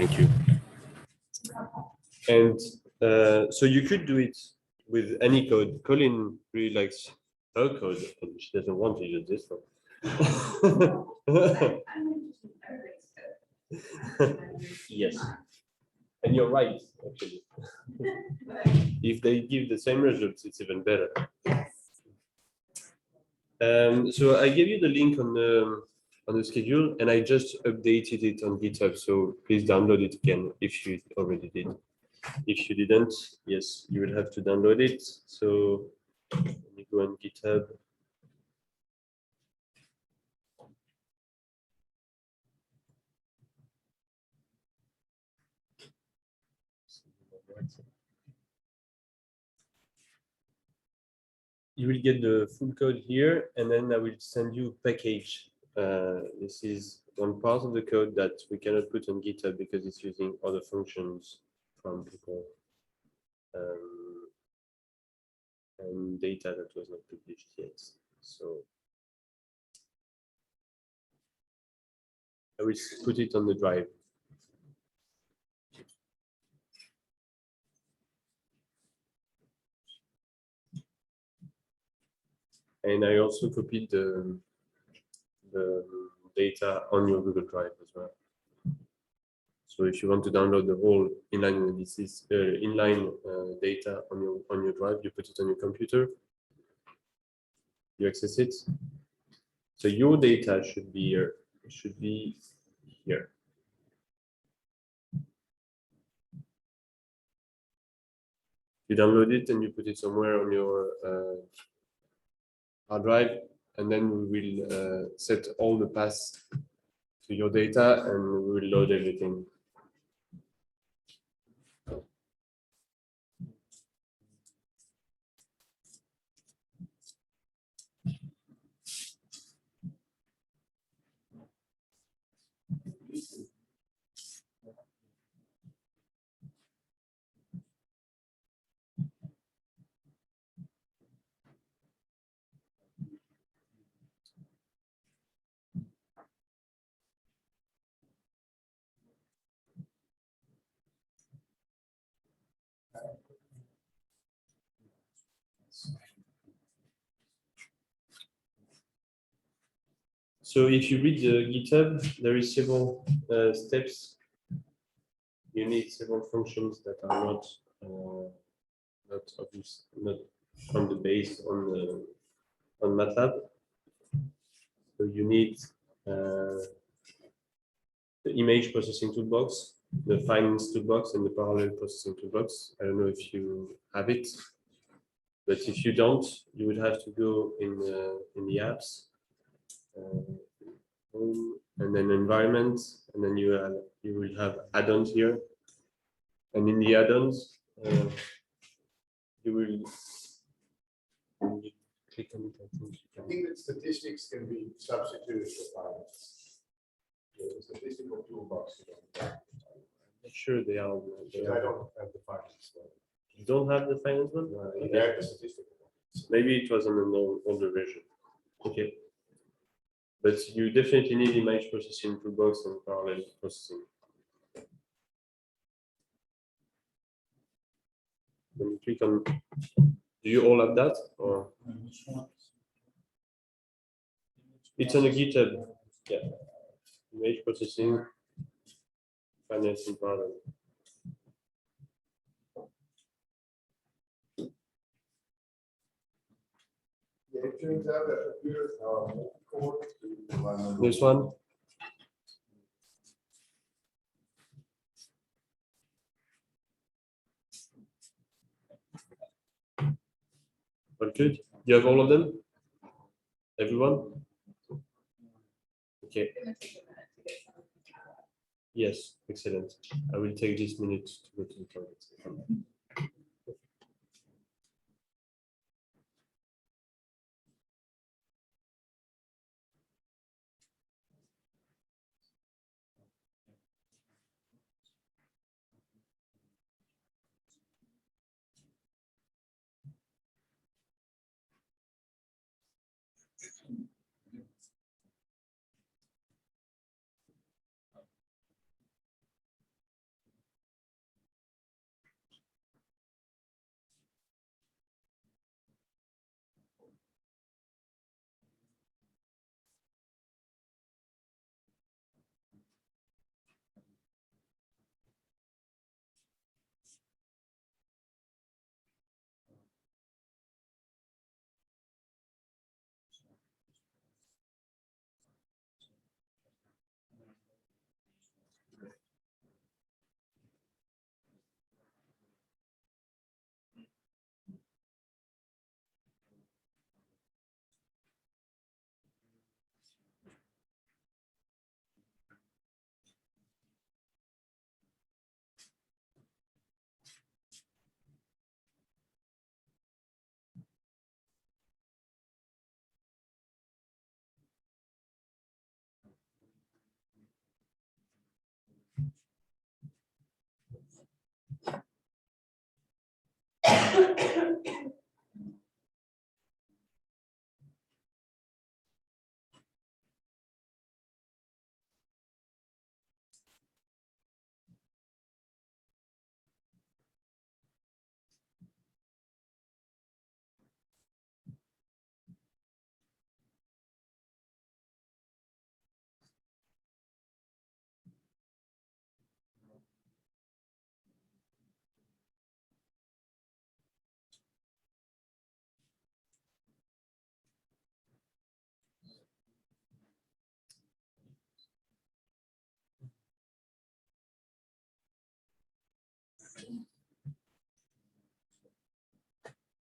Thank you. And so you could do it with any code. Colin really likes her code, and she doesn't want to use this one. Yes, and you're right, actually. If they give the same results, it's even better. So I gave you the link on the schedule, and I just updated it on GitHub. So please download it again if you already did. If you didn't, yes, you will have to download it. So let me go on GitHub. You will get the full code here, and then I will send you a package. This is one part of the code that we cannot put on GitHub because it's using other functions from people and data that was not published yet. So I will put it on the drive. And I also copied the data on your Google Drive as well. So if you want to download the whole InLineAnalysis data on your drive, you put it on your computer, you access it. So your data should be here. It should be here. You download it and you put it somewhere on your hard drive, and then we will set all the paths to your data, and we will load everything. So if you read the GitHub, there is several steps. You need several functions that are not obvious, not from the base on MATLAB. So you need the image processing toolbox, the finance toolbox, and the parallel processing toolbox. I don't know if you have it, but if you don't, you would have to go in the apps, and then environment, and then you will have add-ons here, and in the add-ons you will click on it. I think that statistics can be substituted for finance. The statistical toolbox. I'm not sure they are. I don't have the finance one. You don't have the finance one? I have the statistical one. Maybe it was on an older version. Okay. But you definitely need image processing toolbox and parallel processing. When you click on, do you all have that? Or it's on the GitHub. Yeah. Image processing, finance and parallel. Yeah, it turns out that computers are multi-core to run This one? All good? You have all of them? Everyone? Okay. Yes, excellent. I will take this minute to go to the toilet.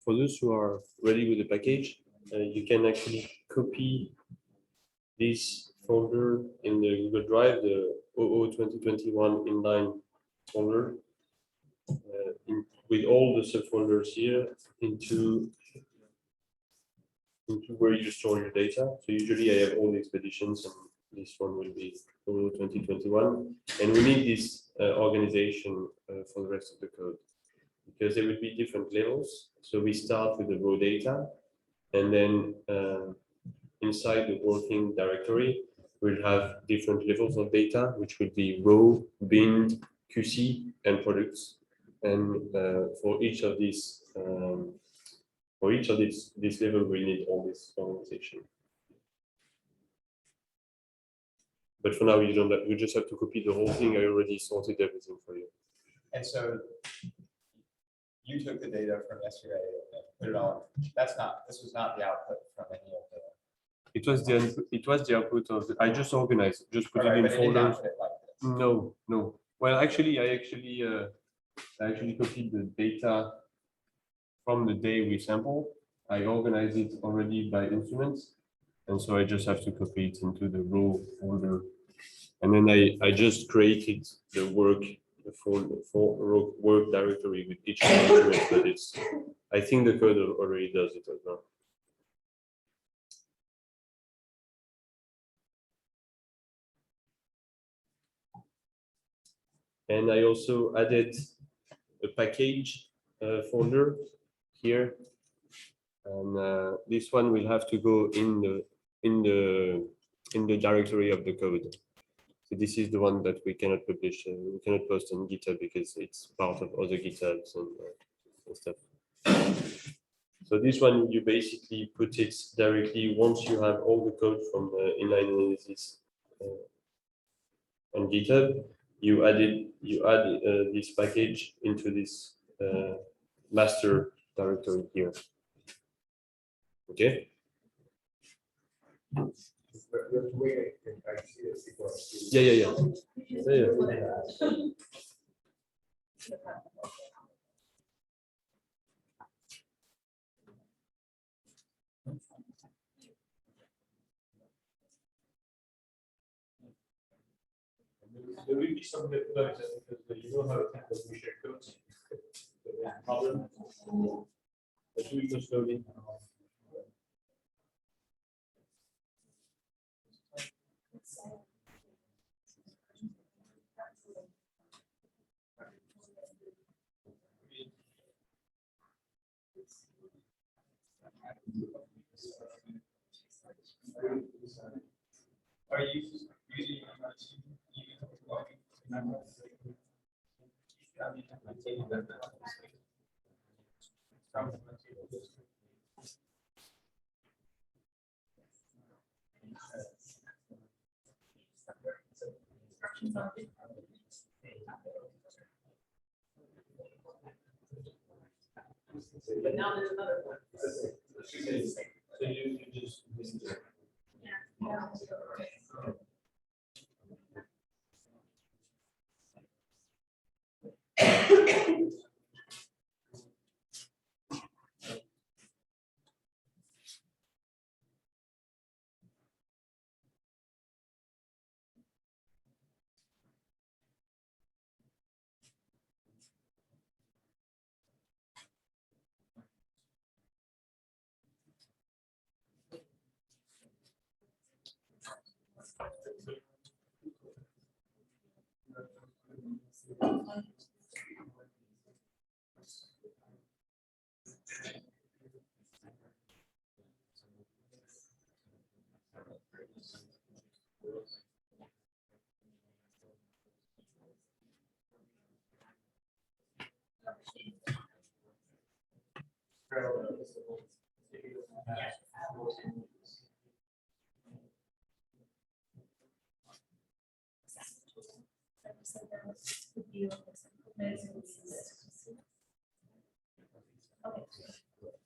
For those who are ready with the package, you can actually copy this folder in the Google Drive, the 00-2021 inline folder, with all the subfolders here into where you store your data. So usually I have all the expeditions, and this one will be 00-2021. And we need this organization for the rest of the code, because there will be different levels. So we start with the raw data, and then inside the working directory, we'll have different levels of data, which will be raw, bin, QC, and products. And for each of these this level, we need all this organization. But for now, you don't. You just have to copy the whole thing. I already sorted everything for you. And so you took the data from yesterday and put it on. This was not the output from any of the. It was the output of the, I just organized, just put it in But it didn't folders. output it like this. No. Well, actually, I actually copied the data from the day we sample. I organized it already by instruments, and so I just have to copy it into the raw folder, and then I just created the work work directory with each instrument. But it's, I think the code already does it as well. And I also added a package folder here, and this one will have to go in the directory of the code. So this is the one that we cannot publish, we cannot post on GitHub because it's part of other GitHubs and stuff. So this one, you basically put it directly once you have all the code from InLineAnalysis on GitHub. You add this package into this master directory here. Okay. Yeah. There will be some difficulties because you know how we share codes. Problem. But we just slowly. Are you using But now there's another one. So you just.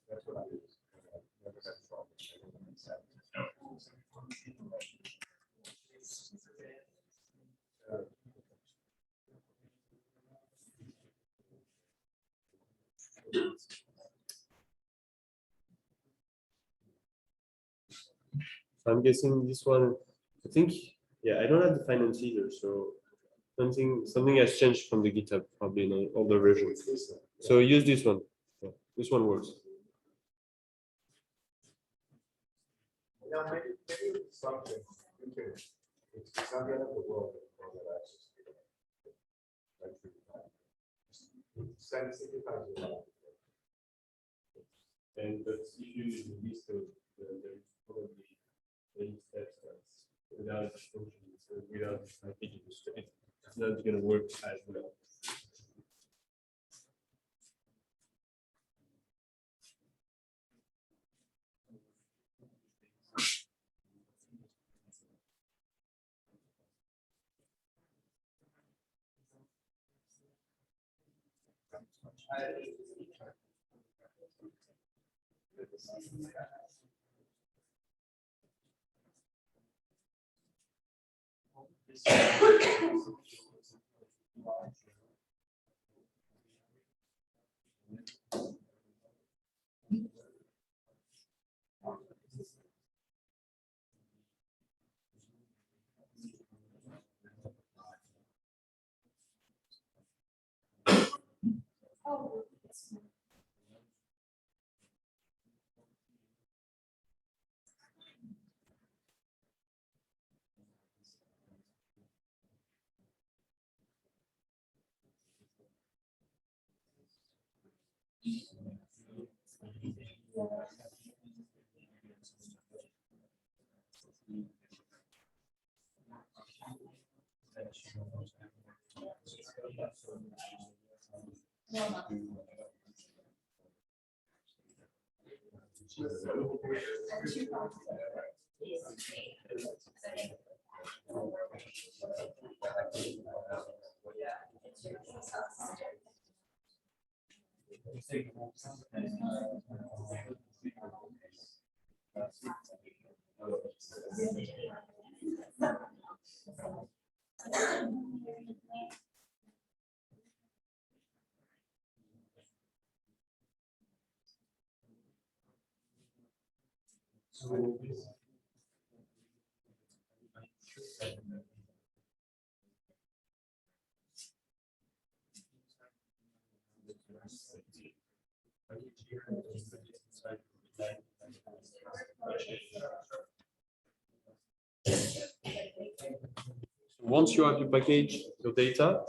That's what I use. Never had a problem. I'm guessing this one, I think, yeah, I don't have the finance either, so something has changed from the GitHub, probably in an older version. So use this one. Yeah, this one works. Now, maybe it's something you can, it's not the end of the world. For that access to it. That should be fine. Simplifies it a lot. And but if you use the list of there is probably many steps that's without this function, so without this package, it's not going to work as well. Once you have your package, your data,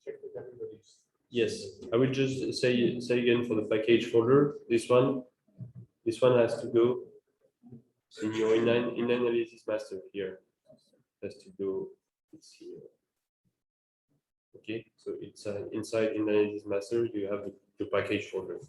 Check with everybody's. yes, I will just say again for the package folder, this one has to go in your InLineAnalysis master here. Has to go, it's here. Okay, so it's inside InLineAnalysis master, you have the package folder.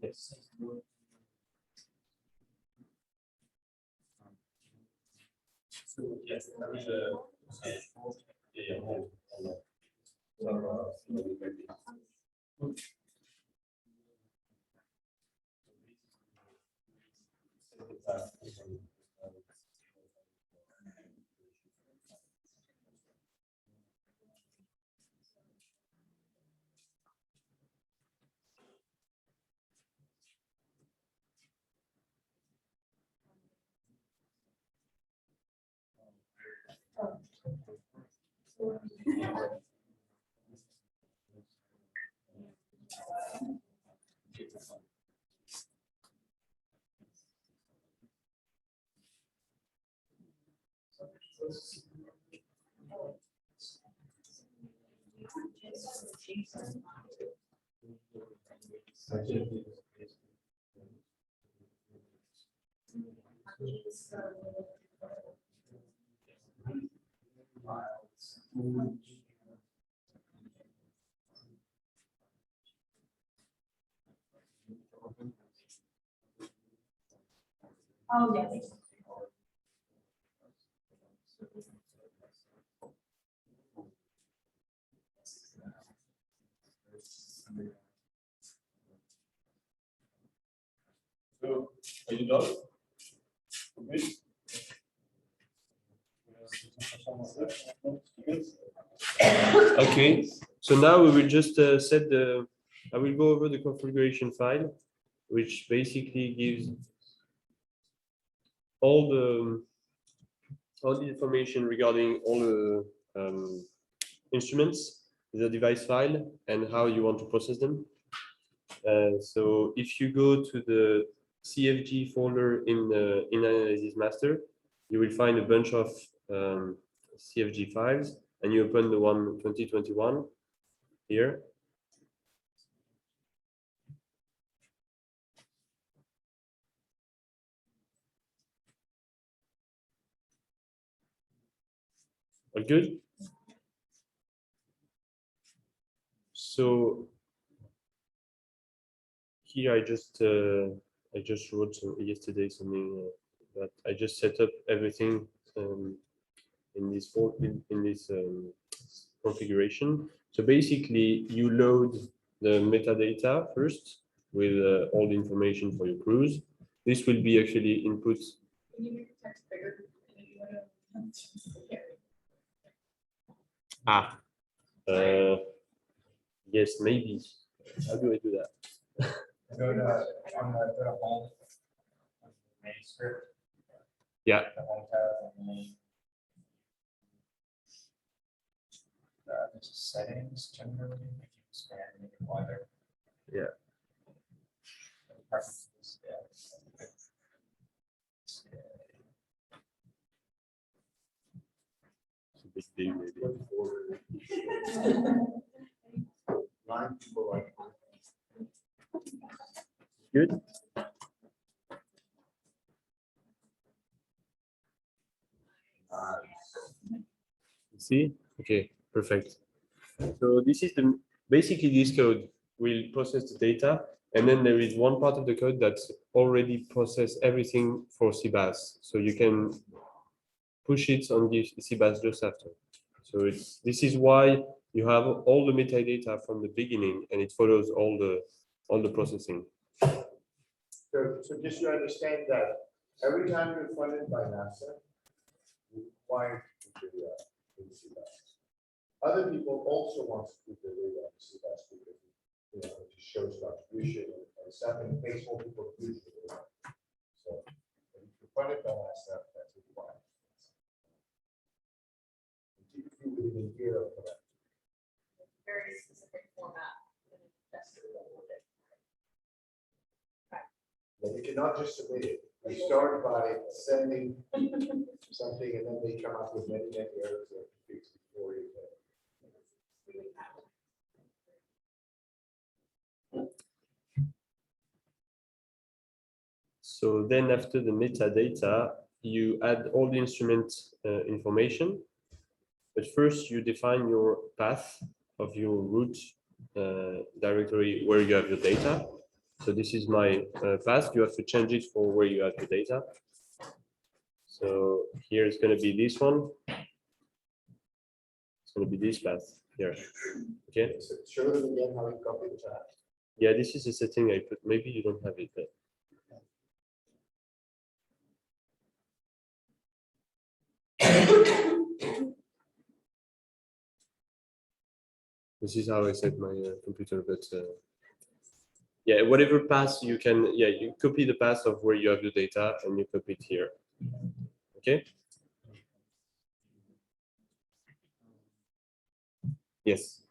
Yes. So yes, that was a Oh, yes. So, are you done? Okay, so now we will just set the, I will go over the configuration file, which basically gives all the information regarding all the instruments, the device file, and how you want to process them. So if you go to the CFG folder in the InLineAnalysis master, you will find a bunch of CFG files, and you open the one 2021 here. All good? So here I just wrote yesterday something that I just set up everything in this configuration. So basically, you load the metadata first with all the information for your cruise. This will be actually input. Can you make the text bigger? Yes, maybe. How do I do that? Go to, go to home. Main script. Yeah. The home tab and then. There's settings generally, if you expand and make it wider. Yeah. Preferences, yeah. It's a big thing, maybe. Line people like. Good. See? Okay, perfect. So this is the basically this code will process the data, and then there is one part of the code that's already processed everything for CBAS. So you can push it on the CBAS just after. So this is why you have all the metadata from the beginning, and it follows all the processing. So just to understand that, every time you're funded by NASA, you require to keep the data in CBAS. Other people also want to keep the data in CBAS because, you know, it just shows contribution and stuff, and it makes more people use the data. So if you're funded by NASA, that's required. Typically within a year of that. Very specific format. And that's the role of it. And you cannot just submit it. You start by sending something, and then they come up with many errors that you fix before you. So then after the metadata, you add all the instrument information. But first you define your path of your root directory where you have your data. So this is my path. You have to change it for where you have your data. So here it's going to be this one. It's going to be this path here. Okay. So show them again how you copy the path. Yeah, this is a setting I put. Maybe you don't have it there. This is how I set my computer, but yeah, whatever path you can, yeah, you copy the path of where you have the data and you copy it here. Okay. Yes.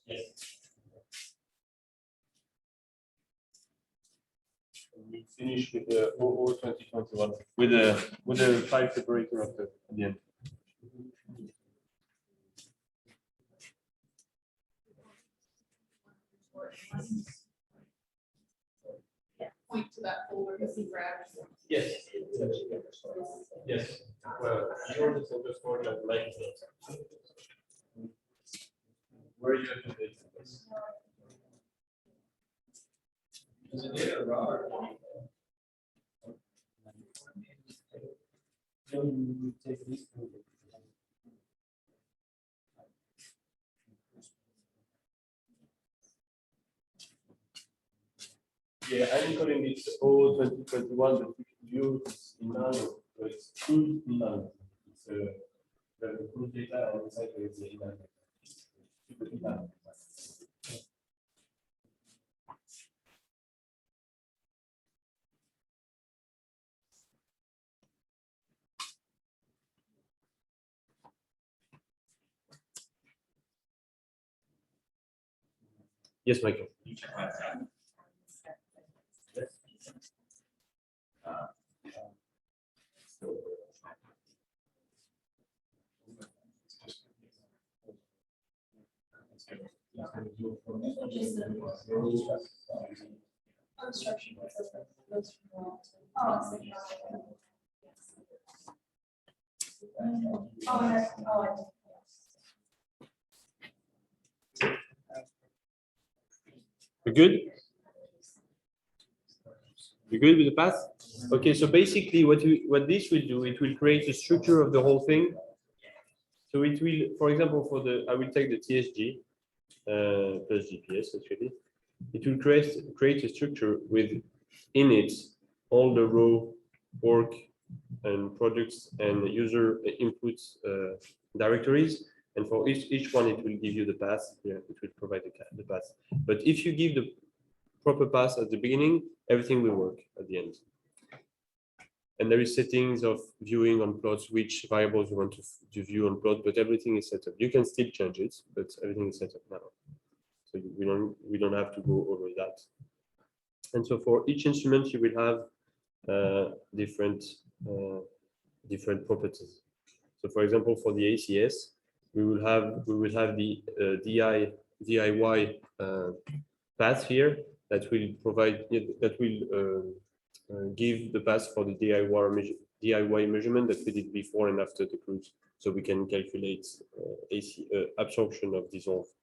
Yes. We finish with the 00/2021 with a file separator at the end. Yeah, point to that folder that we grabbed. Yes. Yes. Well, yours is underscore that like where you have the data. Is it data raw or? You take this. Yeah, I'm calling it 00/2021, but view is in nano, so it's full in nano. It's the full data and inside there is the in nano. Yes, Michael. We're good? You good with the path? Okay, so basically what this will do, it will create a structure of the whole thing. So it will, for example, I will take the TSG plus GPS actually. It will create a structure with in it all the raw work and products and user inputs directories. And for each one, it will give you the path. Yeah, it will provide the path. But if you give the proper path at the beginning, everything will work at the end. And there is settings of viewing on plots, which variables you want to view on plot, but everything is set up. You can still change it, but everything is set up now. So we don't have to go over that. And so for each instrument, you will have different properties. So for example, for the ACS, we will have the DIY path here that will provide give the path for the DIY measurement that we did before and after the cruise, so we can calculate absorption of dissolved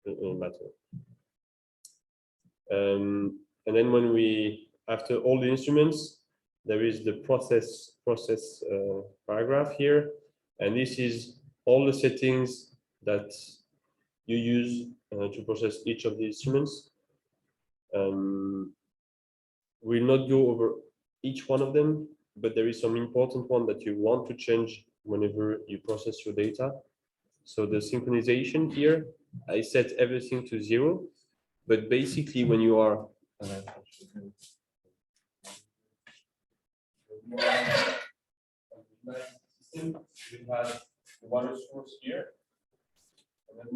matter. And then when after all the instruments, there is the process paragraph here, and this is all the settings that you use to process each of the instruments. We'll not go over each one of them, but there is some important one that you want to change whenever you process your data. So the synchronization here, I set everything to 0, but basically when you are we have the water source here, and then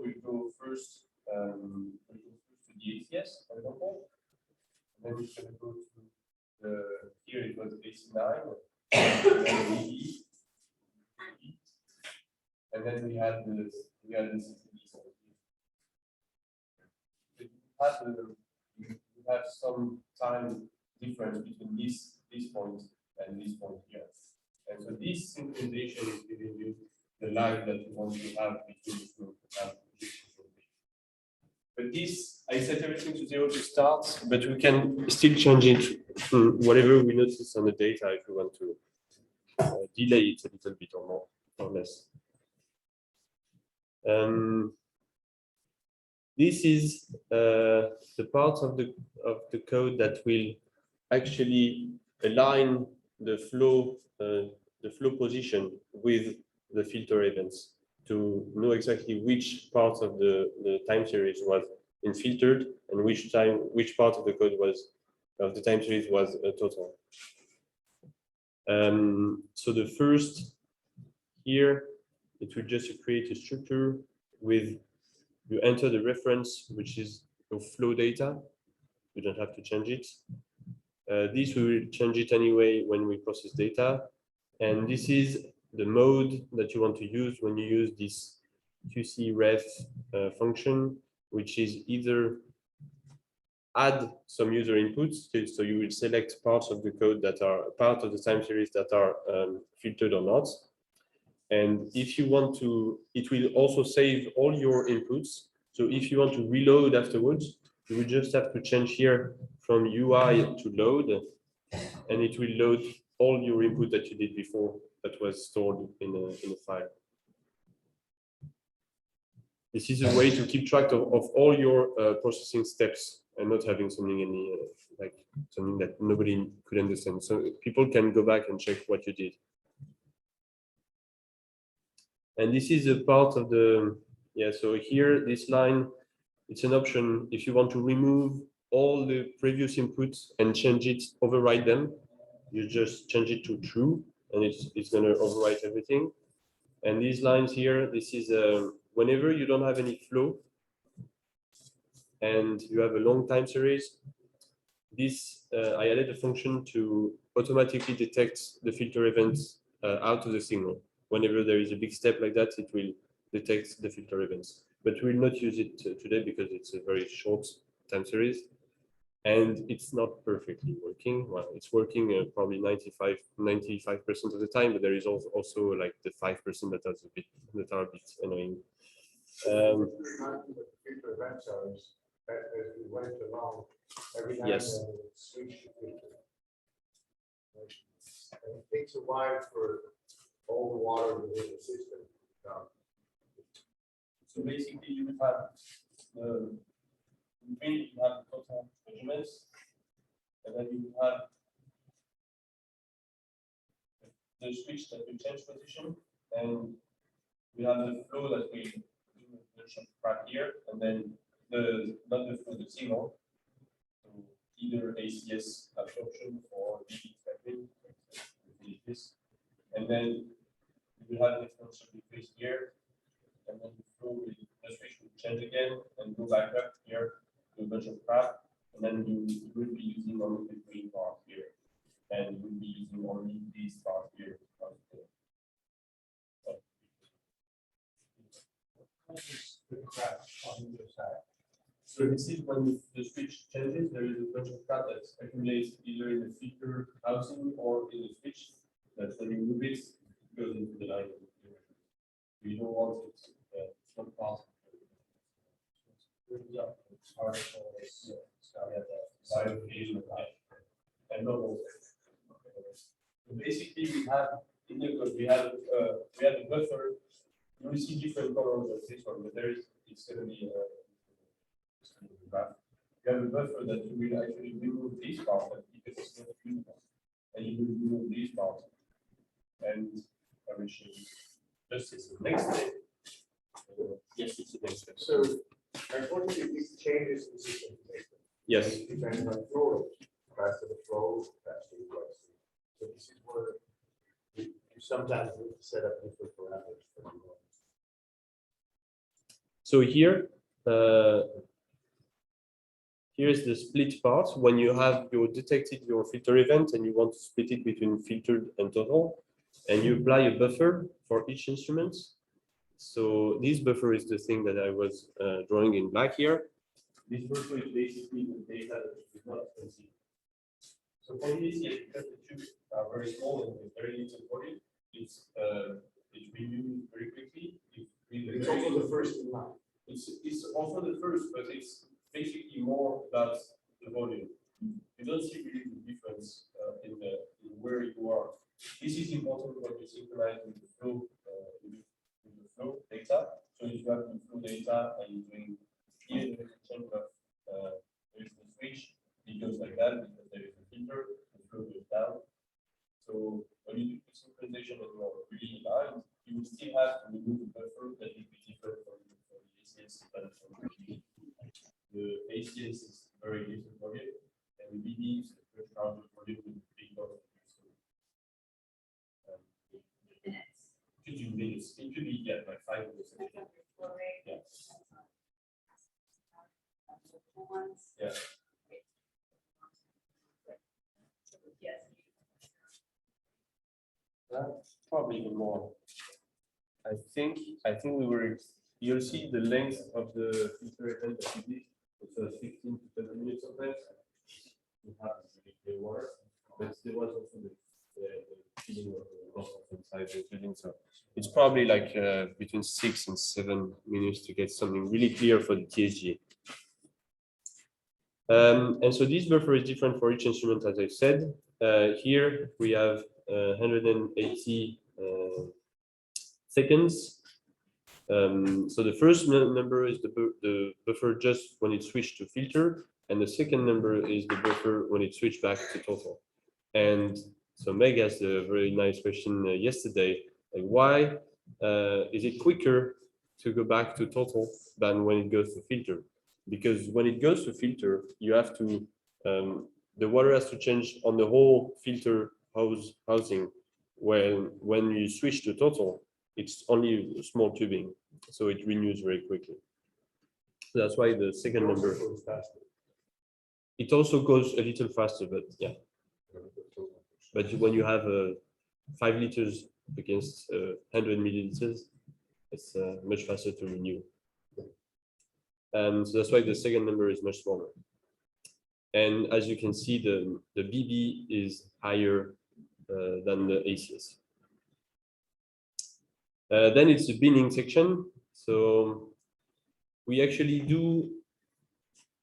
we go first to the ACS, for example, and then we can go to the here it was AC9, and then we had this we have some time difference between this point and this point here. And so this synchronization is giving you the lag that you want to have between the flow. But this, I set everything to 0 to start, but we can still change it to whatever we notice on the data if we want to delay it a little bit or more or less. This is the part of the code that will actually align the flow position with the filter events to know exactly which part of the time series was infiltered and which part of the code was of the time series was total. So the first here, it will just create a structure with you enter the reference, which is your flow data. You don't have to change it. This we will change it anyway when we process data. And this is the mode that you want to use when you use this QCref function, which is either add some user inputs. So you will select parts of the code that are part of the time series that are filtered or not. And if you want to, it will also save all your inputs. So if you want to reload afterwards, you will just have to change here from UI to load, and it will load all your input that you did before that was stored in a file. This is a way to keep track of all your processing steps and not having something like something that nobody could understand. So people can go back and check what you did. And this is a part of the, so here, this line, it's an option. If you want to remove all the previous inputs and change it, override them, you just change it to true, and it's going to overwrite everything. And these lines here, this is whenever you don't have any flow and you have a long time series, this I added a function to automatically detect the filter events out of the signal. Whenever there is a big step like that, it will detect the filter events. But we'll not use it today because it's a very short time series. And it's not perfectly working. Well, it's working probably 95% of the time, but there is also like the 5% that are a bit annoying. The filter events are as we went along, every now and Yes. then it switched to filter. And it takes a while for all the water within the system. So basically, you would have you have the total measurements, and then you have the switch that will change position, and we have the flow that we mentioned right here, and then not the flow, the signal. So either ACS absorption or DB tracking, this, and then we have the exponential decrease here, and then the flow will the switch will change again and go back up here to a bunch of crap, and then you will be using only the green part here, and you will be using only this part here. The crap on either side. So this is when the switch changes, there is a bunch of crap that accumulates either in the filter housing or in the switch. That's when you move it, it goes into the line. You don't want it. It's not possible. It's hard to side field and normal. Basically, we have in the code we have a buffer. You will see different colors of this one, but it's going to be a graph. You have a buffer that you will actually remove this part because it's not usable, and you will remove this part, and I will show you. Just it's the next step. Yes, it's the next step. So unfortunately, these changes in the system. Yes. Depending on flow rate, faster the flow, faster the price. So this is where you sometimes need to set up different parameters for the model. So here, here's the split part. When you have detected your filter event and you want to split it between filtered and total, and you apply a buffer for each instrument. So this buffer is the thing that I was drawing in black here. This buffer is basically the data that you did not conceive. So for this, because the tubes are very small and with very little volume, it's renewed very quickly. It's also the first in line. It's also the first, but it's basically more about the volume. You don't see really the difference in where you are. This is important when you synchronize with the flow data. So if you have the flow data and you're doing here the change of there is the switch, it goes like that because there is a filter, the flow goes down. So when you do the synchronization and you are really aligned, you will still have to remove the buffer that will be different from the ACS than from the ACS is very little volume, and the BB is the larger volume with big volume. Could you minutes? It could be like 5 minutes. Yeah. Yeah. Probably even more. I think we were. You'll see the length of the filter event that we did. It was 15 to 20 minutes of that. We have the water, but there was also the feeling of the loss of inside the building. So it's probably like between 6 and 7 minutes to get something really clear for the TSG. And so this buffer is different for each instrument, as I said. Here we have 180 seconds. So the first number is the buffer just when it switched to filter, and the second number is the buffer when it switched back to total. And so Meg asked a very nice question yesterday, like why is it quicker to go back to total than when it goes to filter? Because when it goes to filter, you have to, the water has to change on the whole filter housing. When you switch to total, it's only small tubing, so it renews very quickly. So that's why the second number. It also goes a little faster, but yeah. But when you have 5 liters against 100 milliliters, it's much faster to renew. So that's why the second number is much smaller. And as you can see, the BB is higher than the ACS. Then it's the binning section. So we actually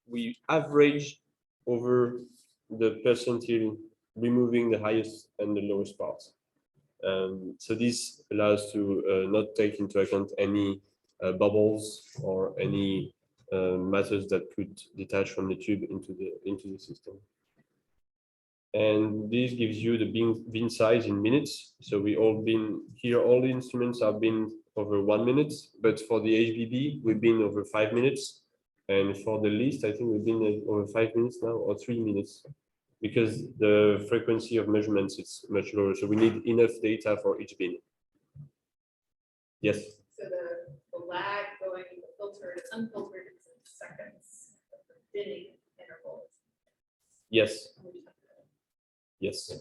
we average over the percentile, removing the highest and the lowest parts. So this allows to not take into account any bubbles or any matters that could detach from the tube into the system. And this gives you the bin size in minutes. So we all bin here, all the instruments are bin over 1 minute, but for the HBB, we've been over 5 minutes. And for the list, I think we've been over 5 minutes now, or 3 minutes, because the frequency of measurements is much lower. So we need enough data for each bin. Yes. So the lag going from filtered to unfiltered is in seconds. The binning interval. Yes. Yes.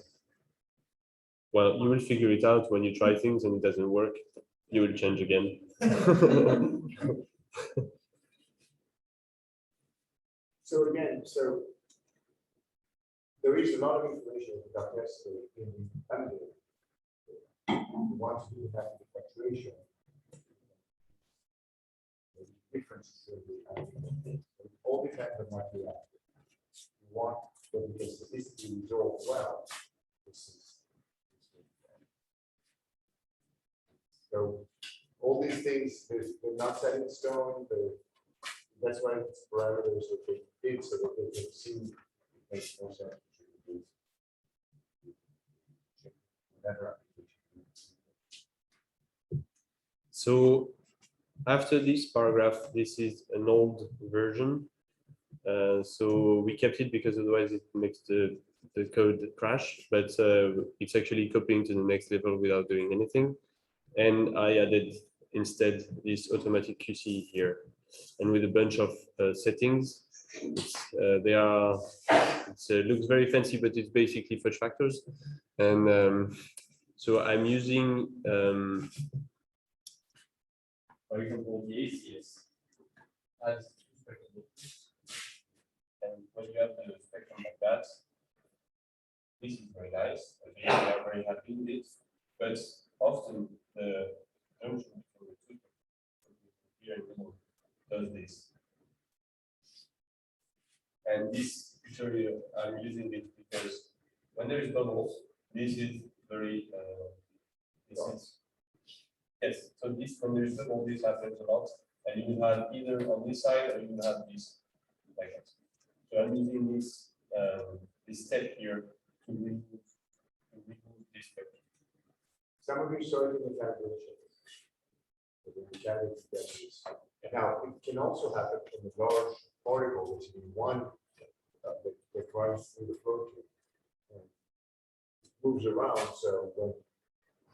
Well, you will figure it out when you try things and it doesn't work. You will change again. So again, there is a lot of information we got yesterday in London. We want to do that fluctuation. The differences it all depends on what you have. You want, but because statistically resolved well, this is So all these things, they're not set in stone, that's why it's parameters that they fit so that they can see. It makes no sense. Better application. So after this paragraph, this is an old version. So we kept it because otherwise it makes the code crash, but it's actually copying to the next level without doing anything. And I added instead this automatic QC here, and with a bunch of settings. It looks very fancy, but it's basically fudge factors. And so I'm using For example, the ACS has two spectrum. And when you have the spectrum like that, this is very nice. We are very happy with it. But often the junction between the two here in the middle does this. And this picture I'm using it because when there is bubbles, this is very yes. So this when there is bubble, this happens a lot, and you will have either on this side or you will have this like that. So I'm using this this step here to remove this spectrum. Some of you saw it in the calculation. Now, it can also happen in a large particle, which is one that runs through the protein. And it moves around, so when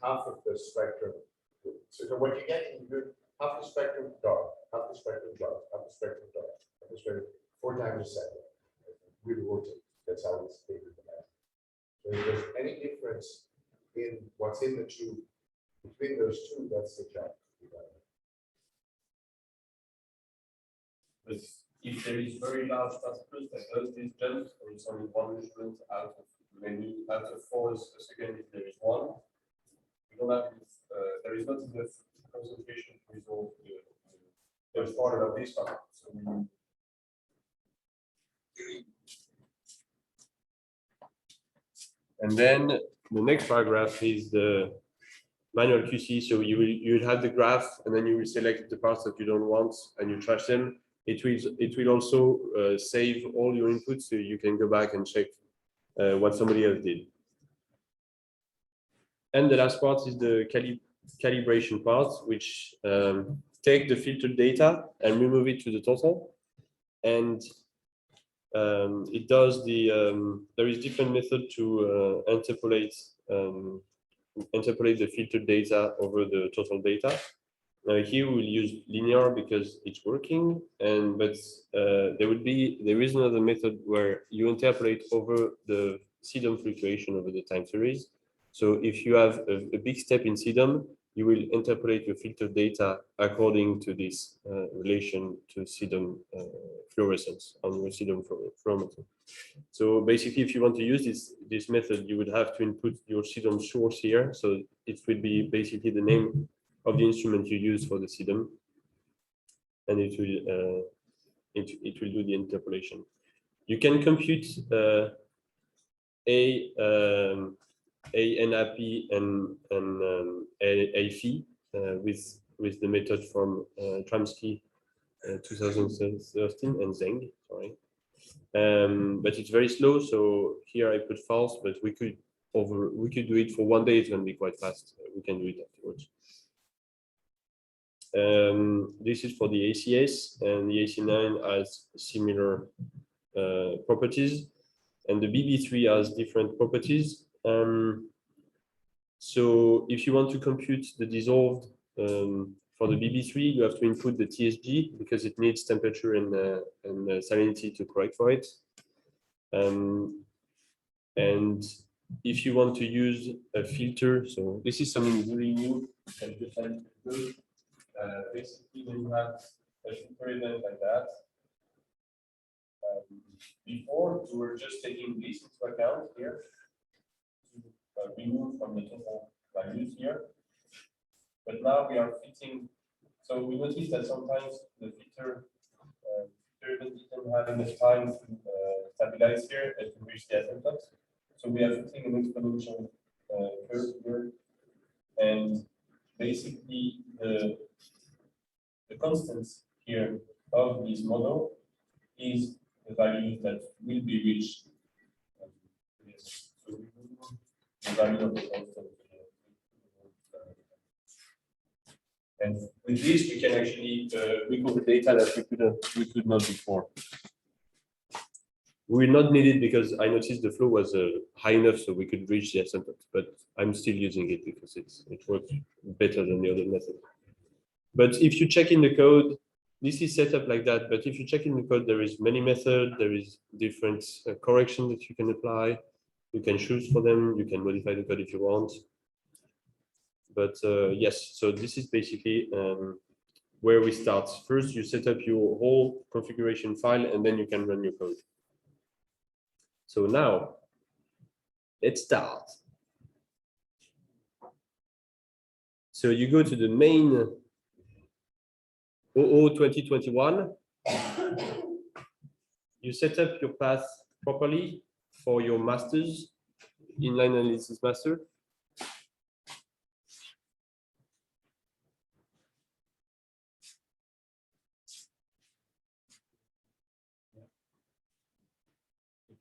half of the spectrum, so what you get in good, half the spectrum dark, half the spectrum dark, half the spectrum dark, half the spectrum 4 times a second. Really rotate. That's how it's figured out. So if there's any difference in what's in the tube between those two, that's the job. But if there is very large particles that does these jumps, or it's only one measurement out of many, out of 4 a second, if there is one, we don't have there is not enough concentration to resolve the order of this one. So and then the next paragraph is the manual QC. So you will have the graph, and then you will select the parts that you don't want, and you trash them. It will also save all your inputs, so you can go back and check what somebody else did. And the last part is the calibration part, which take the filtered data and remove it to the total. And it does the there is different method to interpolate the filtered data over the total data. Here we'll use linear because it's working, but there is another method where you interpolate over the CDOM fluctuation over the time series. So if you have a big step in CDOM, you will interpolate your filtered data according to this relation to CDOM fluorescence on your CDOM fluorometer. So basically, if you want to use this method, you would have to input your CDOM source here. So it would be basically the name of the instrument you use for the CDOM, and it will do the interpolation. You can compute NAP and a phi with the method from Tramsky 2013 and Zeng, sorry. But it's very slow, so here I put false, but we could do it for 1 day. It's going to be quite fast. We can do it afterwards. This is for the ACS, and the AC9 has similar properties, and the BB3 has different properties. So if you want to compute the dissolved for the BB3, you have to input the TSG because it needs temperature and salinity to correct for it. And if you want to use a filter, so this is something really new. Basically, when you have a filter event like that, before we were just taking this into account here to remove from the total values here, but now we are fitting. So we noticed that sometimes the filter event didn't have enough time to stabilize here and to reach the asymptotes. So we are fitting an exponential curve here, and basically the constants here of this model is the value that will be reached. Yes. So the value of the constant. And with this, we can actually recover data that we could not before. We will not need it because I noticed the flow was high enough so we could reach the asymptote, but I'm still using it because it works better than the other method. But if you check in the code, this is set up like that. But if you check in the code, there is many methods, there is different corrections that you can apply. You can choose for them. You can modify the code if you want. But yes, so this is basically where we start. First, you set up your whole configuration file, and then you can run your code. So now, let's start. So you go to the main OO 2021. You set up your path properly for your masters, inline analysis master.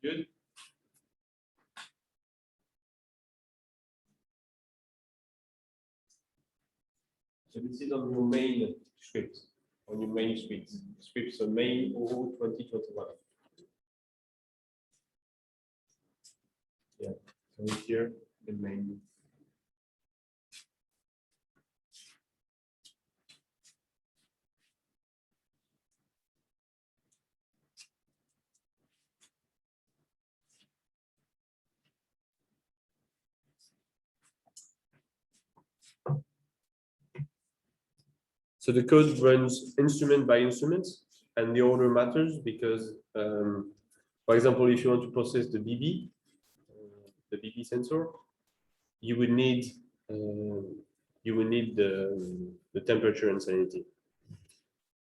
Good. So this is on your main script, on your main script, so main OO 2021. Yeah, so here the main. So the code runs instrument by instrument, and the order matters because, for example, if you want to process the BB sensor, you would need the temperature and salinity.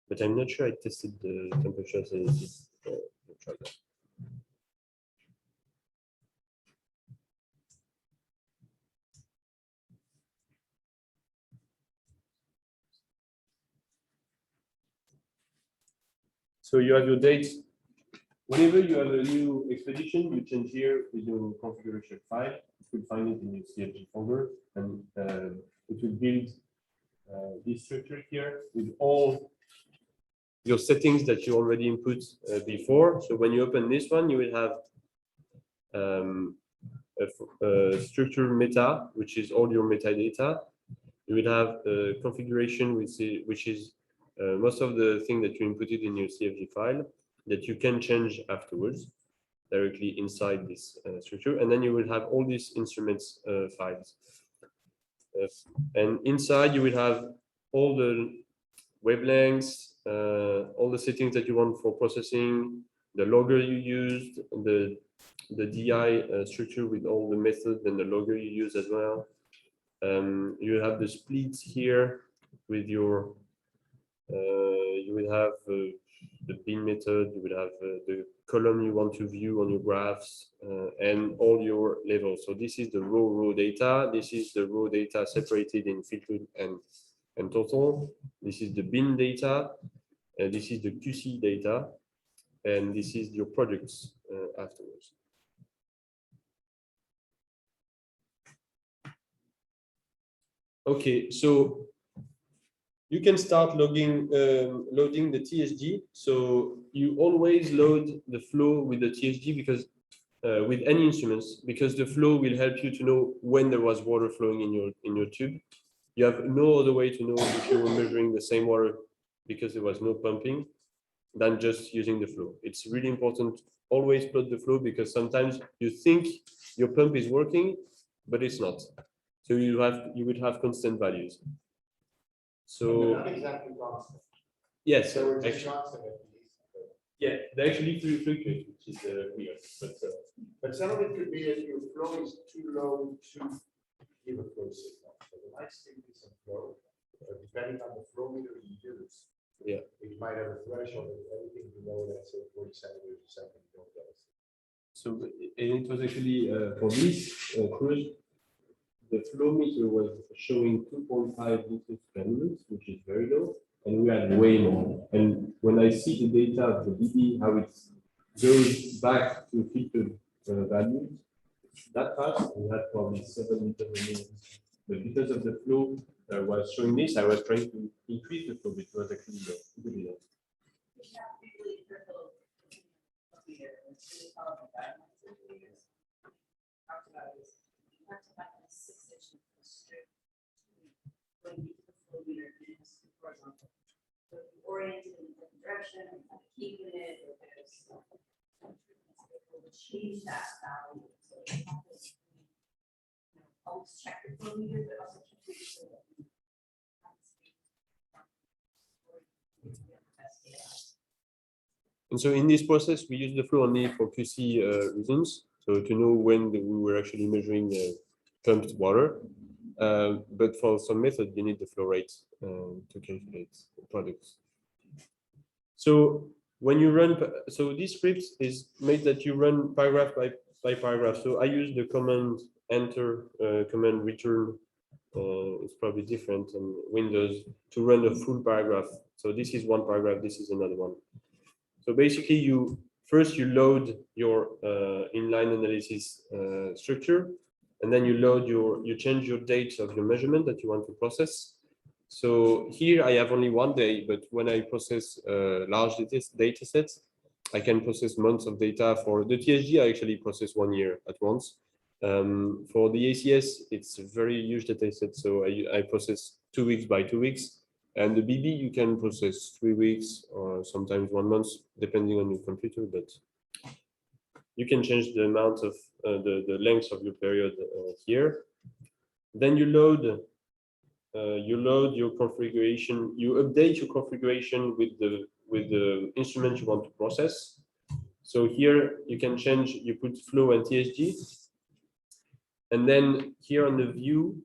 But I'm not sure I tested the temperature and salinity. We'll try that. So you have your date. Whenever you have a new expedition, you change here with your configuration file. You will find it in your CFG folder, and it will build this structure here with all your settings that you already input before. So when you open this one, you will have a structure meta, which is all your metadata. You will have a configuration, which is most of the thing that you inputted in your CFG file that you can change afterwards directly inside this structure. And then you will have all these instruments files. And inside you will have all the wavelengths, all the settings that you want for processing, the logger you used, the DI structure with all the methods and the logger you use as well. You have the splits here with your, you will have the bin method, you will have the column you want to view on your graphs, and all your levels. So this is the raw data. This is the raw data separated in filtered and total. This is the bin data, and this is the QC data, and this is your products afterwards. Okay, so you can start loading the TSG. So you always load the flow with the TSG because with any instruments, because the flow will help you to know when there was water flowing in your tube. You have no other way to know if you were measuring the same water because there was no pumping than just using the flow. It's really important. Always plot the flow because sometimes you think your pump is working, but it's not. So you would have constant values. So not exactly constant. yes, So it's actually, constant at least. yeah, they actually fluctuate, which is weird. But some of it could be that your flow is too low to give a flow signal. So there might still be some flow, depending on the flow meter you use. Yeah. It might have a threshold of anything below, let's say, 40 centimeters a second. You don't get it. So it was actually for this cruise, the flow meter was showing 2.5 liters per minute, which is very low, and we had way more. And when I see the data of the BB, how it goes back to filtered values, that fast, we had probably 7 liters a minute. But because of the flow was showing this, I was trying to increase the flow, but it was actually low, really low. Oriented in a different direction, and kind of keeping it, or there's change that value. So you have to, always check your flow meter, but also keep it so that you And so in this process, we use the flow only for QC reasons, so to know when we were actually measuring pumped water. But for some method, you need the flow rate to calculate the products. So when you run, so this script is made that you run paragraph by paragraph. So I use the command enter, command return. It's probably different on Windows to run a full paragraph. So this is one paragraph, this is another one. So basically, you load your inline analysis structure, and then you change your dates of your measurement that you want to process. So here I have only 1 day, but when I process large data sets, I can process months of data. For the TSG, I actually process 1 year at once. For the ACS, it's a very huge data set, so I process 2 weeks by 2 weeks. And the BB, you can process 3 weeks or sometimes 1 month, depending on your computer, but you can change the amount of the length of your period here. Then you load your configuration, you update your configuration with the instrument you want to process. So here you can change, you put flow and TSG. And then here on the view,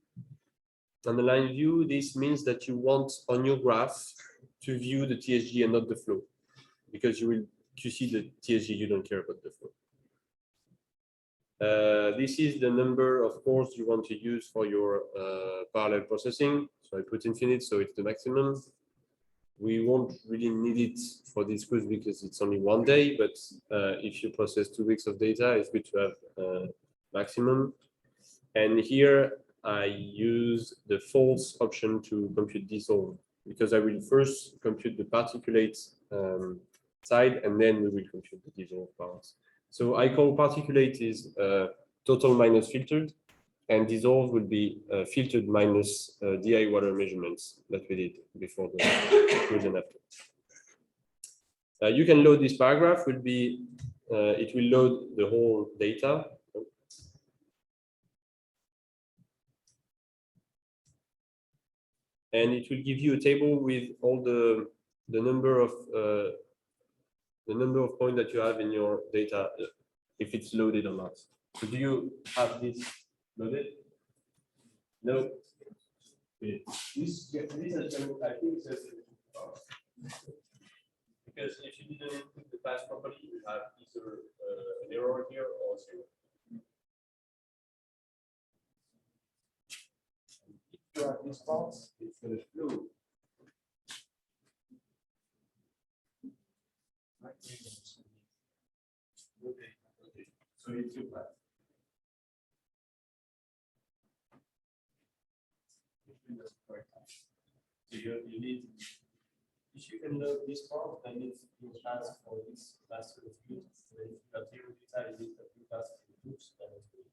on the line view, this means that you want on your graph to view the TSG and not the flow, because you see the TSG, you don't care about the flow. This is the number of cores you want to use for your parallel processing. So I put infinite, so it's the maximum. We won't really need it for this quiz because it's only 1 day, but if you process 2 weeks of data, it's good to have maximum. And here I use the false option to compute dissolve, because I will first compute the particulate side, and then we will compute the dissolve parts. So I call particulate is total minus filtered, and dissolve will be filtered minus DI water measurements that we did before the quiz and after. You can load this paragraph, it will load the whole data. And it will give you a table with all the number of points that you have in your data, if it's loaded or not. So do you have this loaded? No. Okay. This I think says because if you didn't input the pass properly, you have either an error here or 0. If you have this false, it's going to flow. Okay. So it's your path. So you need, if you can load this part, then it's your task for this last sort of view. So if you have 0 data, you need that you task in groups, then it's good.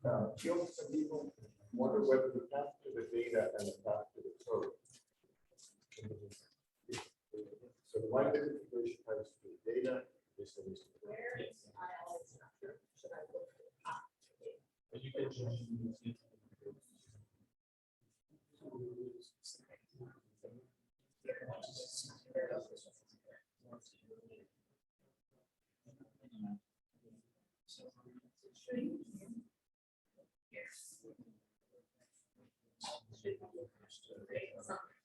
Some people wonder whether the path to the data and the path to the code. So the one configuration types to the data is the least. Where is IL structure? Should I look for the top? But you can change it.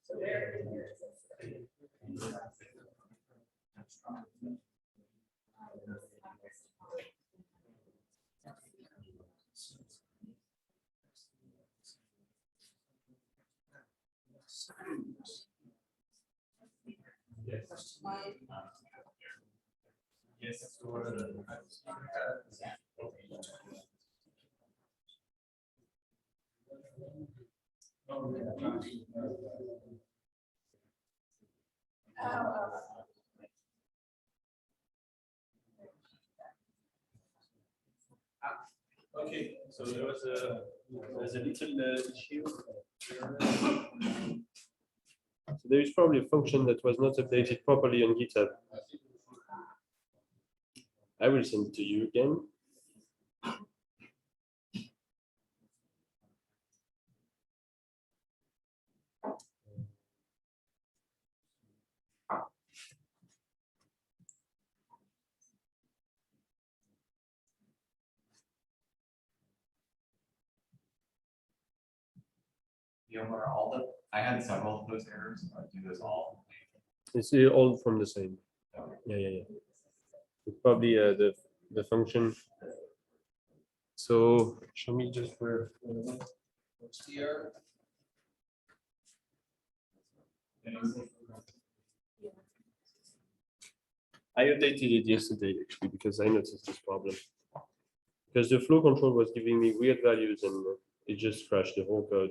So where in here is it? Yes. Okay, so there was a little issue. So there is probably a function that was not updated properly on GitHub. I will send it to you again. I had several of those errors. I do those all. It's all from the same. Yeah. It's probably the function. So show me just where. What's here? I updated it yesterday actually because I noticed this problem. Because the flow control was giving me weird values and it just crashed the whole code.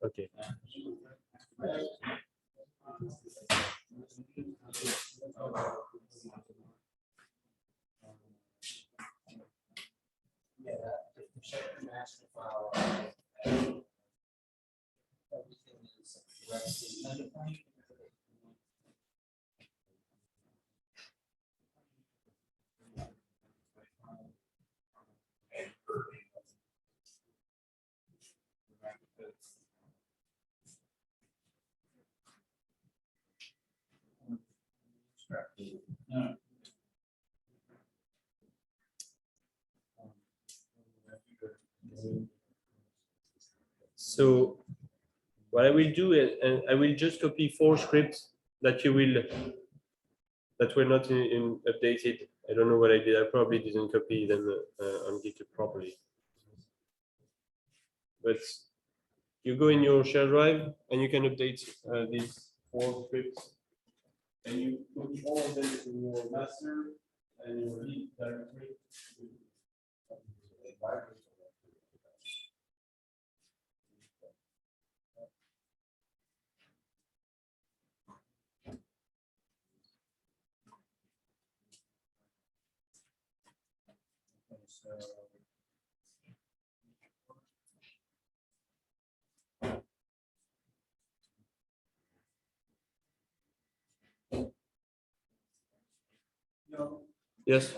Okay. Yeah, if you check the master file, everything is correctly identified. So what I will do is, and I will just copy 4 scripts that you will that were not in updated. I don't know what I did. I probably didn't copy them on GitHub properly. But you go in your share drive and you can update these 4 scripts. And you put all of them in your master and your lead directory. Yes.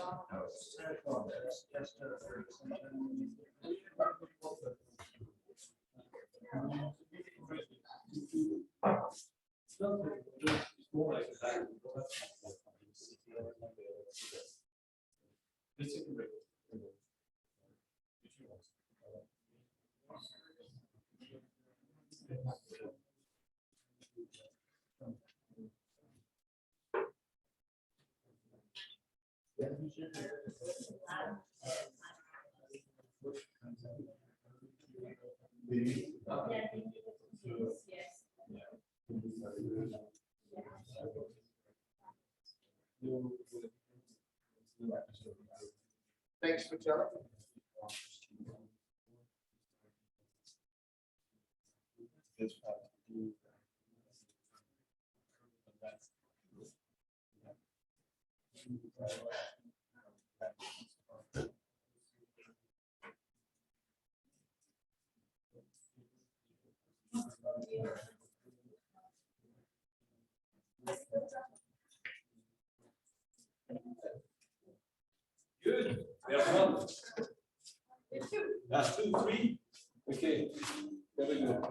Thanks, Michelle. Good. We have one. Two, three. Okay. Very good.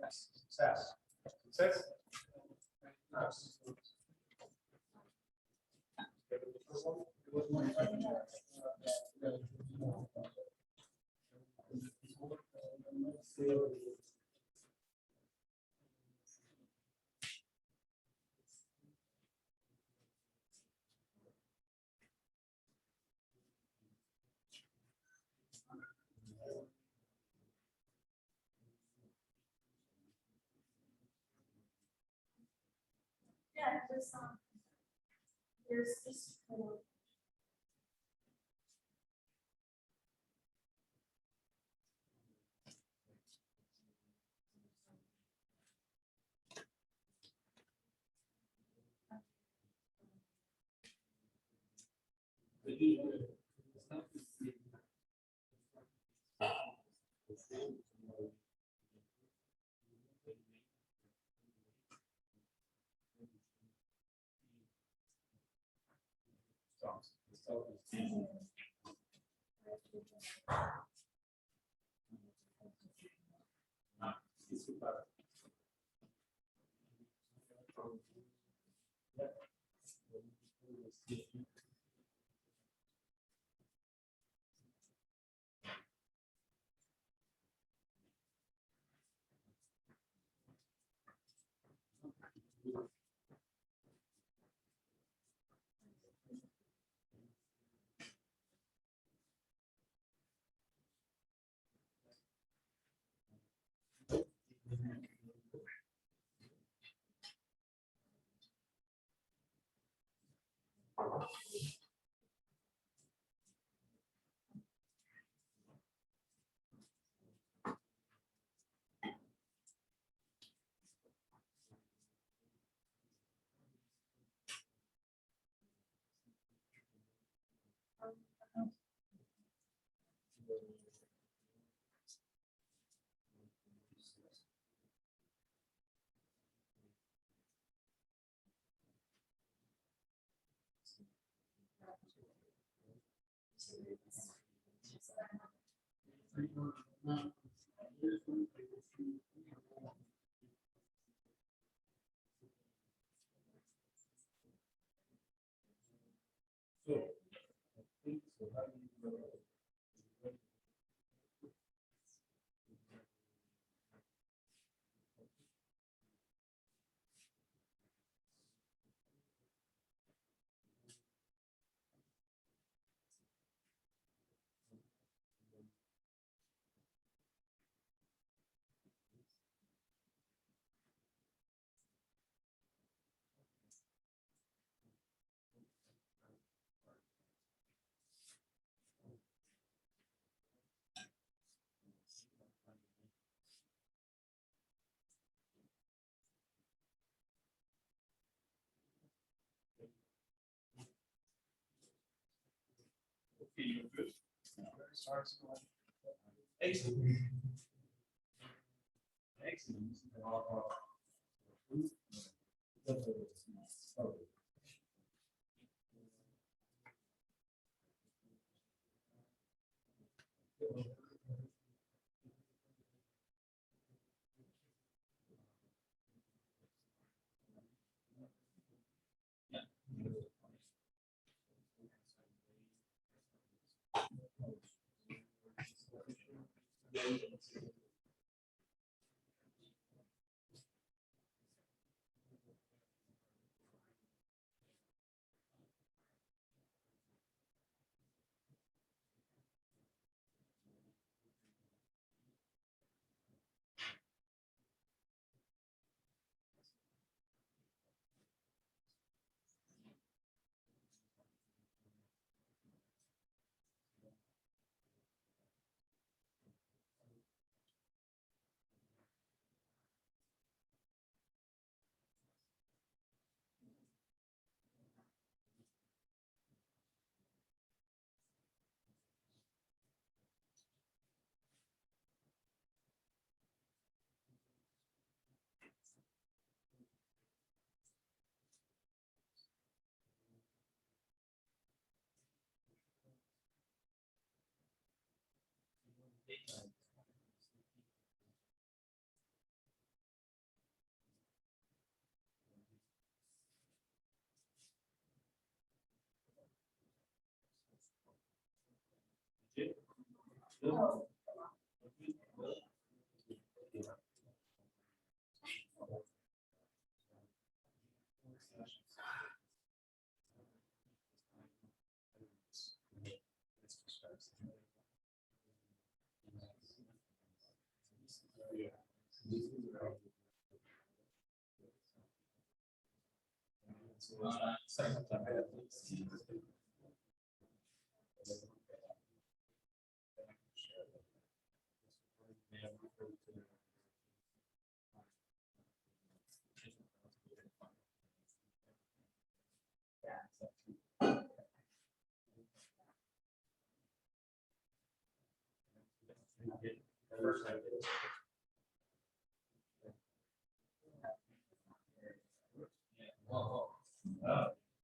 Success. Success. Nice. Yeah, there's this. Excellent. Excellent.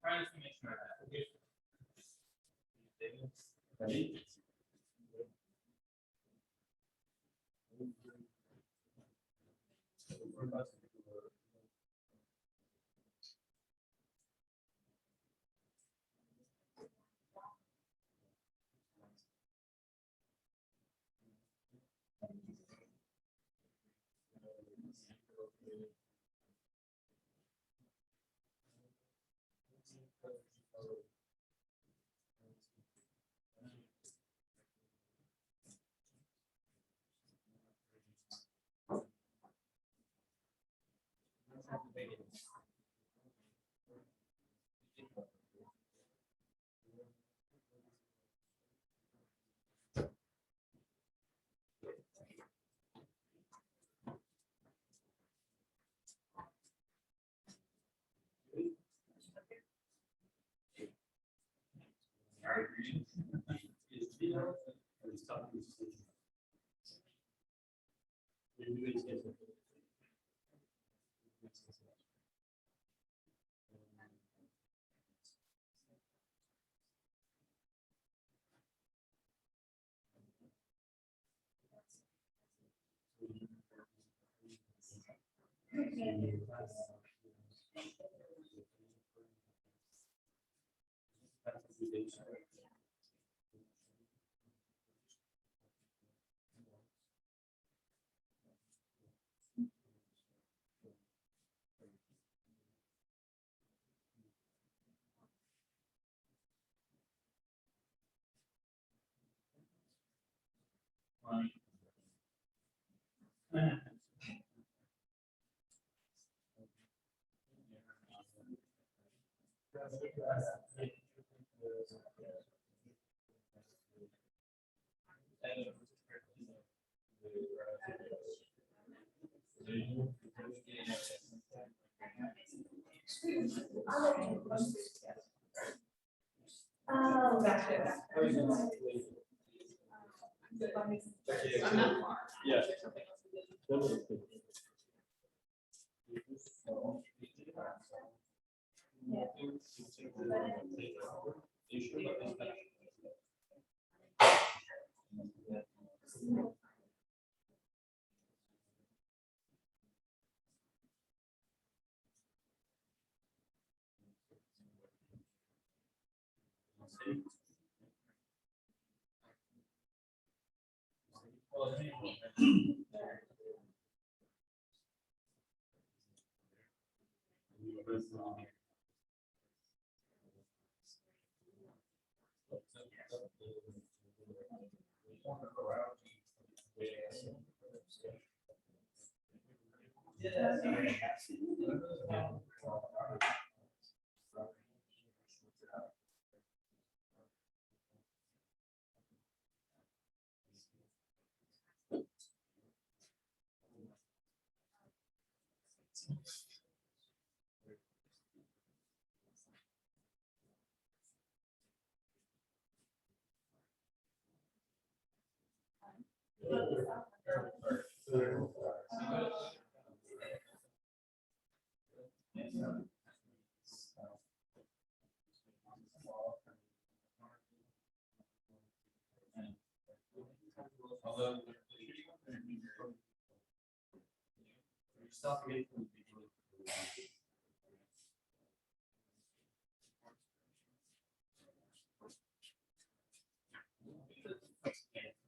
Trying to make sure that. Oh, gotcha. I'm not far. Yeah. Something else to do.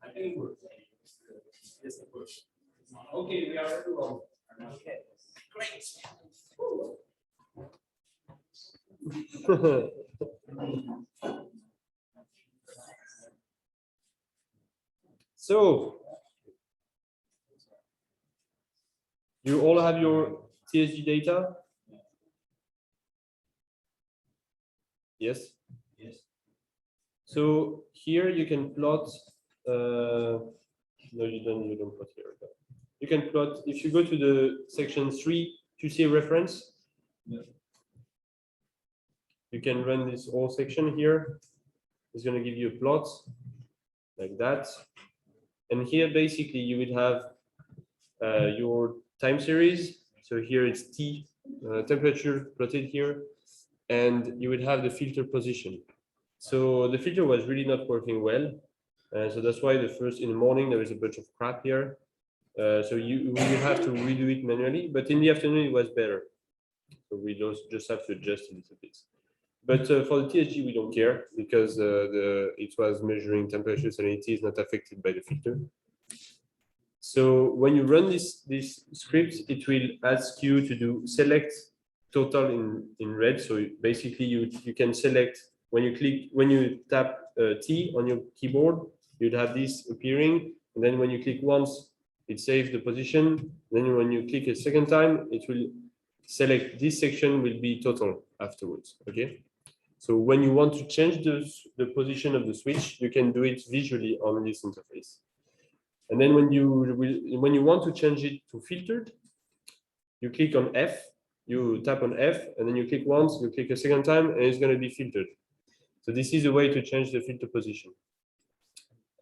I think it works. Yes, it works. Okay, we are everyone. Okay, great. So you all have your TSG data? Yes. Yes. So here you can plot. No, you don't. You don't plot here. But you can plot if you go to the section 3 to see a reference. Yeah. You can run this whole section here. It's going to give you a plot like that. And here, basically, you would have your time series. So here it's T temperature plotted here, and you would have the filter position. So the filter was really not working well. So that's why in the morning, there was a bunch of crap here. So you will have to redo it manually, but in the afternoon, it was better. So we just have to adjust a little bit. But for the TSG, we don't care because it was measuring temperature salinity is not affected by the filter. So when you run this script, it will ask you to do select total in red. So basically, you can select when you tap T on your keyboard, you'd have this appearing, and then when you click once, it saves the position. Then when you click a second time, it will select this section will be total afterwards. Okay. So when you want to change the position of the switch, you can do it visually on this interface. And then when you want to change it to filtered, you click on F, you tap on F, and then you click once, you click a second time, and it's going to be filtered. So this is a way to change the filter position.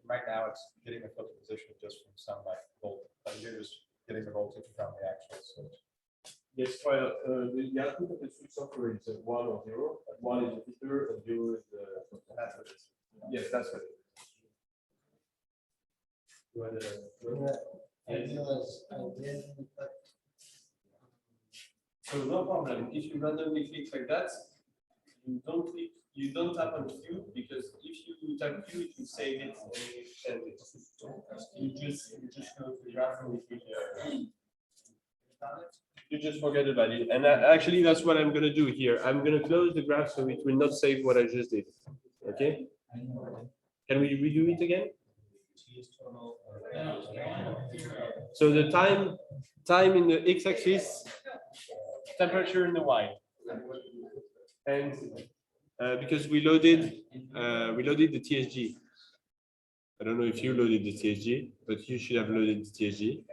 Right now, it's getting the filter position just from some like volt. You're just getting the voltage from the actual switch. Yes, well, the output of the switch software is 1 or 0. 1 is the filter, and 0 is the. That's what it is. Yes, that's what it is. So no problem. If you randomly click like that, you don't tap on Q because if you tap Q, it will save it and you just go to the graph and you just forget about it. And actually, that's what I'm going to do here. I'm going to close the graph so it will not save what I just did. Okay. Can we redo it again? So the time in the x-axis, temperature in the y, and because we loaded the TSG. I don't know if you loaded the TSG, but you should have loaded the TSG.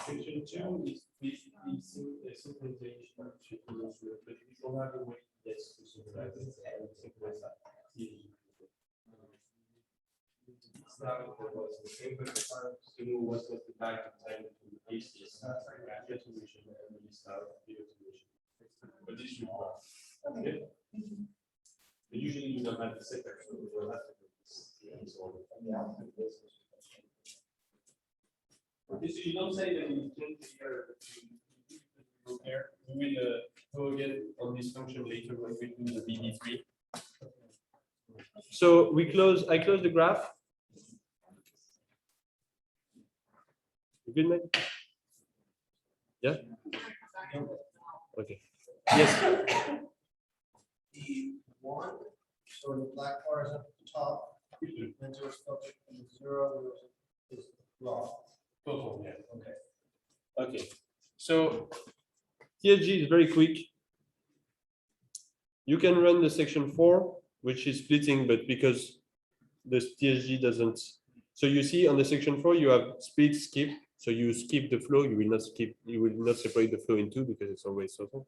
Section 2 is basically a synchronization of schedules, but we don't have a way yet to synchronize it. It's not what was the same, but it's hard to know what was the back in time to ACS, resolution, and release out video solution. But this should work. Okay. But usually you don't have the setup, so you don't have to do this. And so on. Okay, so you don't say that you change here. We will go again on this function later when we do the BB3. So I close the graph. You good, mate? Yeah? Okay. Yes. The one, so the black bar is at the top, and zero subject, and zero is raw. Total, yeah. Okay. Okay. So TSG is very quick. You can run the section 4, which is splitting, but because the TSG doesn't. So you see on the section 4, you have split, skip. So you skip the flow. You will not separate the flow in two because it's always total.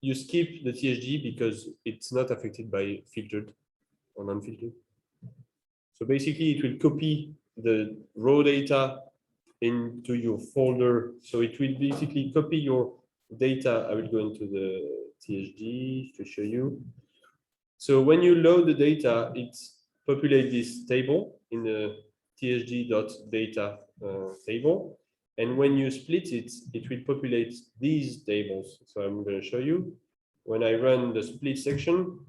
You skip the TSG because it's not affected by filtered or non-filtered. So basically, it will copy the raw data into your folder. So it will basically copy your data. I will go into the TSG to show you. So when you load the data, it populates this table in the tsg.data table. And when you split it, it will populate these tables. So I'm going to show you. When I run the split section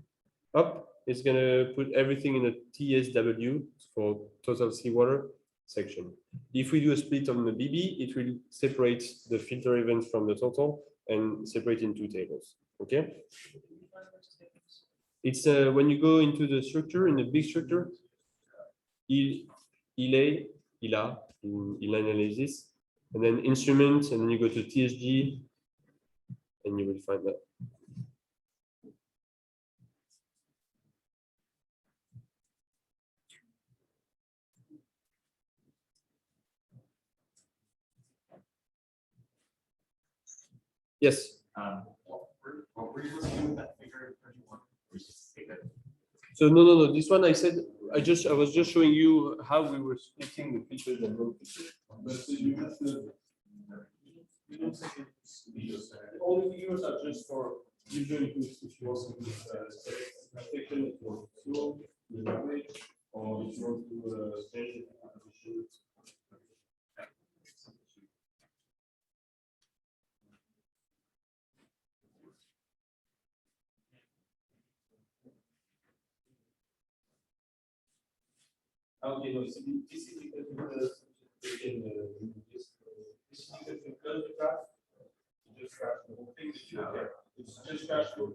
up, it's going to put everything in a TSW for total seawater section. If we do a split on the BB, it will separate the filter events from the total and separate in two tables. Okay. It's when you go into the structure, in the big structure, InLineAnalysis, and then instruments, and then you go to TSG, and you will find that. Yes. What were you listening to that figure 31? So no. This one I said I was just showing you how we were splitting the features and non-features. But you don't say it's videos. All the videos are just for user inputs if you also do section if you want to flow the language or if you want to change the composition. Okay, no, so this is because we can this is because we close the graph. You just crash the whole thing. It's just crash the you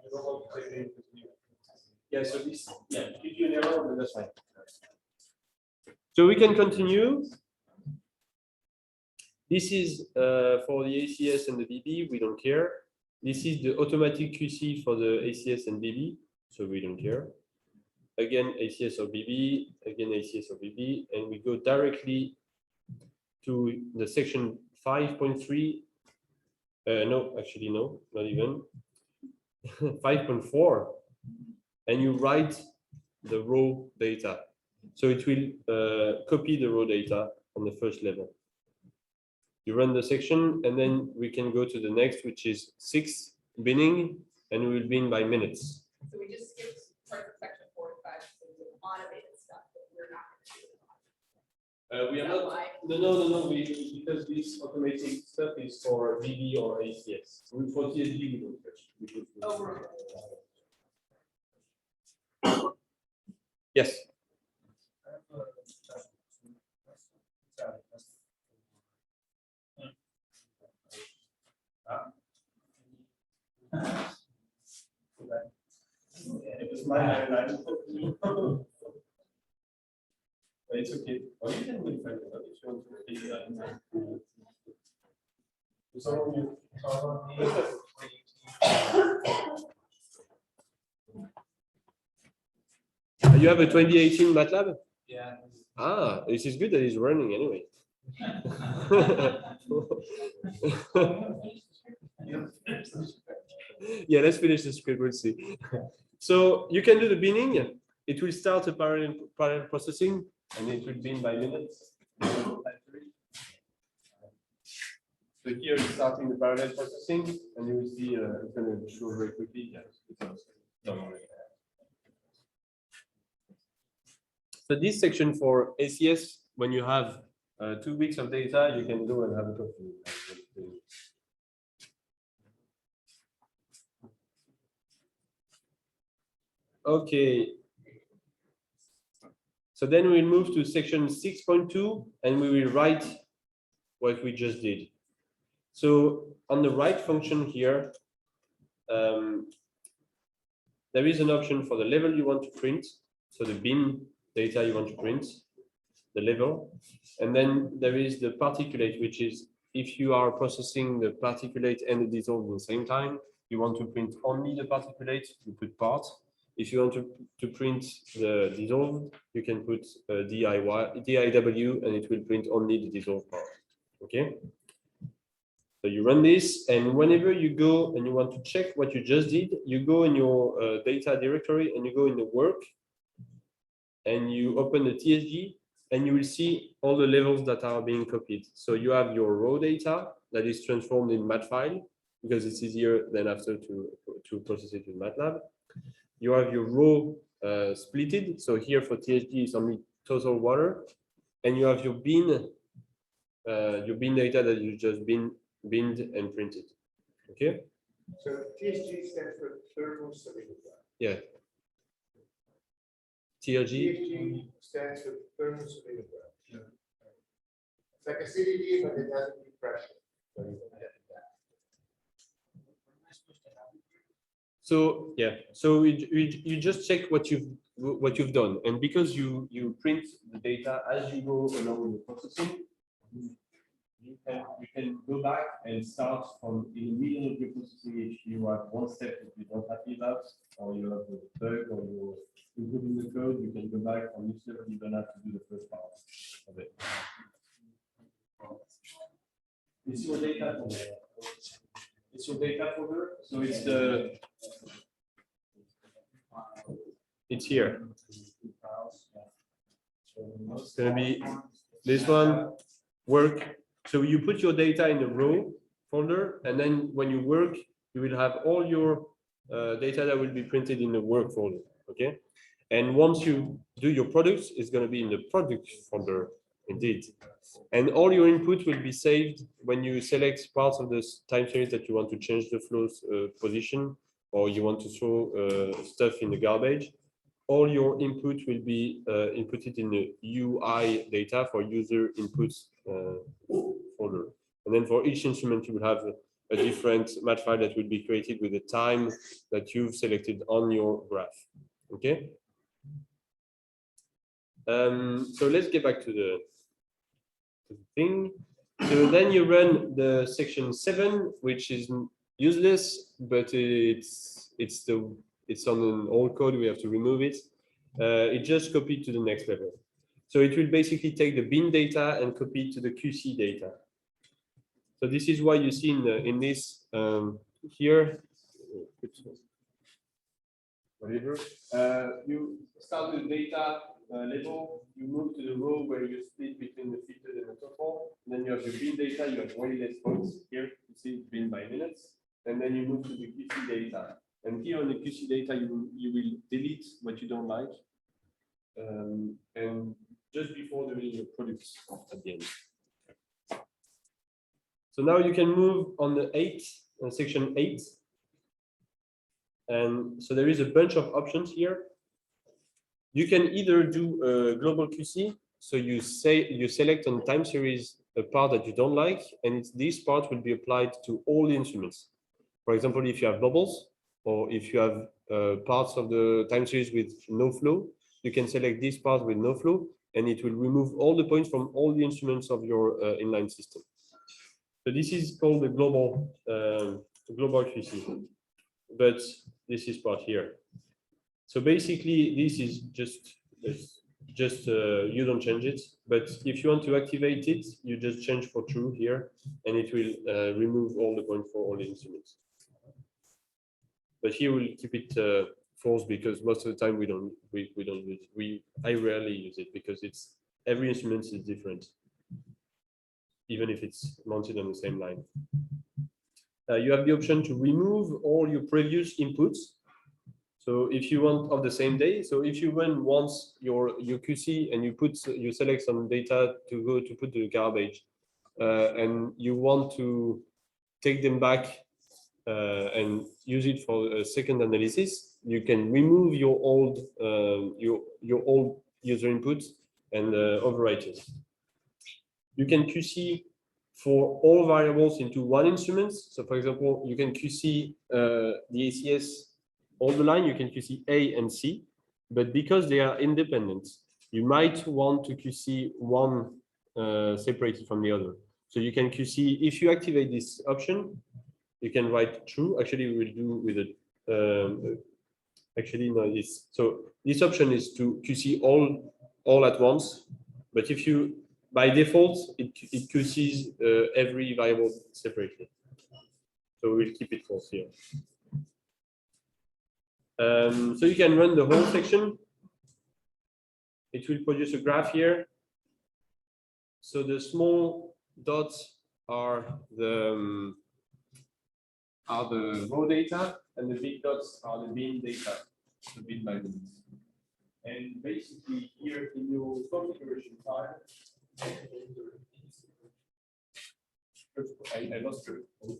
don't want to take it. Yeah, so this gives you an error, but that's fine. So we can continue. This is for the ACS and the BB, we don't care. This is the automatic QC for the ACS and BB, so we don't care. Again, ACS or BB, again, ACS or BB, and we go directly to the section 5.3. No, actually, no, not even. 5.4, and you write the raw data. So it will copy the raw data on the first level. You run the section, and then we can go to the next, which is 6, binning, and we will bin by minutes. So we just skipped parts of section 4 and 5, so the automated stuff that we're not going to do. We are not. No. Because this automated stuff is for BB or ACS. For TSG, we don't touch. Oh, we're. Yes. It was my line. But it's okay. Or you can modify it if you want to repeat it. So you You have a 2018 MATLAB? Yeah. Ah, this is good that it's running anyway. Yeah, let's finish the script, we'll see. So you can do the binning. It will start a parallel processing, and it will bin by minutes. So here it's starting the parallel processing, and you will see it's going to show very quickly. So this section for ACS, when you have 2 weeks of data, you can go and have a coffee. Okay. So then we'll move to section 6.2, and we will write what we just did. So on the right function here, there is an option for the level you want to print. So the bin data you want to print, the level. And then there is the particulate, which is if you are processing the particulate and the dissolved at the same time, you want to print only the particulate, you put part. If you want to print the dissolved, you can put DIW, and it will print only the dissolved part. Okay. So you run this, and whenever you go and you want to check what you just did, you go in your data directory and you go in the work, and you open the TSG, and you will see all the levels that are being copied. So you have your raw data that is transformed in mat file, because it's easier than after to process it in MATLAB. You have your raw splitted. So here for TSG is only total water, and you have your bin data that you just binned and printed. Okay. So TSG stands for thermal salinity. Yeah. TLG. TSG stands for thermal salinity. It's like acidity, but it doesn't need pressure. So you don't get that. So yeah, so you just check what you've done, and because you print the data as you go along the processing, you can go back and start from in the middle of your processing if you have one step that you don't happy about, or you have a bug, or you're improving the code. You can go back on each level. You don't have to do the first part of it. It's your data folder. It's your data folder. So it's here. It's going to be this one, work. So you put your data in the raw folder, and then when you work, you will have all your data that will be printed in the work folder. Okay. And once you do your products, it's going to be in the product folder, indeed. And all your input will be saved when you select parts of the time series that you want to change the flow's position, or you want to throw stuff in the garbage. All your input will be inputted in the UI data for user inputs folder. And then for each instrument, you will have a different mat file that will be created with the time that you've selected on your graph. Okay. So let's get back to the thing. So then you run the section 7, which is useless, but it's on an old code. We have to remove it. It just copied to the next level. So it will basically take the bin data and copy it to the QC data. So this is why you see in this here. Whatever. You start with data level, you move to the row where you split between the filtered and the total. Then you have your bin data, you have way less points. Here you see bin by minutes. And then you move to the QC data. And here on the QC data, you will delete what you don't like. And just before doing your products at the end. So now you can move on the section 8. And so there is a bunch of options here. You can either do a global QC, so you select on time series a part that you don't like, and this part will be applied to all the instruments. For example, if you have bubbles, or if you have parts of the time series with no flow, you can select this part with no flow, and it will remove all the points from all the instruments of your inline system. So this is called the global QC, but this is part here. So basically, this is just you don't change it. But if you want to activate it, you just change for true here, and it will remove all the points for all the instruments. But here we'll keep it false because most of the time we don't use it. I rarely use it because it's every instrument is different, even if it's mounted on the same line. You have the option to remove all your previous inputs. So if you want of the same day, so if you run once your QC and you select some data to put the garbage, and you want to take them back and use it for a second analysis, you can remove your old user inputs and overwrite it. You can QC for all variables into one instrument. So for example, you can QC the ACS, all the line, you can QC A and C, but because they are independent, you might want to QC one separated from the other. So you can QC, if you activate this option, you can write true. Actually, we will do with it. Actually, no, this. So this option is to QC all at once, but if you, by default, it QCs every variable separately. So we'll keep it false here. So you can run the whole section. It will produce a graph here. So the small dots are the raw data, and the big dots are the bin data, the bin by bin. And basically here in your configuration file, I lost it.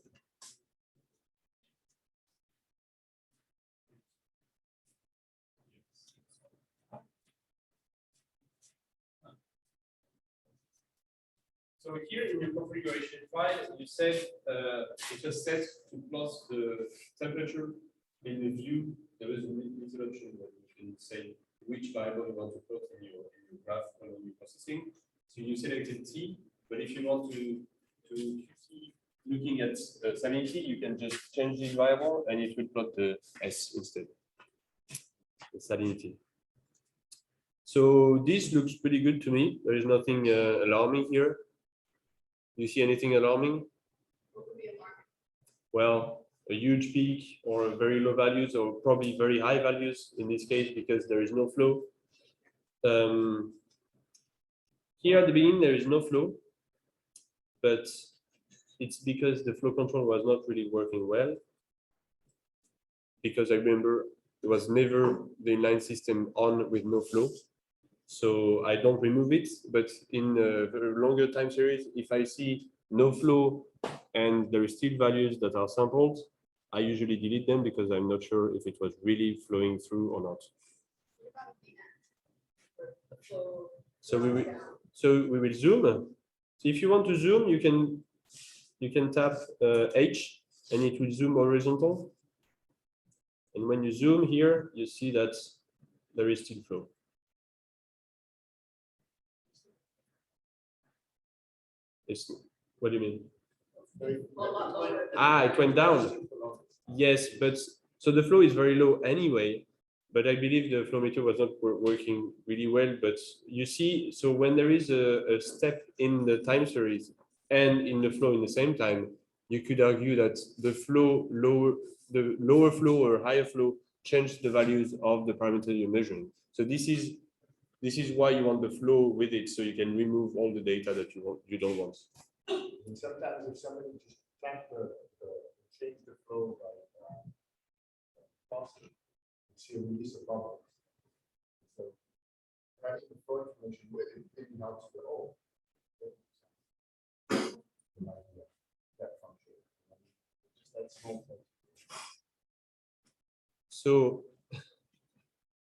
So here in your configuration file, you said it just set to plot the temperature in the view. There is an introduction where you can say which variable you want to plot in your graph when you're processing. So you selected T, but if you want to keep looking at salinity, you can just change this variable and it will plot the S instead, the salinity. So this looks pretty good to me. There is nothing alarming here. Do you see anything alarming? What would be alarming? Well, a huge peak or very low values, or probably very high values in this case because there is no flow. Here at the beginning, there is no flow, but it's because the flow control was not really working well. Because I remember it was never the inline system on with no flow. So I don't remove it, but in a very longer time series, if I see no flow and there is still values that are sampled, I usually delete them because I'm not sure if it was really flowing through or not. So we will zoom. So if you want to zoom, you can tap H and it will zoom horizontal. And when you zoom here, you see that there is still flow. What do you mean? It went down. Yes, but so the flow is very low anyway, but I believe the flow meter was not working really well. But you see, so when there is a step in the time series and in the flow in the same time, you could argue that the lower flow or higher flow change the values of the parameter you're measuring. So this is why you want the flow with it, so you can remove all the data that you don't want. And sometimes if somebody just tap change the flow by faster, you see a release of bubbles. So having the flow information with it, maybe helps the whole. That function. Just that small thing. So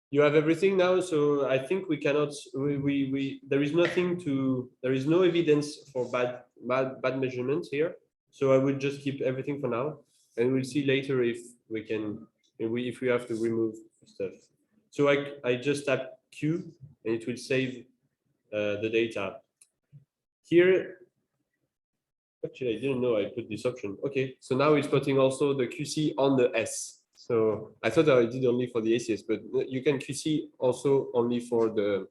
you have everything now. So I think we cannot. There is nothing to. There is no evidence for bad measurements here. So I would just keep everything for now, and we'll see later if we can. If we have to remove stuff. So I just tap Q and it will save the data. Here, actually, I didn't know I put this option. Okay, so now it's putting also the QC on the S. So I thought I did only for the ACS, but you can QC also only for the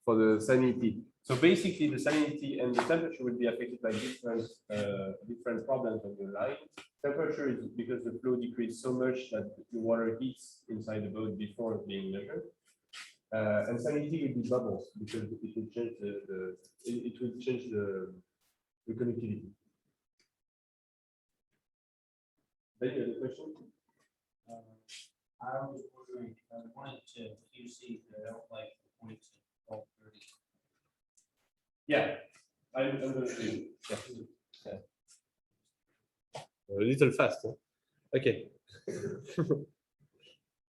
salinity. So basically, the salinity and the temperature will be affected by different problems on your line. Temperature is because the flow decreased so much that the water heats inside the boat before being measured. And salinity will be bubbles because it will change the connectivity. Then you have a question? I was wondering, I wanted to QC, but I don't like the points of 12:30. Yeah, I'm going to show you. Yeah. A little fast. Huh? Okay.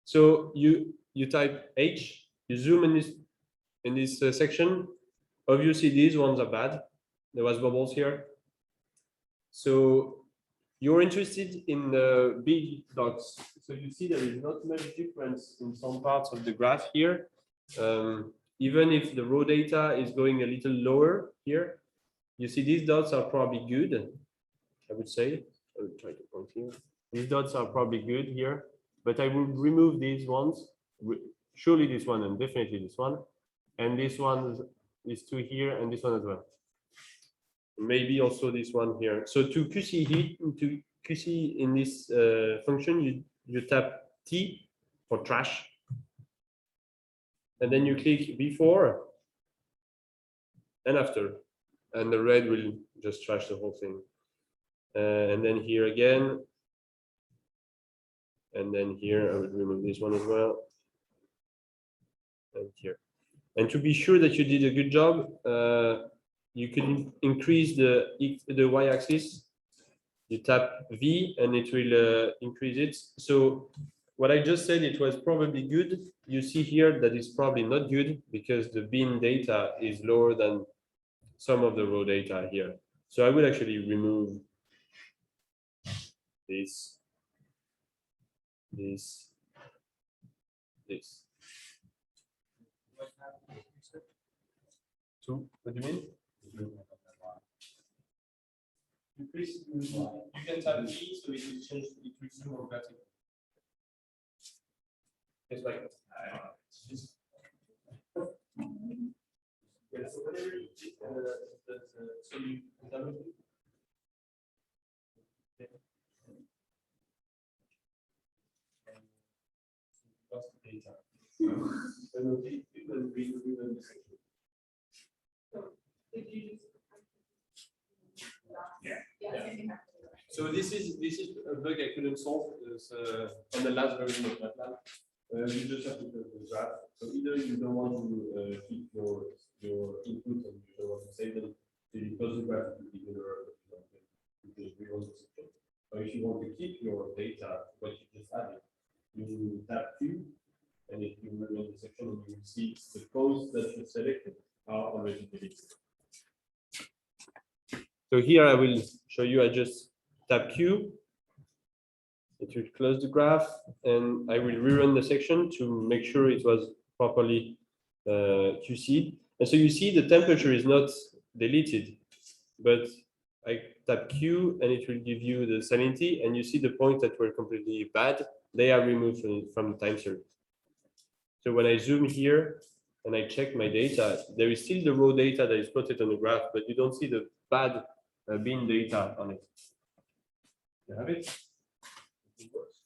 So you type H, you zoom in this section. Obviously, these ones are bad. There was bubbles here. So you're interested in the big dots. So you see there is not much difference in some parts of the graph here. Even if the raw data is going a little lower here, you see these dots are probably good, I would say. I will try to point here. These dots are probably good here, but I will remove these ones. Surely this one and definitely this one. And this one, these two here, and this one as well. Maybe also this one here. So to QC heat, to QC in this function, you tap T for trash. And then you click before and after. And the red will just trash the whole thing. And then here again. And then here, I would remove this one as well. And here. And to be sure that you did a good job, you can increase the y-axis. You tap V and it will increase it. So what I just said, it was probably good. You see here that it's probably not good because the bin data is lower than some of the raw data here. So I will actually remove this. So what do you mean? You can tap G, so it will change, it will zoom or vertical. It's like that. Yeah, so whenever you click, so you double click. Lost the data. And we'll take it and rerun the section. Did you just? Yeah. Yeah. So this is a bug I couldn't solve. It's on the last version of MATLAB. You just have to put the graph. So either you don't want to keep your input and you don't want to save them, so you close the graph to keep the error because we want the section. Or if you want to keep your data, what you just added, you tap Q, and if you run the section, you will see the codes that you selected are already deleted. So here I will show you, I just tap Q, it will close the graph, and I will rerun the section to make sure it was properly QC'd. And so you see the temperature is not deleted, but I tap Q and it will give you the salinity, and you see the points that were completely bad, they are removed from the time series. So when I zoom here and I check my data, there is still the raw data that is plotted on the graph, but you don't see the bad bin data on it. You have it? It works.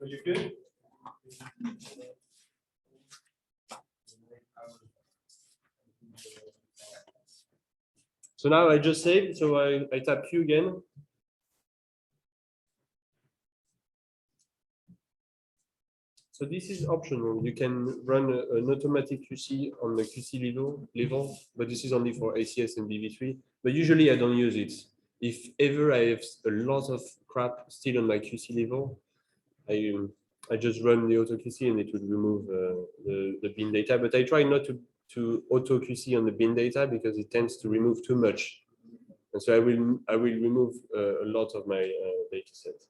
Are you good? So now I just saved, so I tap Q again. So this is optional. You can run an automatic QC on the QC level, but this is only for ACS and BV3. But usually I don't use it. If ever I have a lot of crap still on my QC level, I just run the auto QC and it will remove the bin data. But I try not to auto QC on the bin data because it tends to remove too much. And so I will remove a lot of my data set.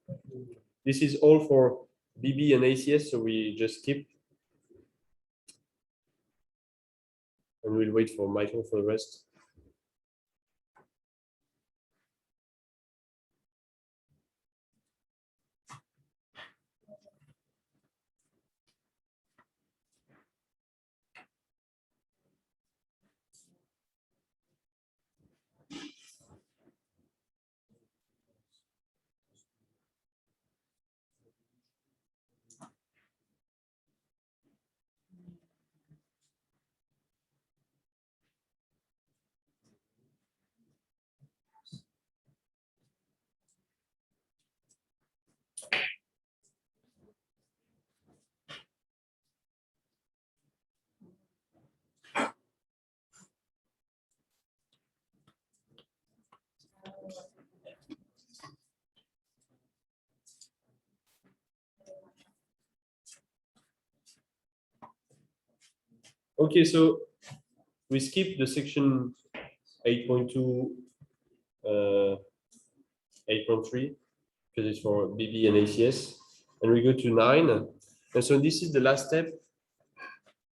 This is all for BB and ACS, so we just skip. And we'll wait for Michael for the rest. Okay, so we skip the section 8.2, 8.3, because it's for BB and ACS, and we go to 9. And so this is the last step.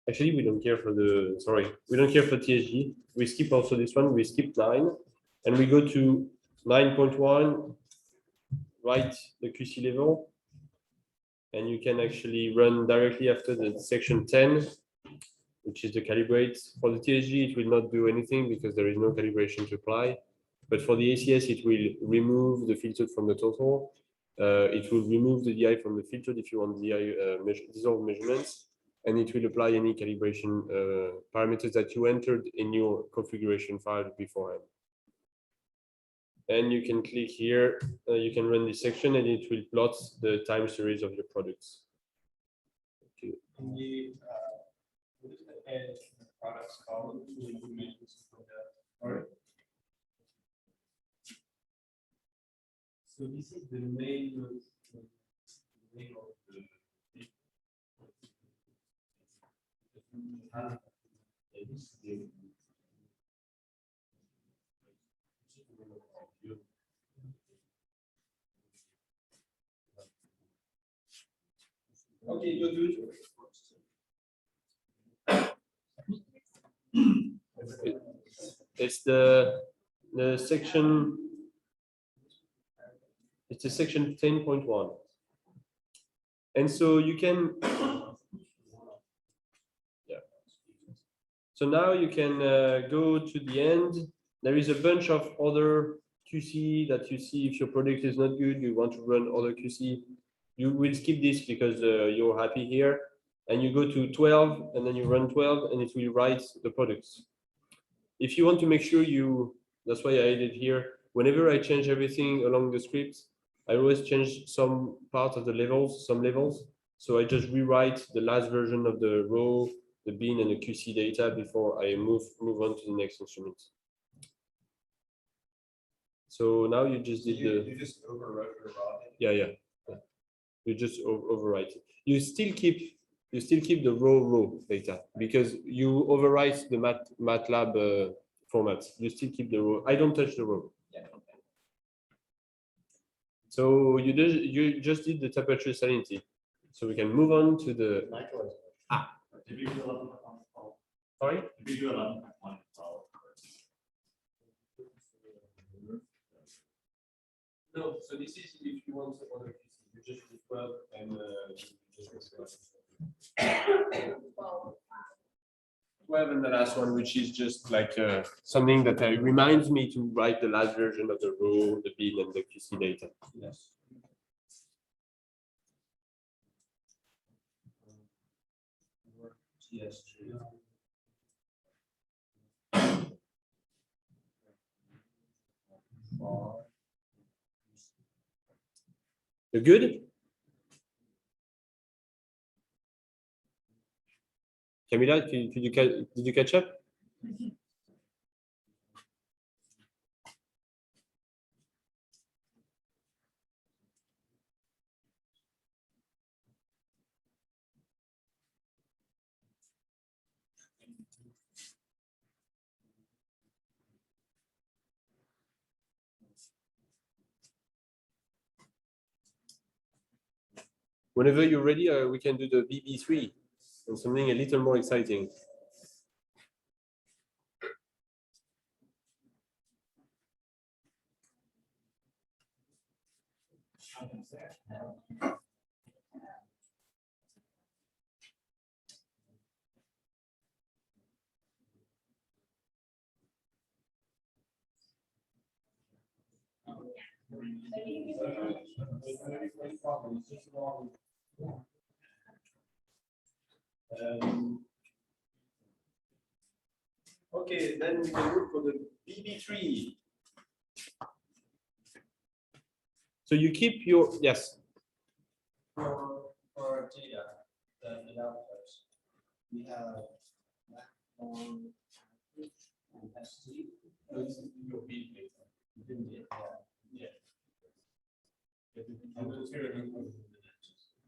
Actually, we don't care for the, sorry, we don't care for TSG. We skip also this one, we skip 9, and we go to 9.1, write the QC level, and you can actually run directly after the section 10, which is the calibrate. For the TSG, it will not do anything because there is no calibration to apply. But for the ACS, it will remove the filtered from the total. It will remove the DI from the filtered if you want DI dissolved measurements. And it will apply any calibration parameters that you entered in your configuration file beforehand. And you can click here, you can run this section and it will plot the time series of your products. Okay. In the, what is the edge in the products column? Alright. So this is the name of the okay, you do it. It's the section. It's a section 10.1. And so you can, yeah. So now you can go to the end. There is a bunch of other QC that you see. If your product is not good, you want to run other QC, you will skip this because you're happy here. And you go to 12 and then you run 12 and it will write the products. If you want to make sure that's why I added here, whenever I change everything along the script, I always change some part of the levels, some levels. So I just rewrite the last version of the row, the bin, and the QC data before I move on to the next instrument. So now you just did You just overwrote your raw data. Yeah. You just overwrite it. You still keep the raw data because you overwrite the MATLAB format. You still keep the row. I don't touch the row. Yeah, okay. So you just did the temperature salinity. So we can move on to the Michael. Did we do 11.1? sorry. Did we do 11.1? No, so this is if you want other QC, you just do 12 and just 12 and the last one, which is just like something that reminds me to write the last version of the row, the bin, and the QC data. Yes. TS2. You're good? Camila, did you catch up? Whenever you're ready, we can do the BB3 and something a little more exciting. Okay, then we can look for the BB3. So you keep your, yes. For data, the outputs, we have platform and ST. This is your B data. Yeah.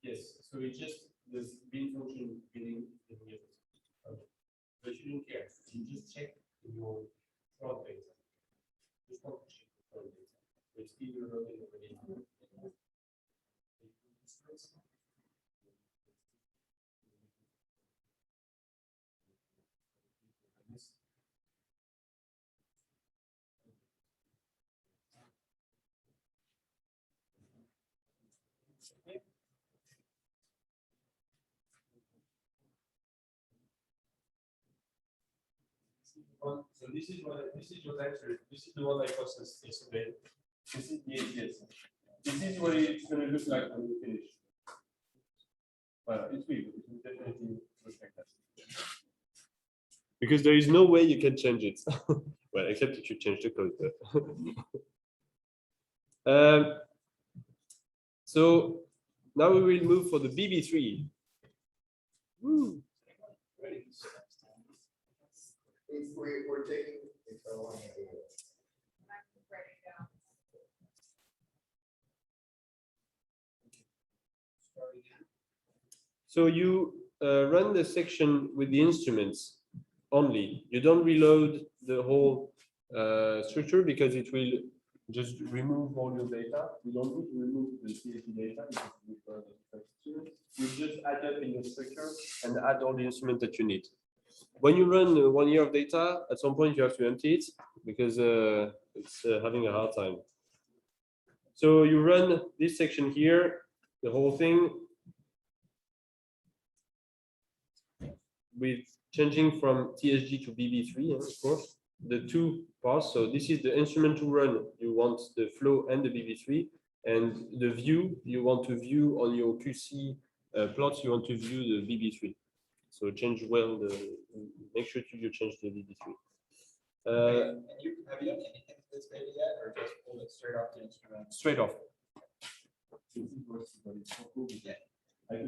Yes, so it's just this bin function getting the new. But you don't care. You just check your fraud data. Just want to check the fraud data. It's either loading or so this is your answer. This is the one I processed yesterday. This is the ATS. This is what it's going to look like when we finish. Well, it will definitely look like that. Because there is no way you can change it. Well, except if you change the code. So now we will move for the BB3. Woo. If we're taking. So you run the section with the instruments only. You don't reload the whole structure because it will just remove all your data. You don't need to remove the CSV data because you just add up in the structure and add all the instruments that you need. When you run 1 year of data, at some point you have to empty it because it's having a hard time. So you run this section here, the whole thing, with changing from TSG to BB3, of course, the two parts. So this is the instrument to run. You want the flow and the BB3, and the view you want to view on your QC plots. You want to view the BB3. So change well make sure you change the BB3. And have you done anything with this data yet, or just pulled it straight off the instrument? Straight off. I could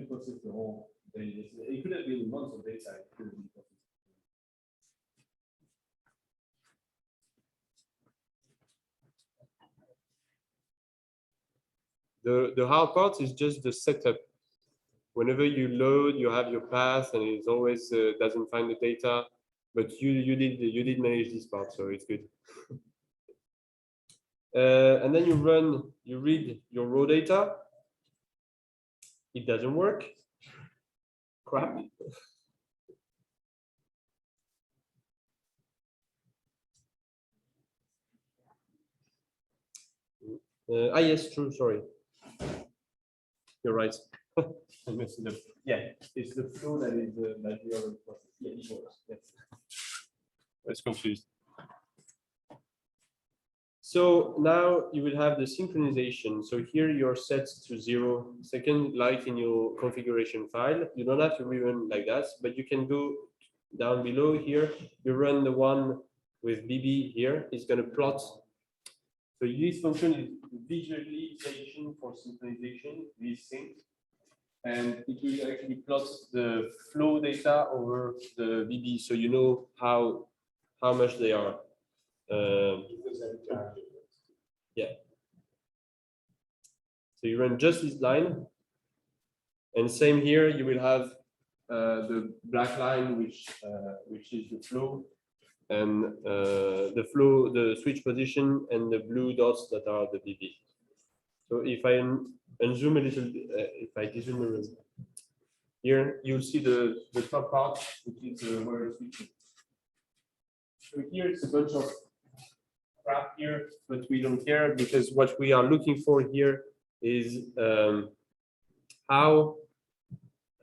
process the whole data. It could have been months of data. It could have been processed. The hard part is just the setup. Whenever you load, you have your path, and it always doesn't find the data. But you did manage this part, so it's good. And then you read your raw data. It doesn't work. Crap. Yes, true. Sorry. You're right. I messed it up. Yeah, it's the flow that is the other process. Yeah, it works. Yes. I was confused. So now you will have the synchronization. So here you're set to 0 second, like in your configuration file. You don't have to rerun like that, but you can go down below here. You run the one with BB here. It's going to plot. So this function is visualization for synchronization, these things. And it will actually plot the flow data over the BB, so you know how much they are. Yeah. So you run just this line, and same here. You will have the black line, which is the flow, and the switch position, and the blue dots that are the BB. So if I unzoom a little bit, if I dezoom a little here, you'll see the top part, which is where it's switching. So here it's a bunch of crap here, but we don't care, because what we are looking for here is how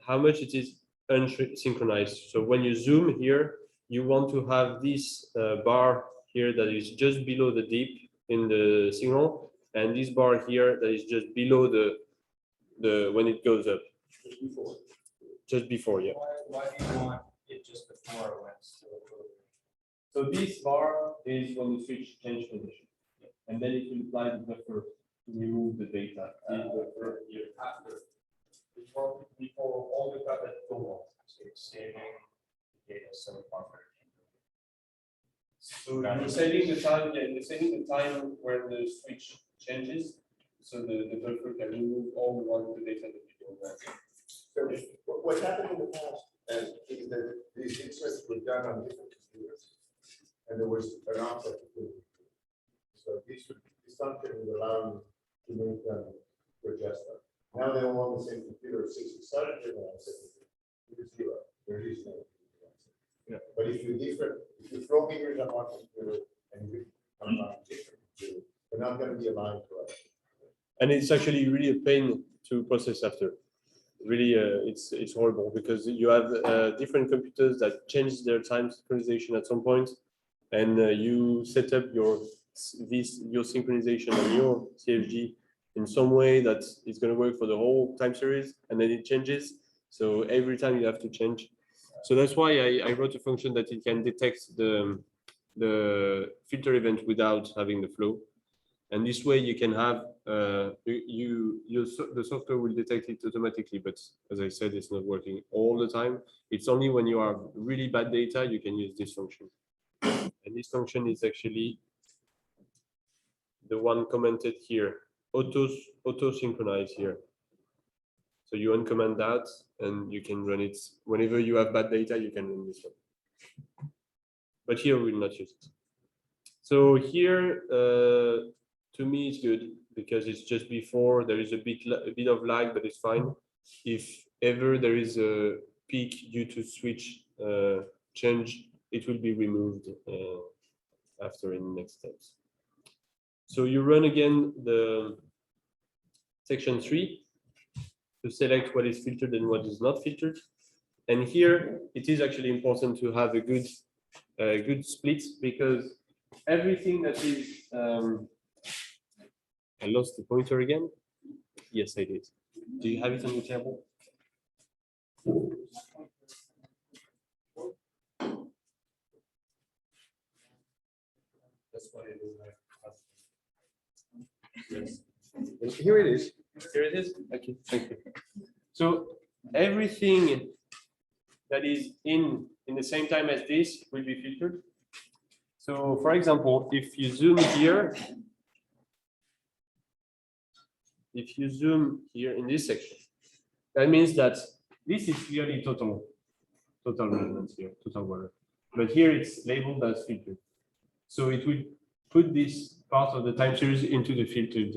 much it is unsynchronized. So when you zoom here, you want to have this bar here that is just below the dip in the signal, and this bar here that is just below the when it goes up. Just before, yeah. Why do you want it just before it went to the flow? So this bar is when the switch change position, and then it will apply the buffer to remove the data. Buffer here after. Before all the stuff that go it's saving the data so buffer. So you're saving the time, yeah, you're saving the time where the switch changes, so the buffer can remove all the data that you don't want. So what happened in the past is that these inserts were done on different computers, and there was an offset between them. So this function would allow you to make them, to adjust them. Now they're all on the same computer. Since you started doing on the same computer, you're zero. There is no computer. Yeah. But if you throw fingers on one computer and you come on a different computer, they're not going to be aligned correctly. And it's actually really a pain to process after. Really, it's horrible, because you have different computers that change their time synchronization at some point, and you set up your synchronization on your CFG in some way that is going to work for the whole time series, and then it changes. So every time you have to change. So that's why I wrote a function that it can detect the filter event without having the flow. And this way you can have the software will detect it automatically, but as I said, it's not working all the time. It's only when you have really bad data you can use this function. And this function is actually the one commented here, auto synchronize here. So you uncomment that, and you can run it whenever you have bad data. You can run this one, but here we will not use it. So here. To me, it's good because it's just before. There is a bit of lag, but it's fine. If ever there is a peak due to switch change, it will be removed after in the next steps. So you run again the section 3 to select what is filtered and what is not filtered. And here it is actually important to have a good split, because everything that is I lost the pointer again. Yes, I did. Do you have it on your table? That's what it is. Yes. Here it is. Here it is. Okay, thank you. So everything that is in the same time as this will be filtered. So for example, if you zoom here, in this section, that means that this is clearly total resonance here, total water. but here it's labeled as filtered. So it will put this part of the time series into the filtered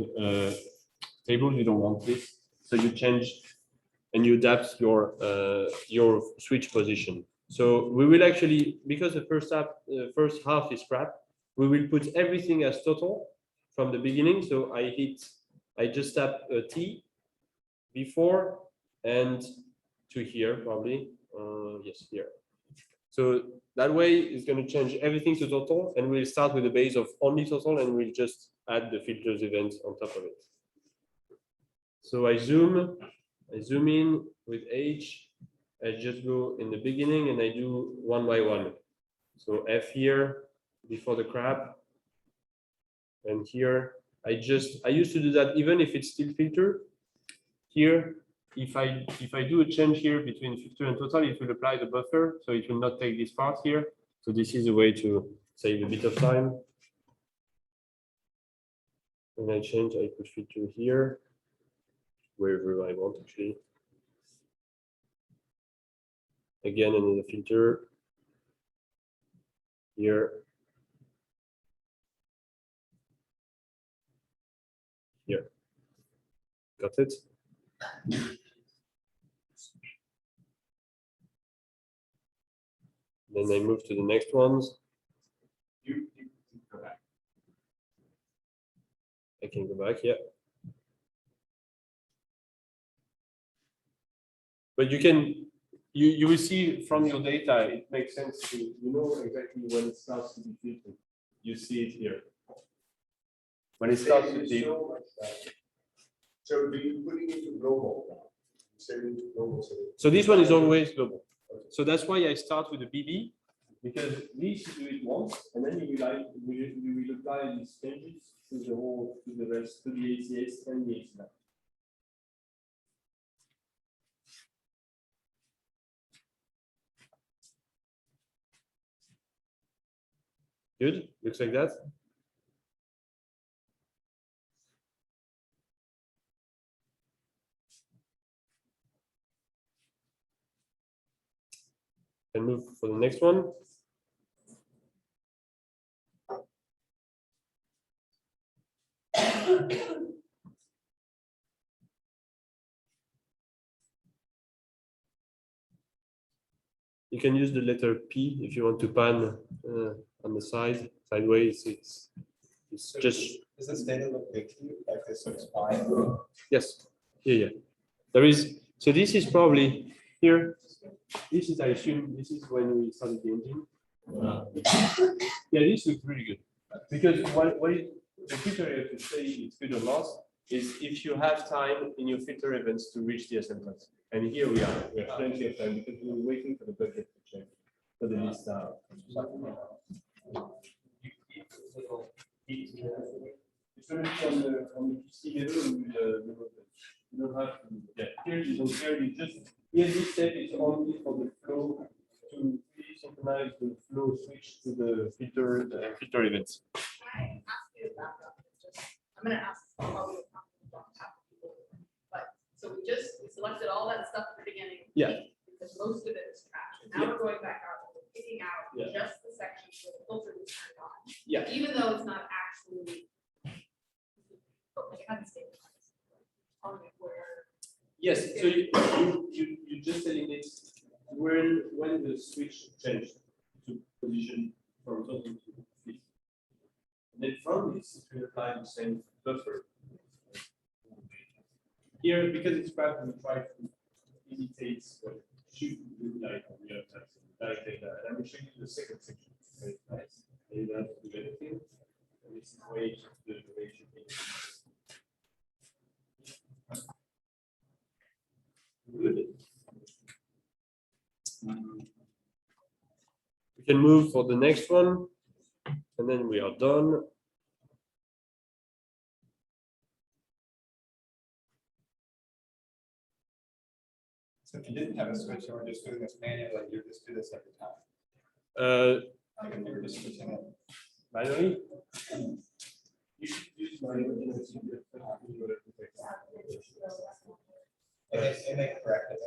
table. You don't want this, so you change and you adapt your switch position. So we will actually, because the first half is scrap, we will put everything as total from the beginning. So I just tap T before and to here probably. Yes, here. So that way it's going to change everything to total, and we'll start with the base of only total, and we'll just add the filters event on top of it. So I zoom in with H. I just go in the beginning and I do one by one. So F here before the crab, and here I used to do that even if it's still filter. Here, if I do a change here between filter and total, it will apply the buffer, so it will not take this part here. So this is a way to save a bit of time. When I change, I put filter here, wherever I want actually. Again, another filter here. Here. Got it? Then I move to the next ones. You go back. I can go back, yeah. But you will see from your data, it makes sense to, you know exactly when it starts to be filtered. You see it here. When it starts to be. So do you put it into global now? You send it into global. So this one is always global. So that's why I start with the BB, because this you do it once, and then you will apply these changes to the whole, to the rest, to the ACS and the ACS. Good, looks like that. And move for the next one. You can use the letter P if you want to pan on the sideways. It's just. Does this data look big to you? Like this looks fine? Yes. Yeah. There is. So this is probably here. This is, I assume, this is when we started the engine. Yeah, this looks really good. Because the filter you have to say it's good or not is if you have time in your filter events to reach the asymptotes. And here we are. We have plenty of time because we were waiting for the budget to check for the list. It's going to be on the PC level. You don't have to. Yeah, here you don't care. You just here this step is only for the flow to synchronize the flow switch to the filter events. Can I ask you about that? I'm going to ask probably half the people, but so we selected all that stuff at the beginning. Yeah. Because most of it is trash. And now we're going back out and we're picking out just the sections where the filter was turned on. Yeah. Even though it's not actually. Like, it hasn't stabilized. Where. Yes. So you just eliminate when the switch changed to position from total to fit. And then from this, we apply the same buffer. Here, because it's private, we try to imitate what it should look like on the other side. Direct data. And I'm going to show you the second section. Very nice. And you don't have to do anything. And this is the way it should be. Good. We can move for the next one, and then we are done. So if you didn't have a switch and we're just doing this manually, you would just do this every time. Like if you were just switching it. Manually, you should use manually. And they correct it.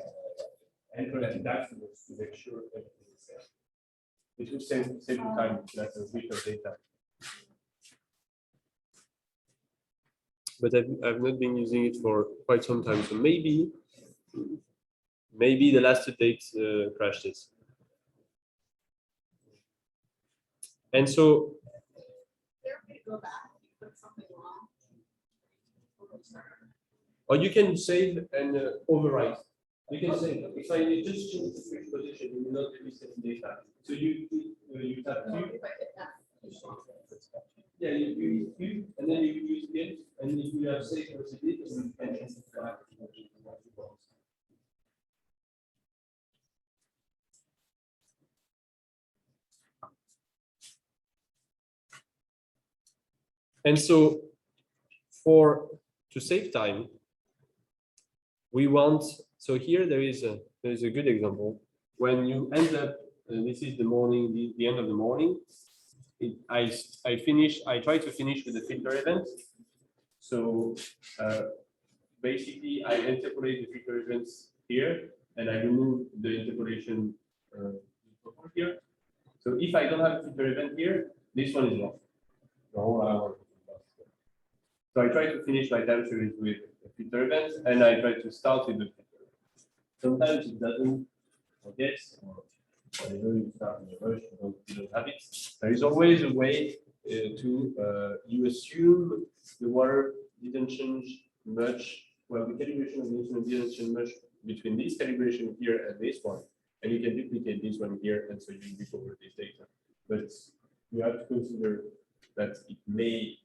And correct dashboards to make sure everything is set. It will save you time. That's a bit of data. But I've not been using it for quite some time, so maybe the last update crashed it. And so They're going to go back and put something wrong. or you can save and overwrite. You can save. If I just change the switch position, you will not release any data. So you tap Q. If I hit that. Yeah, you Q, and then you use again, and if you have saved or CD, you can change it back. And so to save time, we want, so here there is a good example. When you end up, this is the morning, the end of the morning, I try to finish with the filter event. So basically I interpolate the filter events here and I remove the interpolation here. So if I don't have a filter event here, this one is lost. The whole hour. So I try to finish my time series with a filter event and I try to start with the filter. Sometimes it doesn't, I guess, or whatever, you start in a rush, you don't have it. There is always a way you assume the water didn't change much. Well, the calibration of the instrument didn't change much between this calibration here and this one. And you can duplicate this one here, and so you recover this data. But you have to consider that it may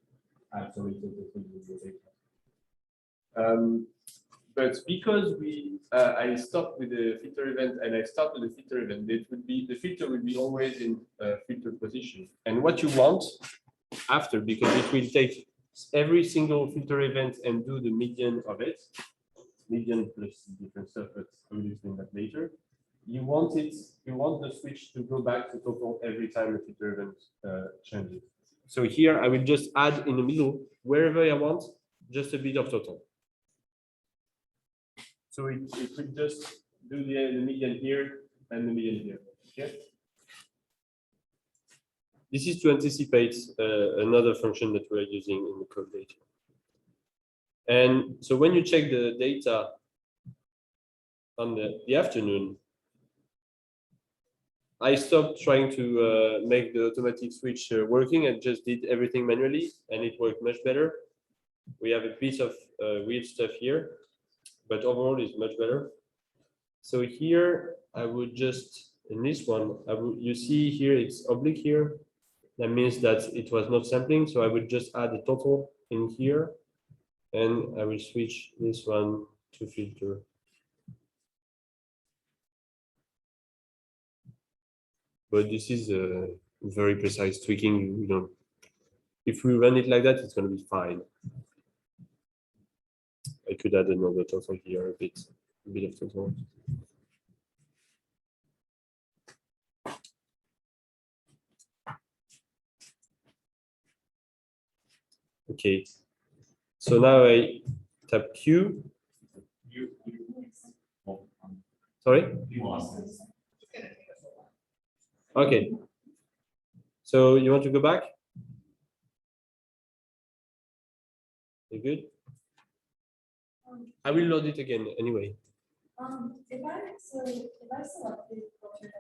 have some interpretation in the data. But because I stopped with the filter event and I start with the filter event, the filter will be always in filter position. And what you want after, because it will take every single filter event and do the median of it, median plus different stuff, but I will explain that later. You want the switch to go back to total every time the filter event changes. So here I will just add in the middle, wherever I want, just a bit of total. So it will just do the median here and the median here. Okay. This is to anticipate another function that we're using in the code later. And so when you check the data on the afternoon, I stopped trying to make the automatic switch working and just did everything manually, and it worked much better. We have a piece of weird stuff here, but overall it's much better. So here I would just, in this one, you see here it's oblique here. That means that it was not sampling, so I would just add a total in here, and I will switch this one to filter. But this is a very precise tweaking. You know, if we run it like that, it's going to be fine. I could add another total here, a bit of total. Okay, so now I tap Q. Sorry? Okay. So you want to go back? You good? I will load it again anyway. If I selected filter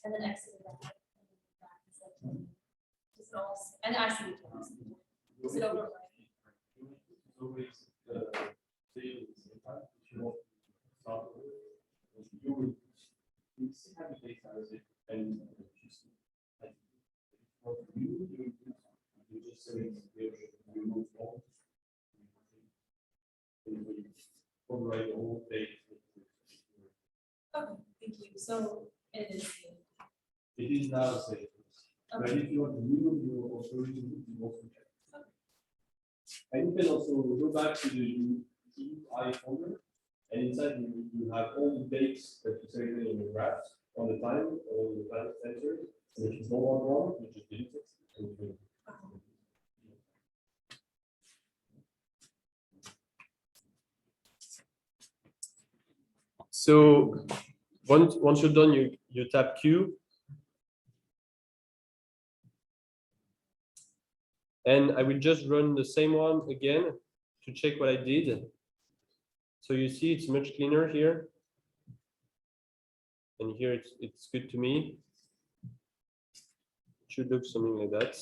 and then exited that, is it all, and I see it. Is it over? Okay, thank you. So it is. It is now safe. But if you want to remove, you also remove. And you can also go back to the UI folder, and inside you have all the dates that you selected in your graphs, all the time, all the time sensors. And if you don't want one, you just delete it. So once you're done, you tap Q, And I will just run the same one again to check what I did. So you see it's much cleaner here. And here it's good to me. It should look something like that.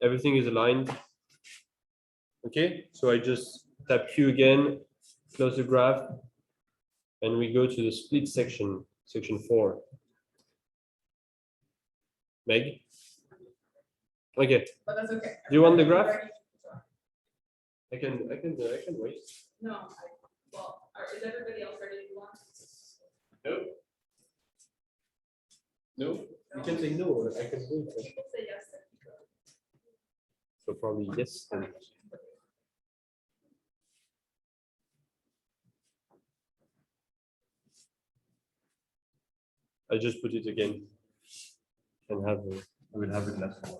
Everything is aligned. Okay, so I just tap Q again, close the graph, and we go to the split section, section 4. Meg? Okay. But that's okay. Do you want the I'm graph? ready. I can wait. No, is everybody else ready to launch? No. No, you can say no. I can wait. People say yes. then you go. So probably yes. Then. I just put it again. And have I will have it last one.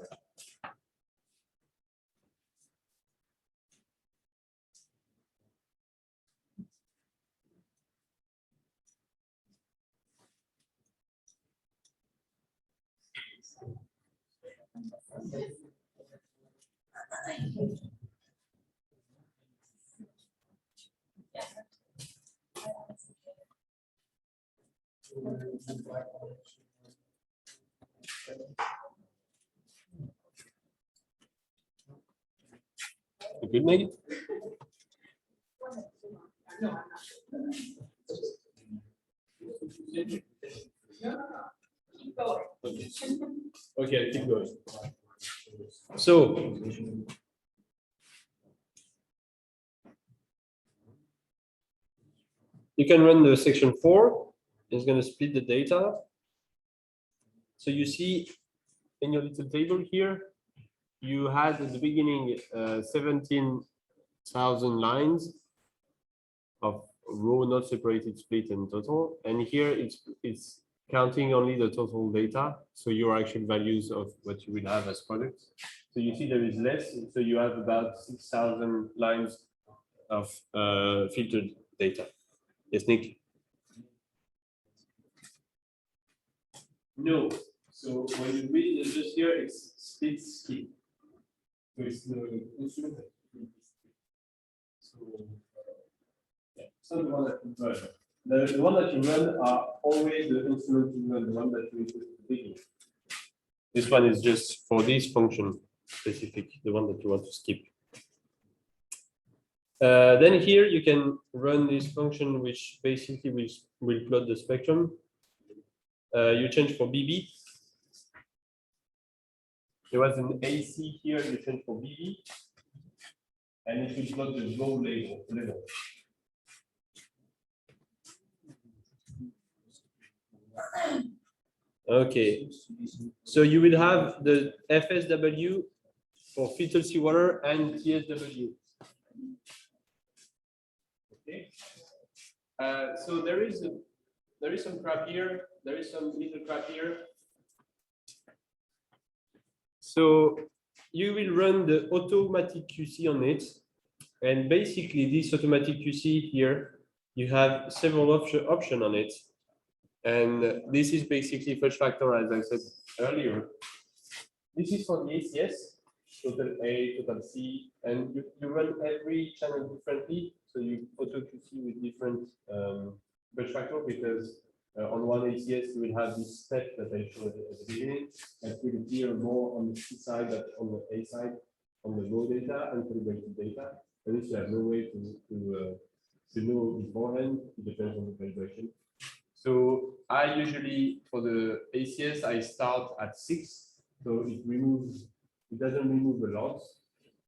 You good, Meg? No, I'm not. No. Keep going. Okay, I'll keep going. So you can run the section 4. It's going to split the data. So you see in your little table here, you had at the beginning 17,000 lines of row not separated, split, and total. And here it's counting only the total data, so your actual values of what you will have as products. So you see there is less, so you have about 6,000 lines of filtered data. Yes, Nick? No. So when you read just here, it's split skip. So it's the instrument that you read. So yeah, it's not the one that you run. The one that you run are always the instrument you run, the one that you input at the beginning. This one is just for this function specific, the one that you want to skip. Then here you can run this function, which basically will plot the spectrum. You change for BB. There was an AC here, you change for BB, and it will plot the row level. Okay, so you will have the FSW for fetal seawater and TSW. Okay, so there is some crap here. There is some little crap here. So you will run the automatic QC on it, and basically this automatic QC here, you have several options on it. And this is basically fudge factor, as I said earlier. This is for the ACS, total A, total C, and you run every channel differently. So you auto QC with different fudge factor, because on one ACS you will have this step that I showed at the beginning, that will appear more on the C side than on the A side, on the raw data and calibrated data. And this you have no way to know beforehand. It depends on the calibration. So I usually, for the ACS, I start at 6, so it doesn't remove a lot.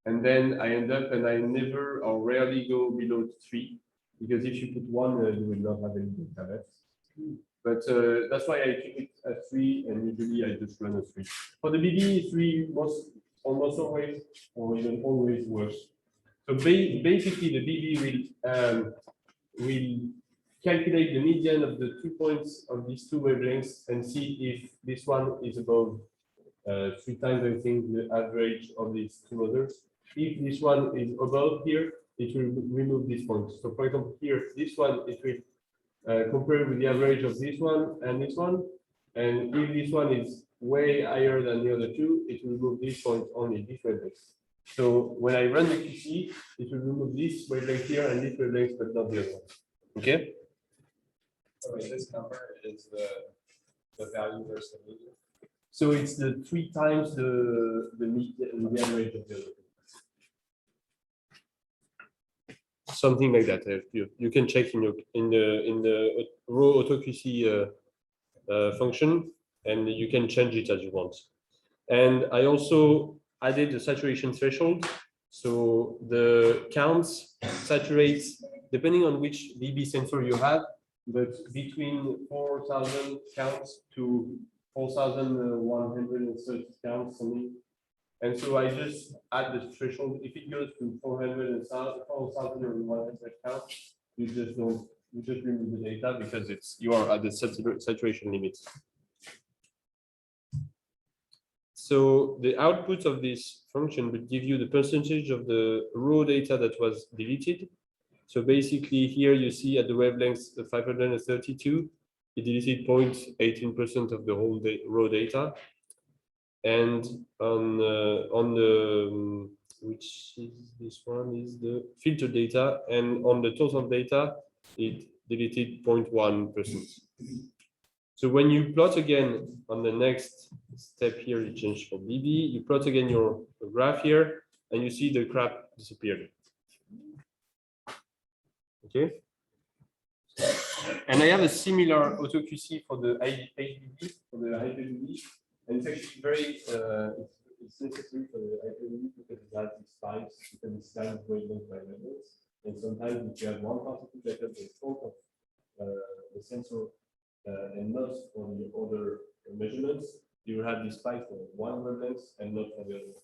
And then I end up, and I never or rarely go below 3, because if you put 1, you will not have any data left. But that's why I keep it at 3, and usually I just run a 3. For the BB, 3 almost always, or even always works. So basically, the BB will calculate the median of the 2 points of these 2 wavelengths and see if this one is above 3 times, I think, the average of these 2 others. If this one is above here, it will remove this point. So for example, here, this one, it will compare with the average of this one and this one. And if this one is way higher than the other two, it will remove this point only, this wavelength. So when I run the QC, it will remove this wavelength here and this wavelength, but not the other one. Okay? So wait, this number is the value versus the median. So it's the 3 times the average of the other. Something like that. You can check in the raw AutoQC function, and you can change it as you want. And I also added the saturation threshold. So the counts saturates depending on which dB sensor you have, but between 4,000 counts to 4,130 counts something. And so I just add the threshold. If it goes to 4,100 counts, you just remove the data because you are at the saturation limit. So the output of this function would give you the percentage of the raw data that was deleted. So basically here you see at the wavelength 532, it deleted 0.18% of the whole raw data. And on the which is this one is the filter data, and on the total data it deleted 0.1%. So when you plot again on the next step here, you change for dB, you plot again your graph here, and you see the crap disappeared. Okay. And I have a similar AutoQC for the IPDB, for the IPDB. And it's actually very, it's necessary for the IPDB because it has these spikes, you can scan wavelength by wavelength. And sometimes if you have one particle that has the front of the sensor and not for the other measurements, you will have this spike for one wavelength and not for the other.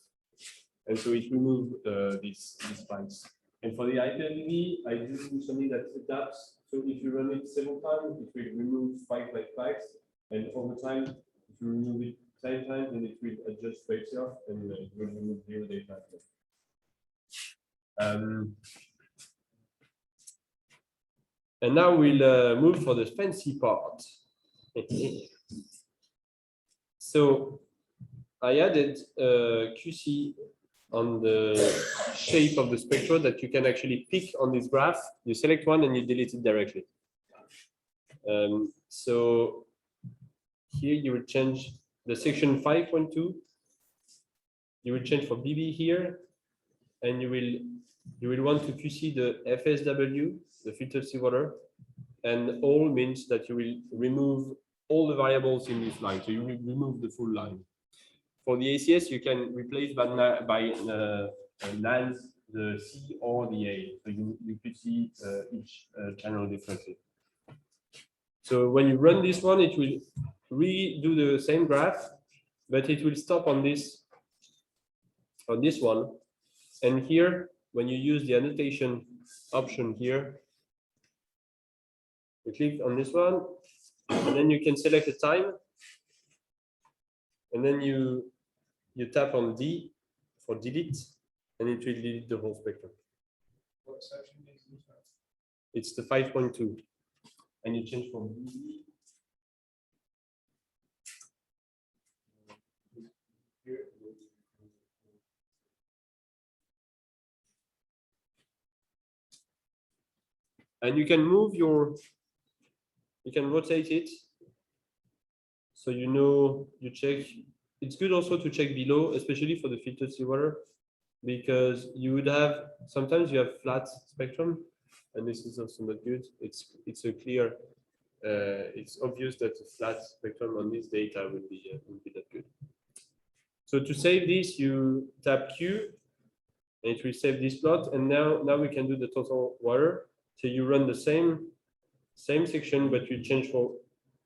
And so it removes these spikes. And for the IPDB, I do something that adapts. So if you run it several times, it will remove spike by spikes. And over time, if you remove it 10 times, then it will adjust by itself and it will remove zero data. And now we'll move for the fancy part. So I added QC on the shape of the spectrum that you can actually pick on this graph. You select one and you delete it directly. So here you will change the section 5.2. You will change for BB here, and you will want to QC the FSW, the filtered seawater, and all means that you will remove all the variables in this line. So you will remove the full line. For the ACS, you can replace by NANS the C or the A. So you could see each channel differently. So when you run this one, it will redo the same graph, but it will stop on this one. And here, when you use the annotation option here, you click on this one, and then you can select a time, and then you tap on D for delete, and it will delete the whole spectrum. What section is this? It's the 5.2, and you change from D. And you can move you can rotate it. So you check. It's good also to check below, especially for the filtered seawater, because you would have, sometimes you have flat spectrum, and this is also not good. It's a clear, it's obvious that a flat spectrum on this data would be that good. So to save this, you tap Q, and it will save this plot. And now we can do the total water. So you run the same section, but you change for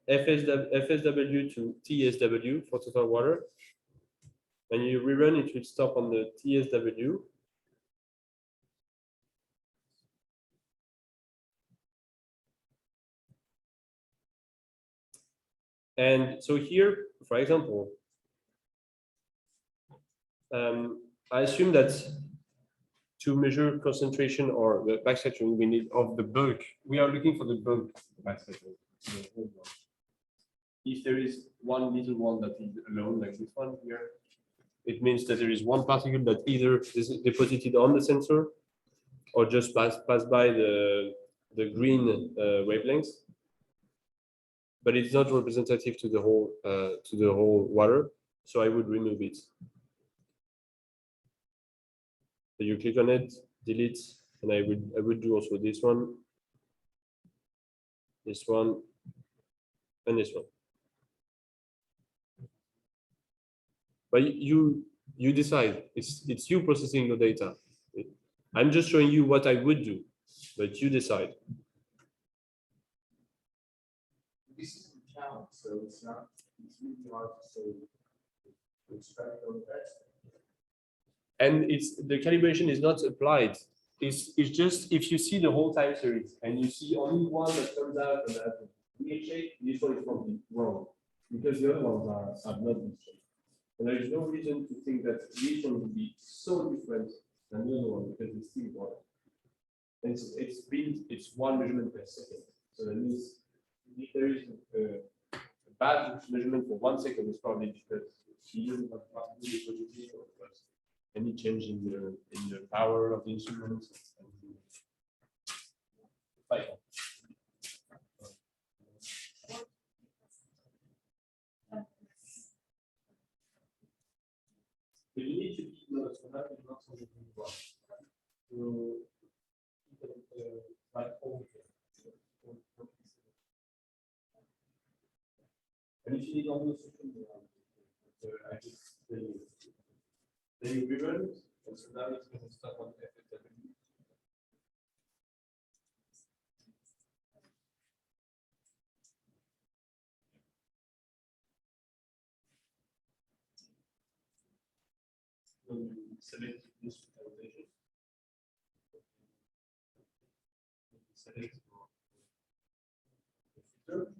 FSW to TSW for total water. And you rerun, it will stop on the TSW. And so here, for example, I assume that to measure concentration or the backscattering, we need of the bulk. We are looking for the bulk backscattering. if there is one little one that is alone, like this one here, it means that there is one particle that either is deposited on the sensor or just pass by the green wavelengths. But it's not representative to the whole water, so I would remove it. So you click on it, delete, and I would do also this one, and this one. But you decide. It's you processing your data. I'm just showing you what I would do, but you decide. This is the challenge, so it's really hard to say to extract all that. And the calibration is not applied. It's just if you see the whole time series and you see only one that comes out and that weird shape, this one is probably wrong because the other ones are not this shape. And there is no reason to think that this one would be so different than the other one because it's still one. And it's one measurement per second. So that means if there is a bad measurement for 1 second, it's probably because you didn't have positivity or any change in the power of the instrument. But you need to be notes for that is not something you want. So like and if you need all those I just then you rerun, and so now it's going to start on FFW. When you select this visualization, select the filter.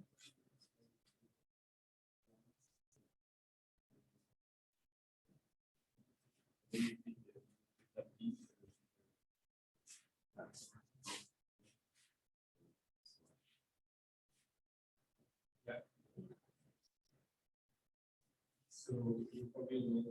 So you probably need to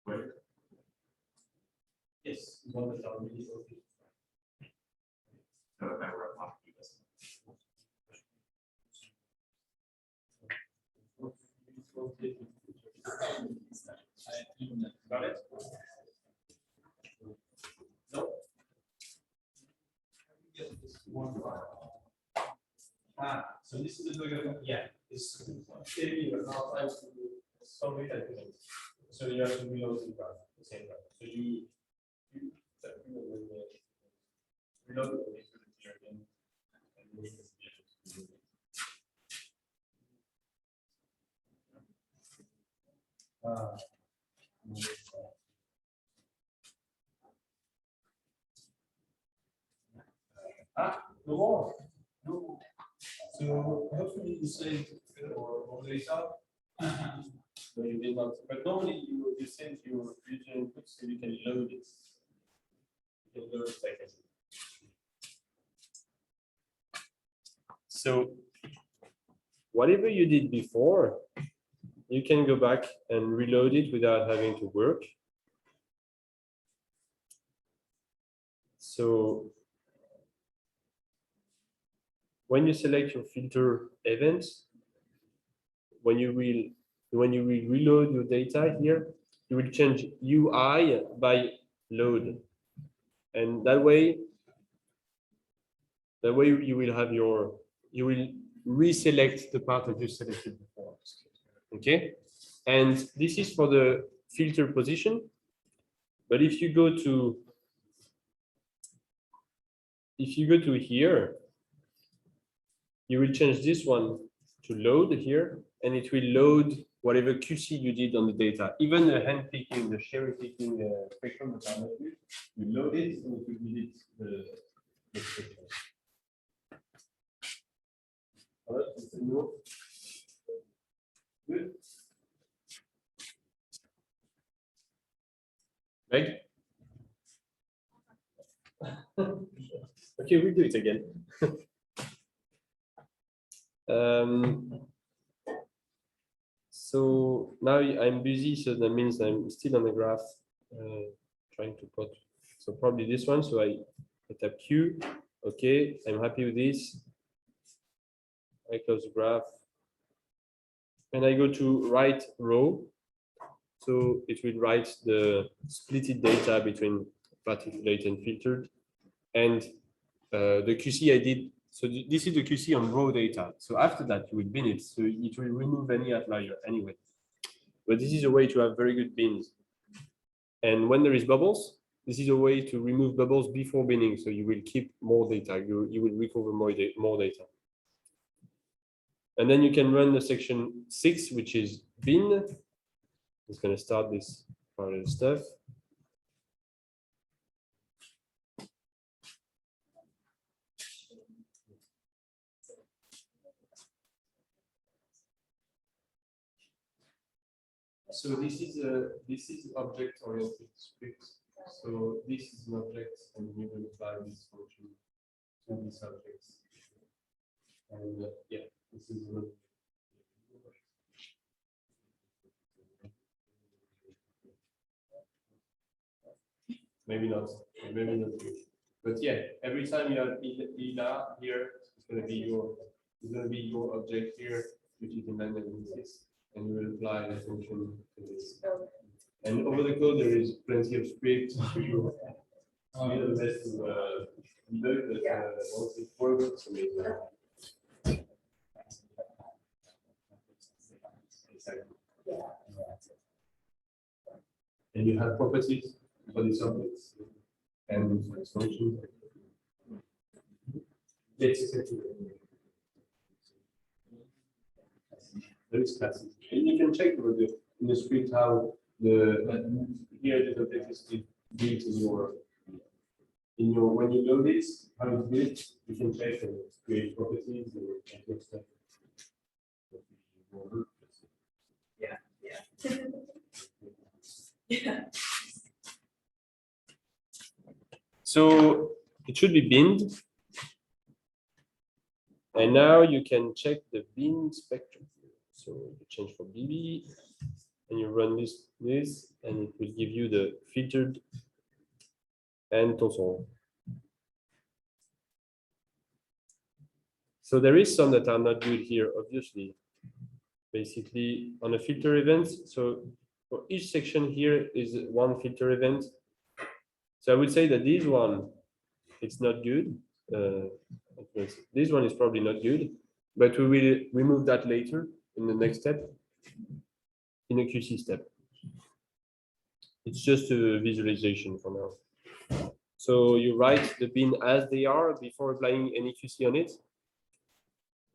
right. Yes, one that are really okay. So if I were to do this. Got it? No. So this is the yeah. It's maybe not times to some way that so you have to reload the same time. So you reload the here again and move this no more. No. So hopefully you say or data. No, you did not. But normally you send your region input so you can load it. You can load it like this. So whatever you did before, you can go back and reload it without having to work. So when you select your filter events, when you will reload your data here, you will change UI by load, and that way you will have you will reselect the part that you selected before. Okay, and this is for the filter position. But if you go to here, you will change this one to load here, and it will load whatever QC you did on the data. Even the hand picking, the cherry picking spectrum that I made, you load it and it will delete the spectrum. All right, Meg? Okay, we'll do it again. So now I'm busy, so that means I'm still on the graph trying to put. So probably this one. So I tap Q. Okay, I'm happy with this. I close the graph. And I go to right row. So it will write the splitted data between particulate and filtered. And the QC I did, so this is the QC on raw data. So after that, you will bin it. So it will remove any outlier anyway. But this is a way to have very good bins. And when there is bubbles, this is a way to remove bubbles before binning. So you will keep more data. You will recover more data. And then you can run the section 6, which is bin. It's going to start this parallel stuff. So this is object-oriented script. So this is an object, and you will apply this function to these objects. And yeah, this is maybe not, but yeah, every time you have Ila here, it's going to be your object here, which is InLineAnalysis. And you will apply the function to this. And over the code, there is plenty of script to do the best to debug, but once it works, it's amazing. Exactly. And you have properties for these objects and functions. Exactly. There is classes. And you can check in the script how here the object is built in your when you load this, how it's built, you can check and create properties and stuff. Yeah. So it should be binned. And now you can check the bin spectrum. So you change for BB and you run this, and it will give you the filtered and total. So there is some that are not good here, obviously. Basically on a filter event. So for each section here is one filter event. So I would say that this one, it's not good. This one is probably not good, but we will remove that later in the next step, in a QC step. It's just a visualization for now. So you write the bin as they are before applying any QC on it.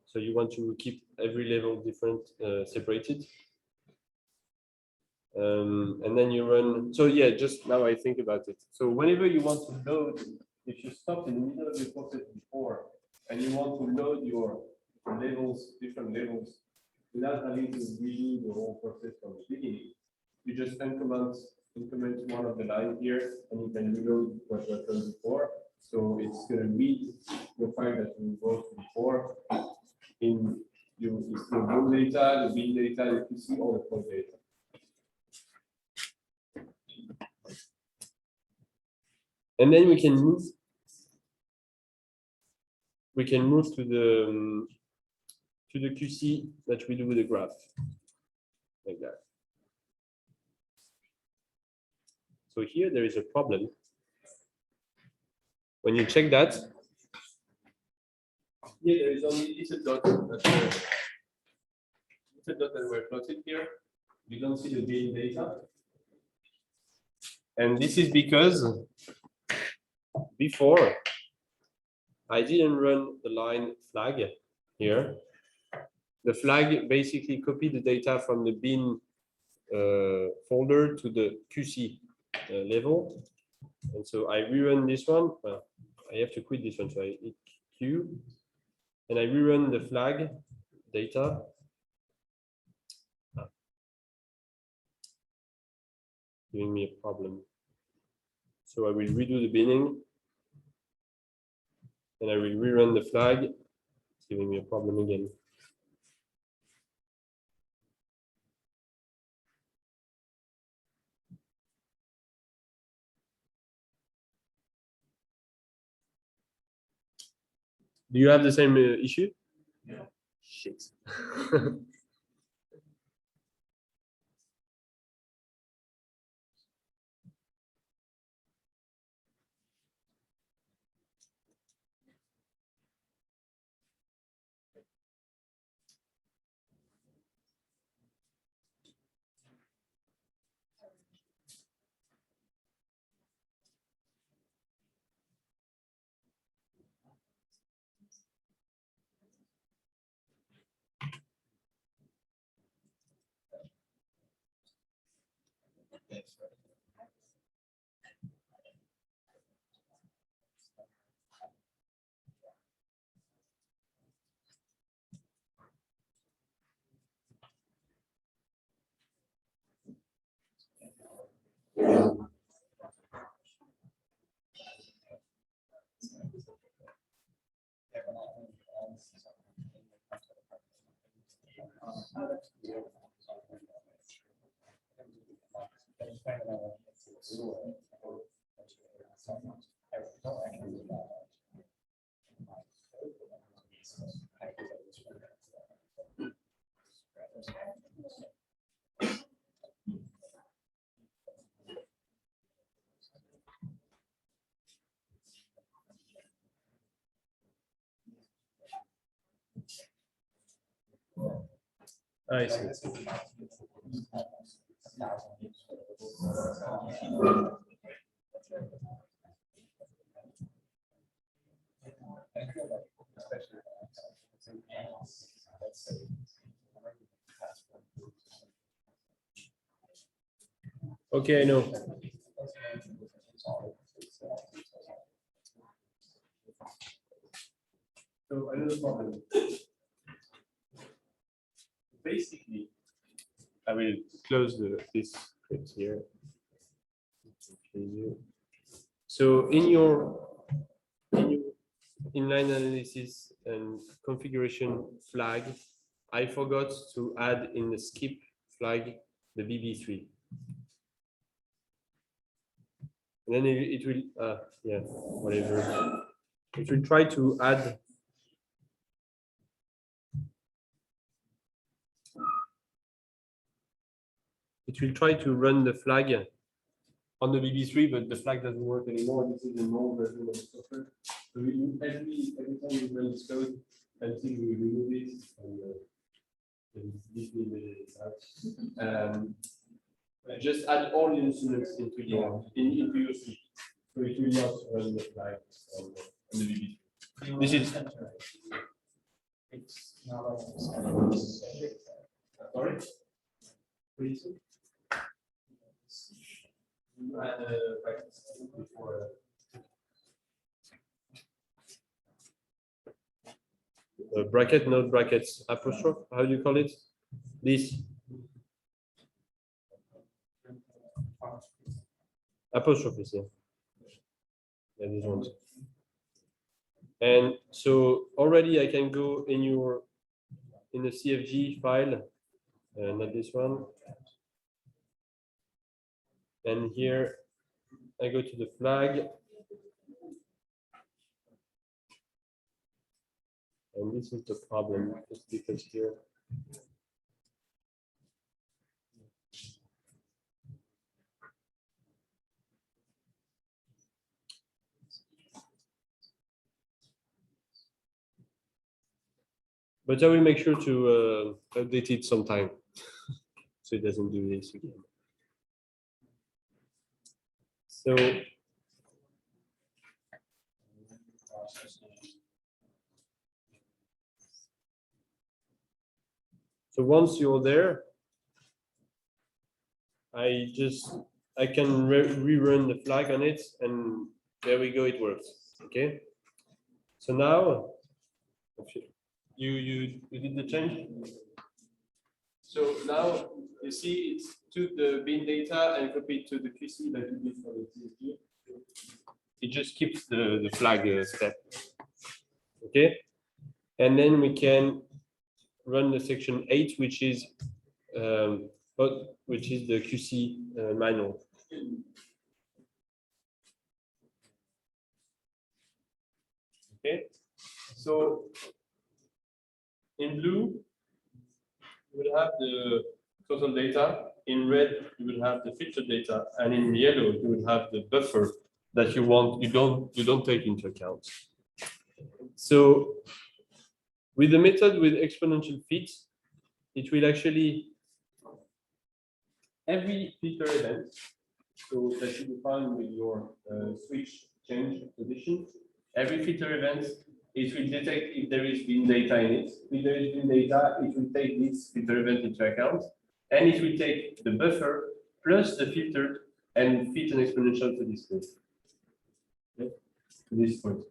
So you want to keep every level different, separated. And then you run, so yeah, just now I think about it. So whenever you want to load, if you stop in the middle of your process before, and you want to load your levels, different levels, without having to redo the whole process from the beginning, you just increment one of the lines here, and you can reload what was done before. So it's going to read the file that you wrote before in your raw data, the bin data, the QC, all the code data. And then we can move to the QC that we do with the graph, like that. So here there is a problem. When you check that, here there is only little dot that were plotted here. You don't see the bin data. And this is because before I didn't run the line flag here. The flag basically copied the data from the bin folder to the QC level. And so I rerun this one. Well, I have to quit this one. So I hit Q and I rerun the flag data. Giving me a problem. So I will redo the binning. And I will rerun the flag. It's giving me a problem again. Do you have the same issue? Yeah. Shit. I see. Okay, I know. So another problem. Basically, I will close this script here. So in your inline analysis and configuration flag, I forgot to add in the skip flag the VB3. And then it will, yeah, whatever. It will try to add. It will try to run the flag on the VB3, but the flag doesn't work anymore. This is the wrong version of the software. So every time you run this code, until we remove it, and just add all the instruments into your script. So it will not run the flag on the VB3. This is It's not. sorry. Please. Bracket, not brackets, apostrophe. How do you call it? This apostrophes, yeah. Yeah, these ones. And so already I can go in the CFG file, not this one. And here I go to the flag. And this is the problem, it's because here. But I will make sure to update it sometime, so it doesn't do this again. So once you're there, I can rerun the flag on it, and there we go, it works. Okay. So now you did the change. So now you see it took the bin data and copied to the QC that you did for the CSV. it just keeps the flag step. Okay, and then we can run the section 8, which is the QC manual. Okay, so in blue, you will have the total data. In red, you will have the filtered data, and in yellow, you will have the buffer that you don't take into account. So with the method with exponential fit, it will actually every filter event, so that you define with your switch change position, every filter event, it will detect if there is bin data in it. If there is bin data, it will take this filter event into account, and it will take the buffer plus the filtered and fit an exponential to this point. Okay? To this point.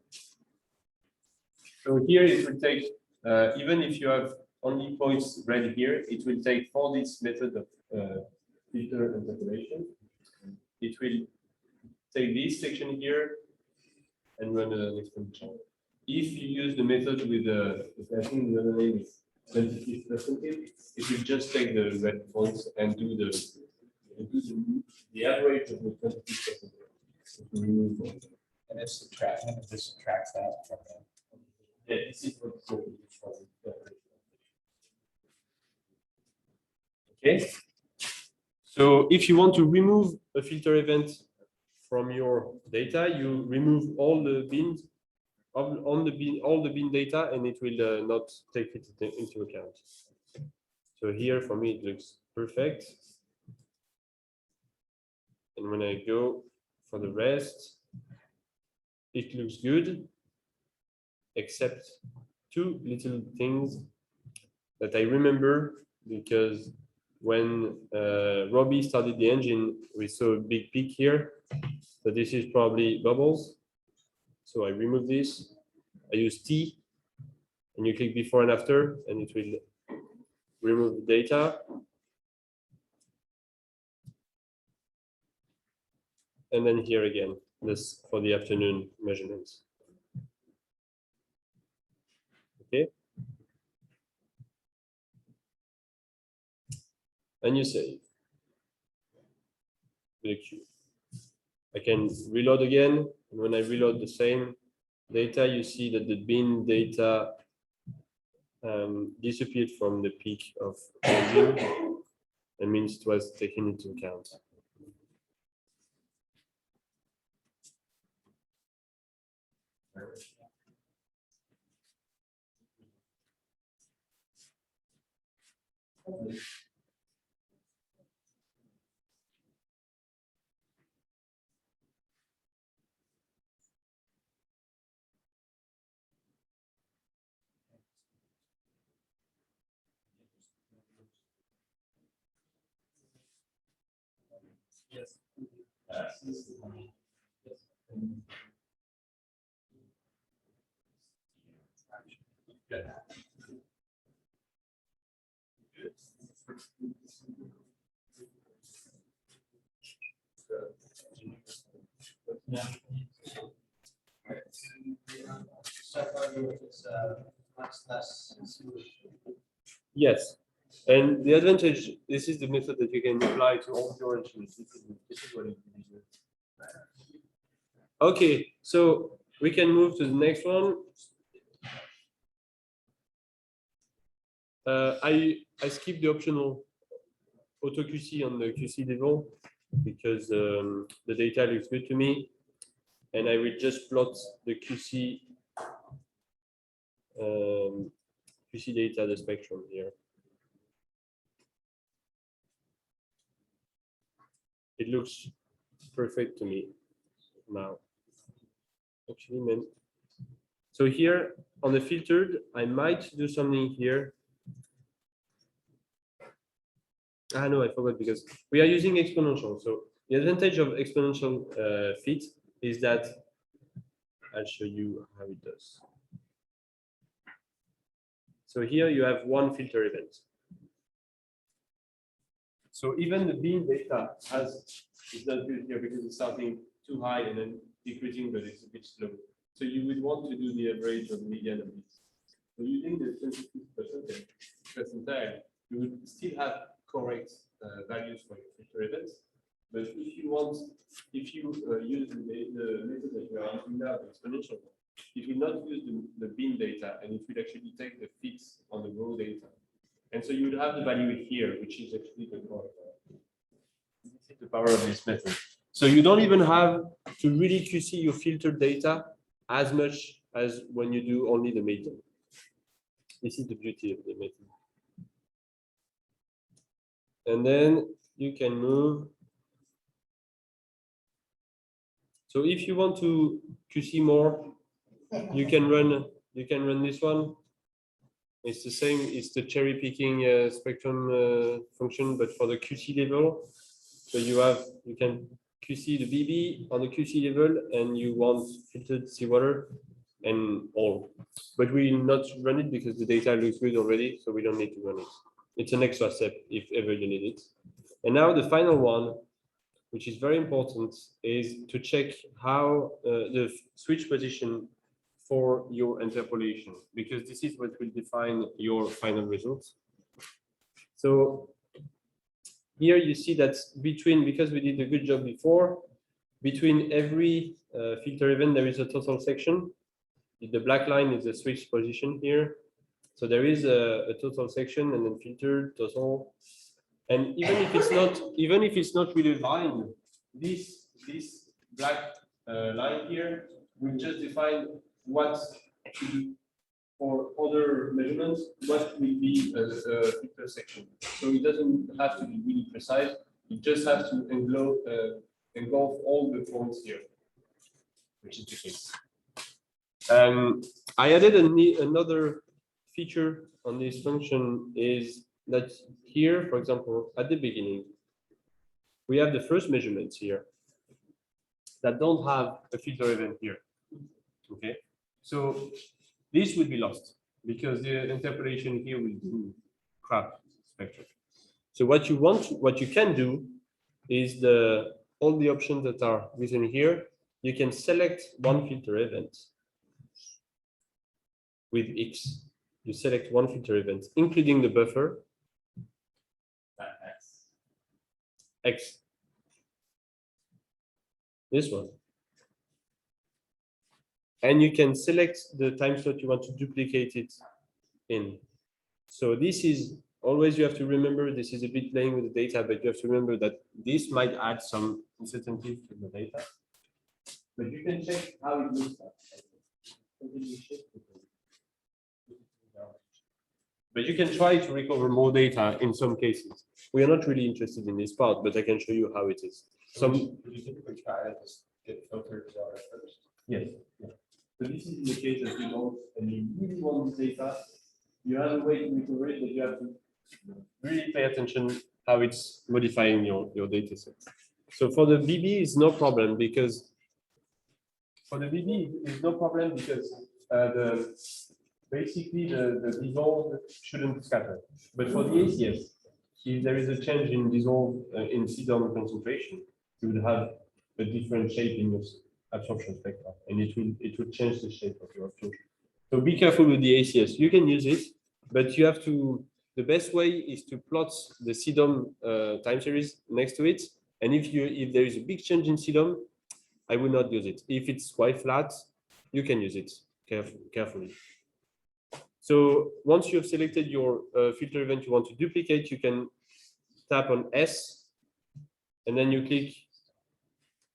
So here it will take, even if you have only points read here, it will take for this method of filter and separation. It will take this section here and run an exponential. If you use the method with I think the other name is sensitive percentage, it will just take the red points and do the average of the 20%. And this subtracts that from the. Yeah, this is what okay. So if you want to remove a filter event from your data, you remove all the bins all the bin data, and it will not take it into account. So here for me it looks perfect. And when I go for the rest, it looks good, except two little things that I remember, because when Robbie started the engine, we saw a big peak here. So this is probably bubbles. So I remove this. I use T, and you click before and after, and it will remove the data. And then here again, this for the afternoon measurements. Okay. And you save with a Q. I can reload again, and when I reload the same data, you see that the bin data disappeared from the peak of engine. That means it was taken into account. Yes. Yes, and the advantage, this is the method that you can apply to all your instruments. This is what it is. Okay, so we can move to the next one. I skipped the optional auto QC on the QC level because the data looks good to me, and I will just plot the QC QC data, the spectrum here. It looks perfect to me now. Actually, man. So here on the filtered, I might do something here. Ah, no, I forgot, because we are using exponential. So the advantage of exponential fit is that I'll show you how it does. So here you have one filter event. So even the bin data is not good here because it's starting too high and then decreasing, but it's a bit slow. So you would want to do the average or the median of this. So using the 26% you would still have correct values for your filter events. But if you use the method that we are using now, the exponential one, it will not use the bin data, and it will actually take the fits on the raw data. And so you would have the value here, which is actually the core. This is the power of this method. So you don't even have to really QC your filter data as much as when you do only the median. This is the beauty of the method. And then you can move. So if you want to QC more, you can run this one. It's the same, it's the cherry picking spectrum function, but for the QC level. So you can QC the BB on the QC level, and you want filtered seawater and all. But we will not run it because the data looks good already, so we don't need to run it. It's an extra step if ever you need it. And now the final one, which is very important, is to check how the switch position for your interpolation, because this is what will define your final results. So here you see that because we did a good job before, between every filter event, there is a total section. The black line is the switch position here. So there is a total section and then filter total. And even if it's not really defined, this black line here will just define what to do for other measurements, what will be a filter section. So it doesn't have to be really precise. It just has to engulf all the points here, which is the case. I added another feature on this function is that here, for example, at the beginning, we have the first measurements here that don't have a filter event here. Okay, so this will be lost because the interpolation here will do crap spectrum. So what you can do is all the options that are within here, you can select one filter event with X. You select one filter event, including the buffer. X. This one. And you can select the time slot you want to duplicate it in. So this is always, you have to remember, this is a bit playing with the data, but you have to remember that this might add some uncertainty to the data. But you can check how it looks like. But you can try to recover more data in some cases. We are not really interested in this part, but I can show you how it is. Would you typically try to just get filtered water first? Yes. Yeah. So this is the case that you don't, and you really want this data. You have a way to recover it, but you have to really pay attention how it's modifying your data set. So for the BB, it's no problem because basically the dissolve shouldn't scatter. But for the ACS, if there is a change in dissolve in CDOM concentration, you will have a different shape in your absorption spectra, and it will change the shape of your absorption. So be careful with the ACS. You can use it, but you have to. The best way is to plot the CDOM time series next to it, and if there is a big change in CDOM, I would not use it. If it's quite flat, you can use it carefully. So once you have selected your filter event you want to duplicate, you can tap on S, and then you click,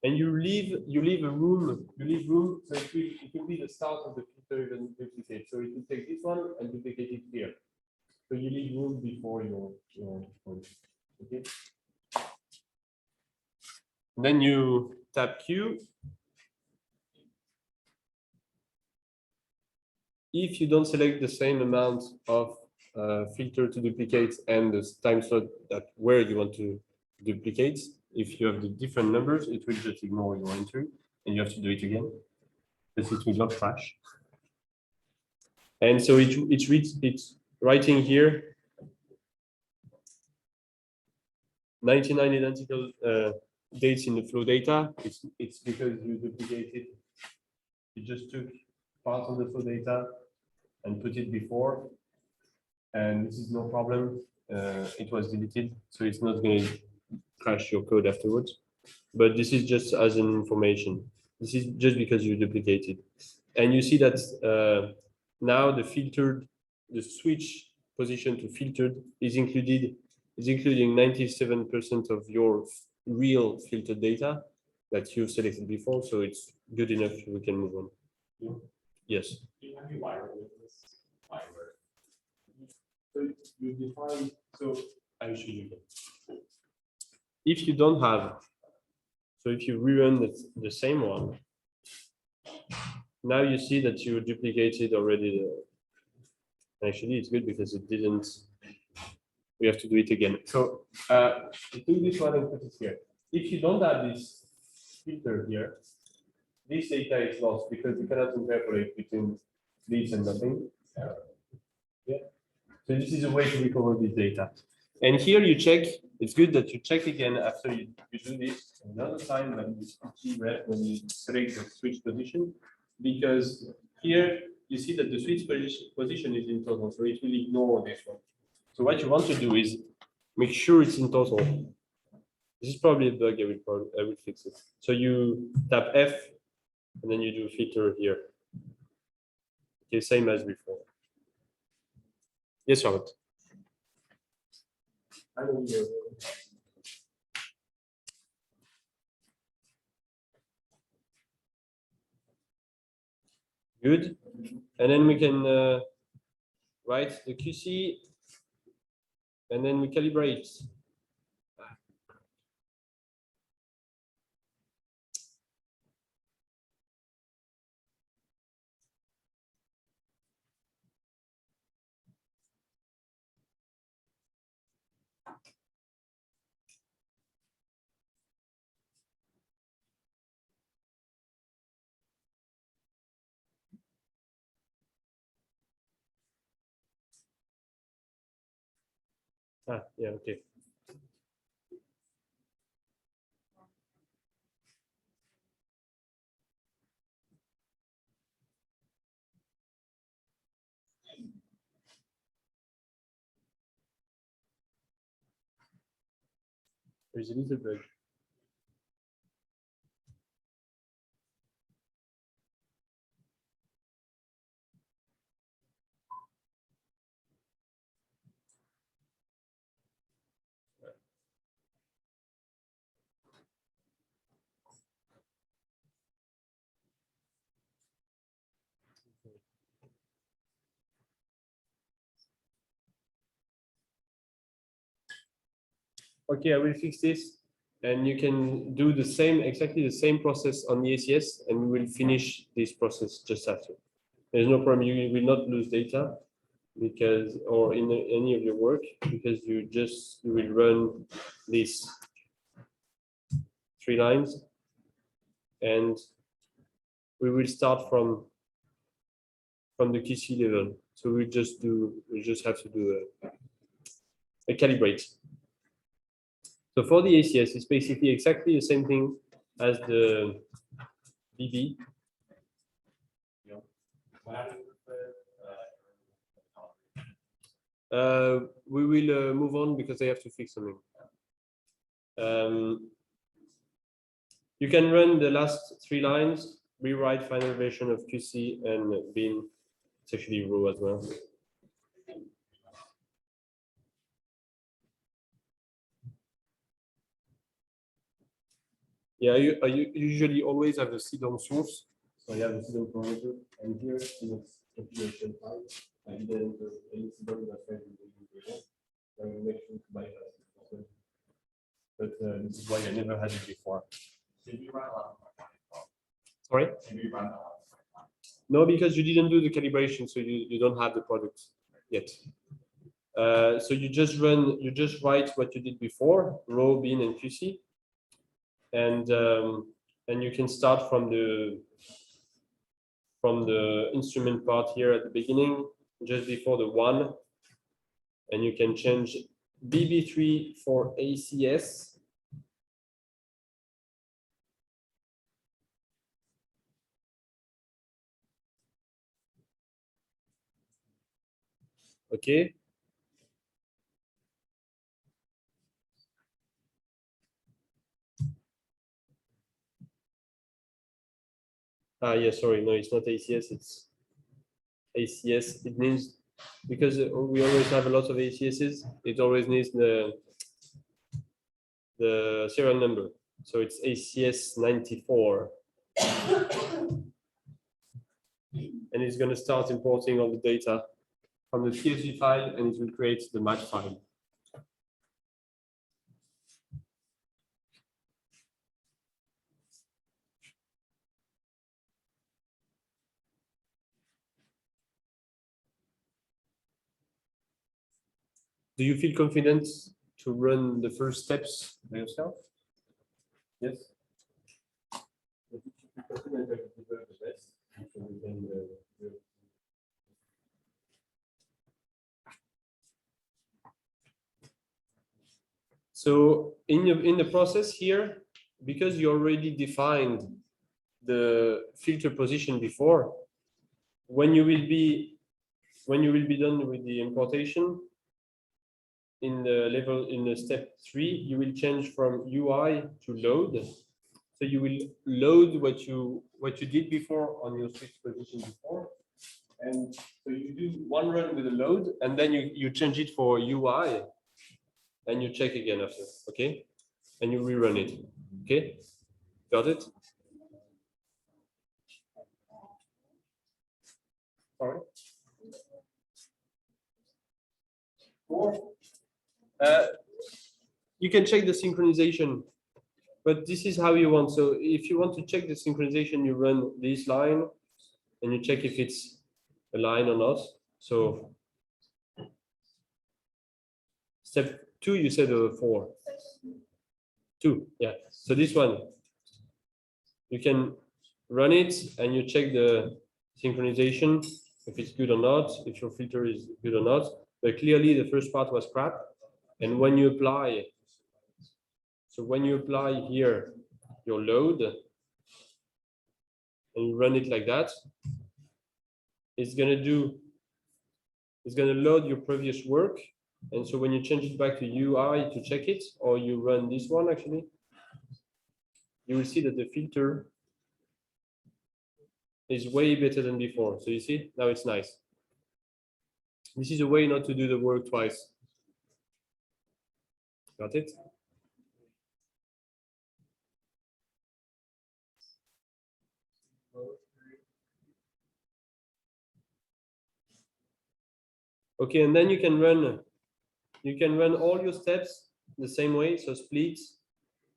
and you leave a room. You leave room, so it will be the start of the filter event duplicate. So it will take this one and duplicate it here. So you leave room before your point. Okay. And then you tap Q. If you don't select the same amount of filter to duplicate and the time slot where you want to duplicate, if you have the different numbers, it will just ignore your entry and you have to do it again, because it will not crash. And so it's writing here 99 identical dates in the flow data, it's because you duplicated. You just took part of the flow data and put it before, and this is no problem. It was deleted, so it's not going to crash your code afterwards. But this is just as an information. This is just because you duplicated, and you see that now the switch position to filtered is including 97% of your real filtered data that you've selected before. So it's good enough. We can move on. Yeah. Yes. Have you wired with this? Wired. So you define, so I show you. If you don't have, so if you rerun the same one, now you see that you duplicated already. Actually, it's good because it didn't. We have to do it again. So take this one and put it here. If you don't have this filter here, this data is lost because you cannot interpolate between this and nothing. Yeah. So this is a way to recover this data. And here you check. It's good that you check again after you do this another time when you select the switch position, because here you see that the switch position is in total, so it will ignore this one. So what you want to do is make sure it's in total. This is probably a bug. I will fix it. So you tap F, and then you do filter here. Okay, same as before. Yes, Robert. I don't know. Good. And then we can write the QC, and then we calibrate. Yeah, okay. There's a little bug. Okay, I will fix this, and you can do the same, exactly the same process on the ACS, and we will finish this process just after. There's no problem. You will not lose data because, or in any of your work, because you will run these 3 lines, and we will start from the QC level. So we just have to do a calibrate. So for the ACS, it's basically exactly the same thing as the BB. What happens with We will move on because I have to fix something. You can run the last 3 lines, rewrite final version of QC and bin. It's actually raw as well. Yeah, I usually always have the CDOM source. So I have the CDOM parameter, and here in its configuration file, I didn't enter any CDOM that's right in the configuration. So I will make sure to bypass it. But this is why I never had it before. did you run a lot of Sorry? Did you run a lot of No, because you didn't do the calibration, so you don't have the product yet. So you just write what you did before, row, bin, and QC, and you can start from the instrument part here at the beginning, just before the 1, and you can change BB3 for ACS, Okay. Ah, yeah, sorry, no, it's not ACS, it's ACS. It means because we always have a lot of ACSs, it always needs the serial number. So it's ACS 94. And it's going to start importing all the data from the CSV file, and it will create the match file. Do you feel confident to run the first steps by yourself? Yes. So in the process here, because you already defined the filter position before, when you will be done with the importation, in the step 3, you will change from UI to load. So you will load what you did before on your switch position before. And so you do one run with a load, and then you change it for UI, and you check again after, okay? And you rerun it, okay? Got it? Sorry? You can check the synchronization, but this is how you want. So if you want to check the synchronization, you run this line, and you check if it's a line or not. So step 2, you said 4. 2, yeah. So this one, you can run it and you check the synchronization, if it's good or not, if your filter is good or not. But clearly the first part was crap. And when you apply, so when you apply here your load and you run it like that, it's gonna load your previous work. And so when you change it back to UI to check it, or you run this one actually, you will see that the filter is way better than before. So you see, now it's nice. This is a way not to do the work twice. Got it? Okay, and then you can run all your steps the same way, so split,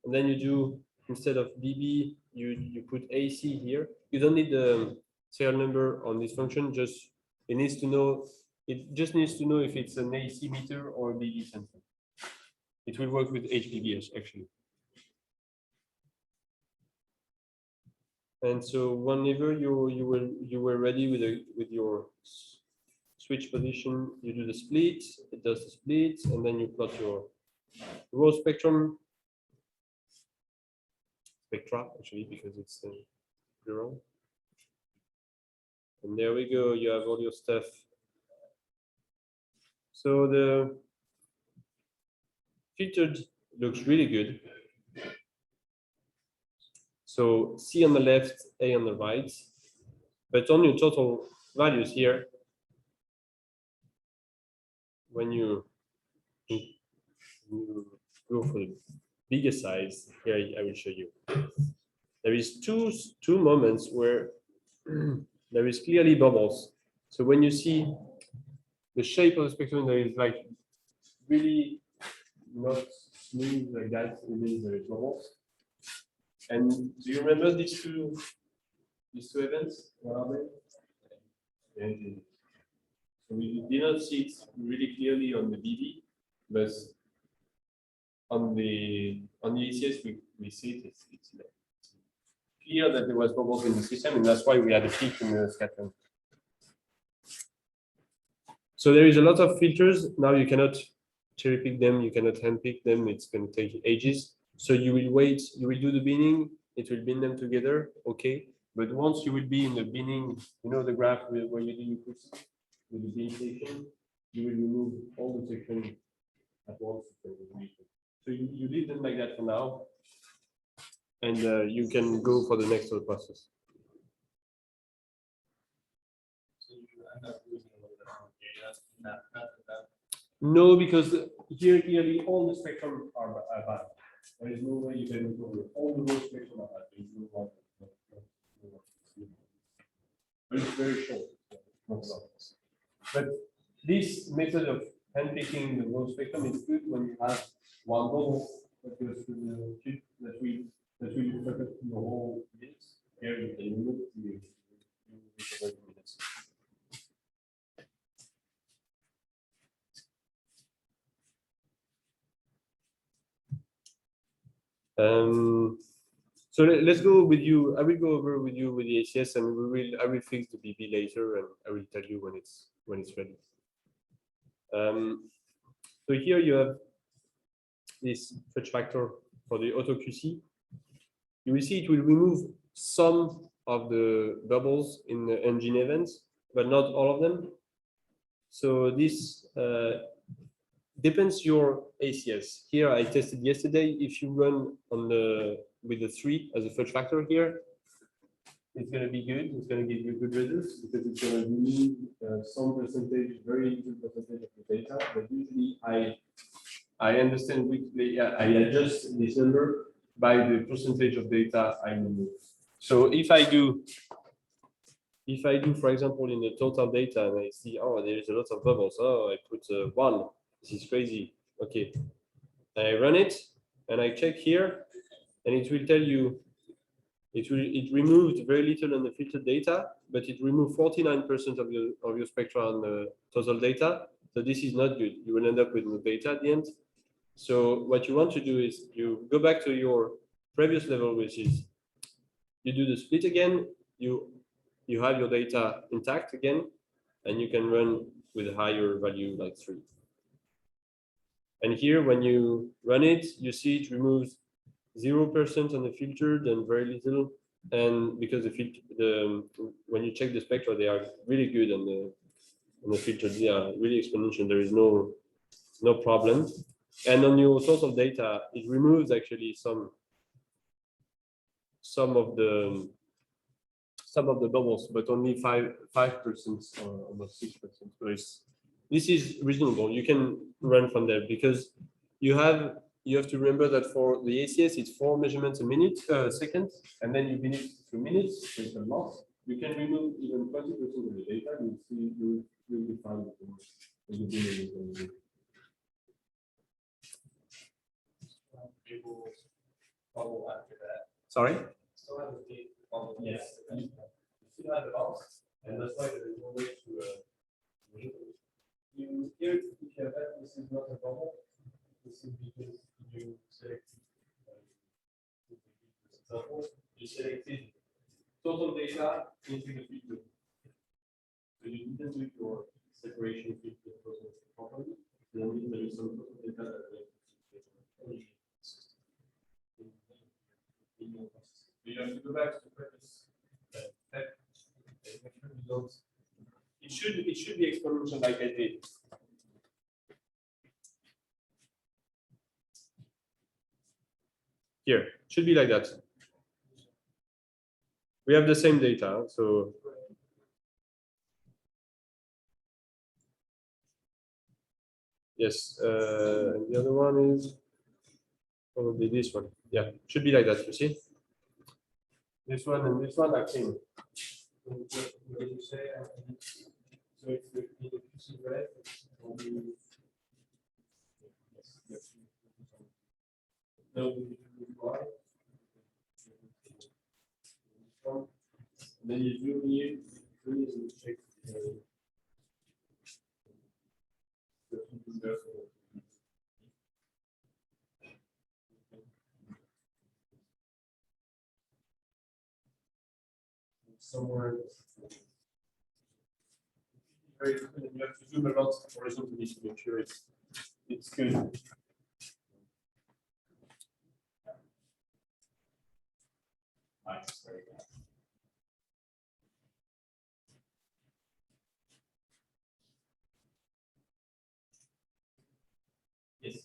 and then you do, instead of BB, you put AC here. You don't need the serial number on this function, just it just needs to know if it's an AC meter or a BB sensor. It will work with HBBS actually. And so whenever you were ready with your switch position, you do the split, it does the split, and then you plot your row spectra, actually, because it's plural. And there we go, you have all your stuff. So the filtered looks really good. So C on the left, A on the right, but on your total values here, when you go for the bigger size, here I will show you. There is two moments where there is clearly bubbles. So when you see the shape of the spectrum, there is like really not smooth like that, it means there is bubbles. And do you remember these two events? What are they? And so we did not see it really clearly on the BB, but on the ACS we see it. It's clear that there was bubbles in the system, and that's why we had a peak in the scattering. So there is a lot of filters. Now you cannot cherry pick them, you cannot hand pick them, it's going to take ages. So you will wait, you will do the binning, it will bin them together, okay. But once you will be in the binning, you know the graph where you do your push with the bin station, you will remove all the sections at once. So you leave them like that for now, and you can go for the next process. So you end up losing a little bit more data in that method. No, because here clearly all the spectrum are bad. There is no way you can recover all the whole spectrum are bad. There is no one. But it's very short. But this method of handpicking the whole spectrum is good when you have one bubble that goes through the chip that will focus the whole bits. Here you can remove the minutes. So let's go with you. I will go over with you with the ACS, and I will fix the BB later, and I will tell you when it's ready. So here you have this fetch factor for the auto QC. You will see it will remove some of the bubbles in the engine events, but not all of them. So this depends your ACS. Here I tested yesterday. If you run on with the 3 as a fetch factor here, it's going to be good. It's going to give you good results because it's going to remove some percentage, very little percentage of the data. But usually I understand weekly. I adjust this number by the percentage of data I remove. So if I do, for example, in the total data, and I see, oh, there is a lot of bubbles. Oh, I put 1. This is crazy. Okay, I run it and I check here, and it will tell you it removed very little on the filtered data, but it removed 49% of your spectra on the total data. So this is not good. You will end up with no data at the end. So what you want to do is you go back to your previous level, which is you do the split again. You have your data intact again, and you can run with a higher value like 3. And here, when you run it, you see it removes 0% on the filtered and very little. And because when you check the spectra, they are really good on the filtered. They are really exponential. There is no problem. And on your source of data, it removes actually some of the bubbles, but only 5% or almost 6%. So this is reasonable. You can run from there because you have to remember that for the ACS it's 4 measurements a minute, second, and then you finish 2 minutes. So it's a lot. You can remove even 20% of the data. You see, you'll be fine with the Bubble after that. Sorry. Still have the deep bubble. Yes. You still have the bubbles, and that's why there is no way to. You here, if you have that, this is not a bubble. This is because you select. Example, you selected total data into the filter. So you didn't do your separation filter properly. Then there is some total data that you have to go back to the previous step. It should be exponential like I did. Here, it should be like that. We have the same data, so yes. And the other one is probably this one. Yeah, should be like that. You see, this one and this one are same. What did you say? So it's the QC red. Yes. No, why? Then you do here, you check somewhere. Very good. And you have to zoom a lot horizontally to make sure it's good.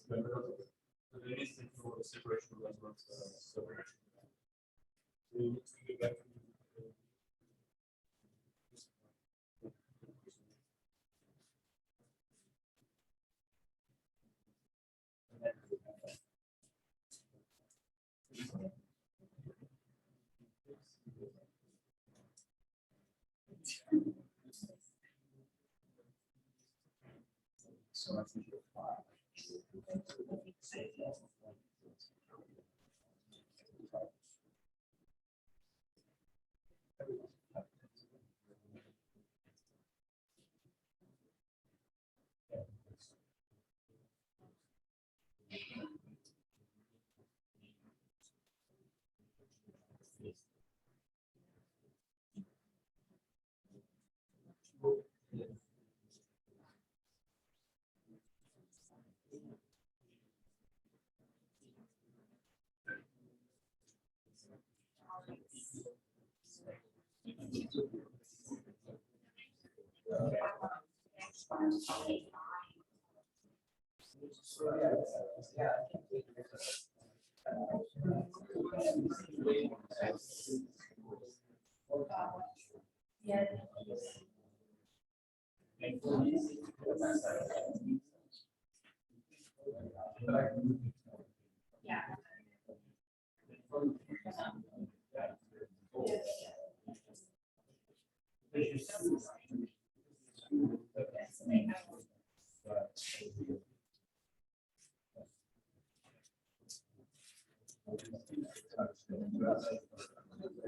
The list for the separation was not separation. We need to go back to So I think you're fine.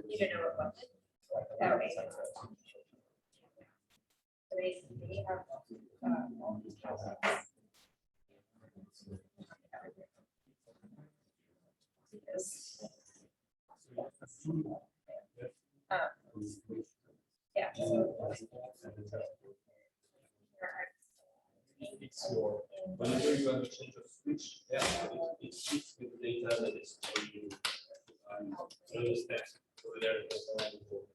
You don't know what budget? Okay. So basically, have, because, yeah, so. it's your, whenever you have a change of switch, yeah, it switches with the data that is for you. Another step over there. Is around the board.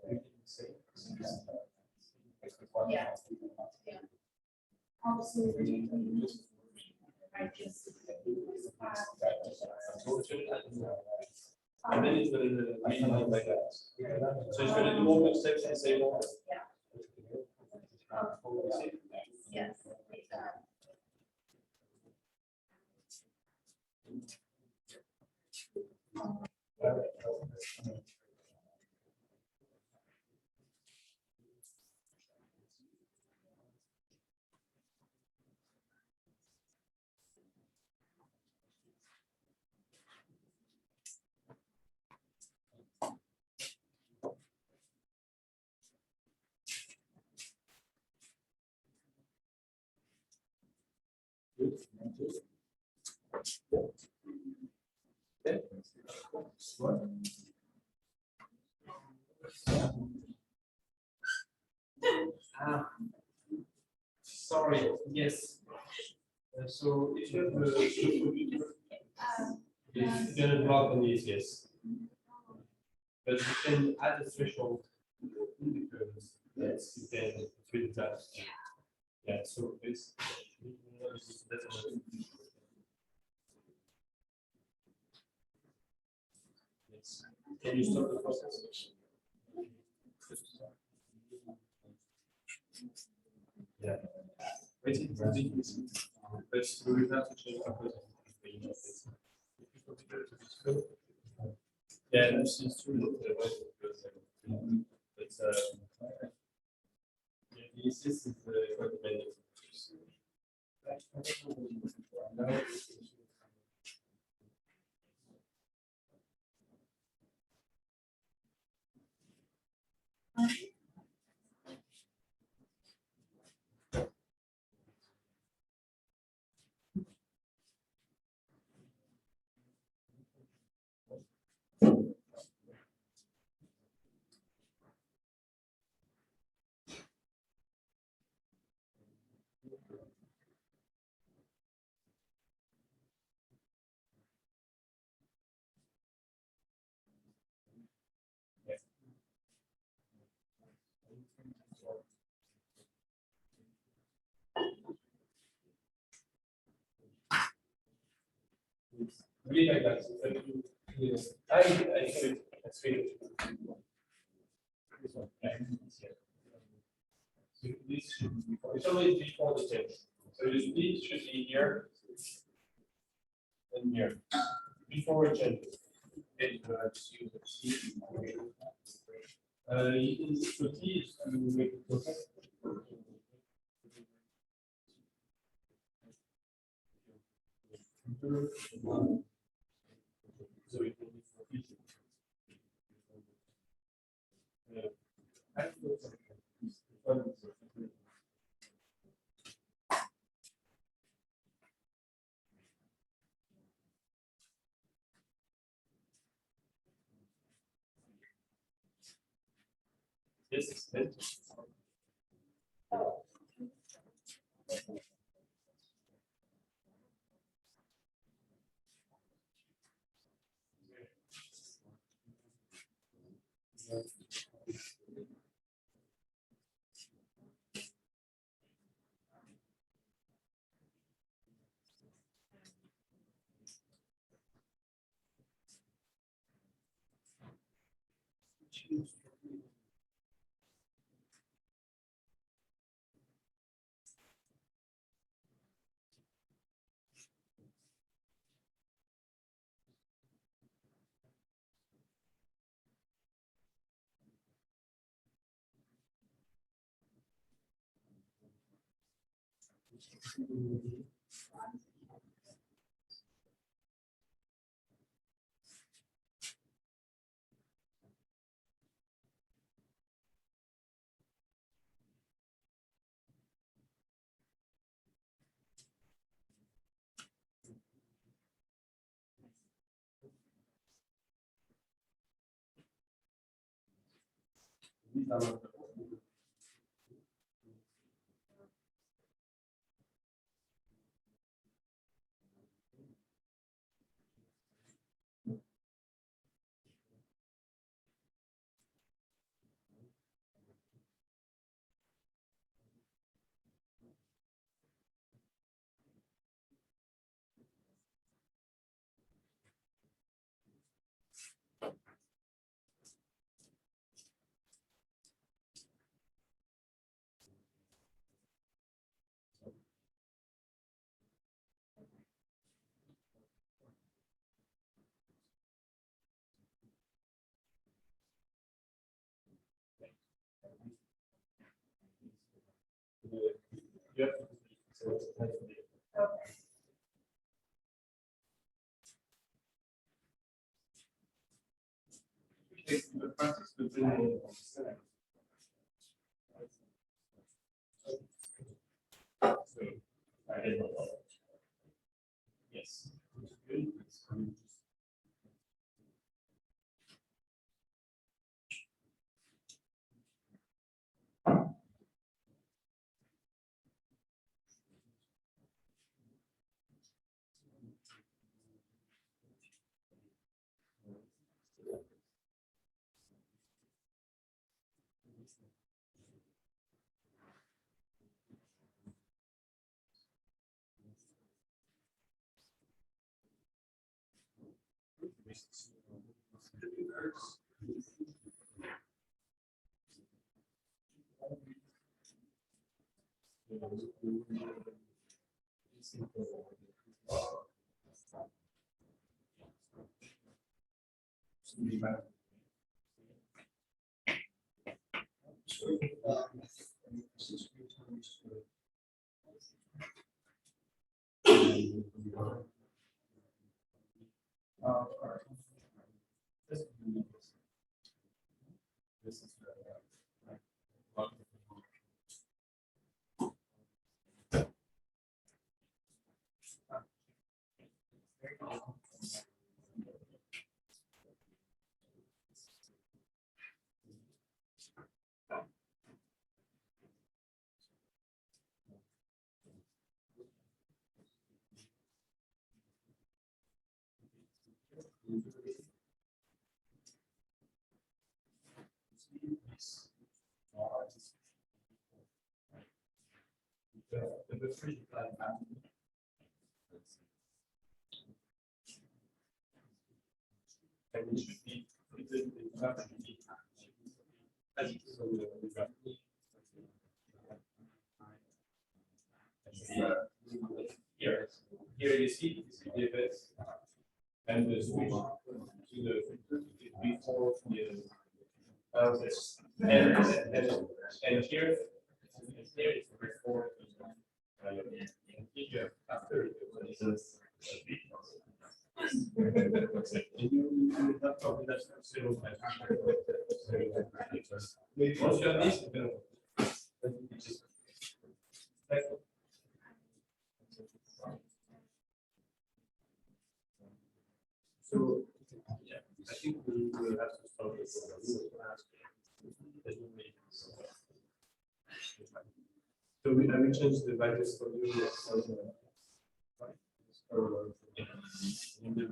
We can say. Yeah. I just. And then it's going to read like that. So it's going to do all the steps and say more. Yes. Sorry, yes. So if you have the computer, it's going to block on these, yes. But you can add a threshold because yes, you can treat that. Yeah, so it's yes. Can you stop the process? Yeah. Waiting for the but we will have to change our process. Yeah, this is true. But this is recommended. Really like that. I should let's read it. This one. Yeah. So this should be it's always before the change. So the speed should be here and here before it changes. Okay, so I just use the T. You can use the T to make it perfect. So we can use the T. This is it. Yep. So it's nice to be. The practice between so I did not know. Yes. Good. This is it should be, the graph should be as it is on the graph. Here you see the effects and the switch to the filter before the and here is before here after you have probably that's zero. Once you have this, so yeah, I think we will have to start with so we changed the values for you in the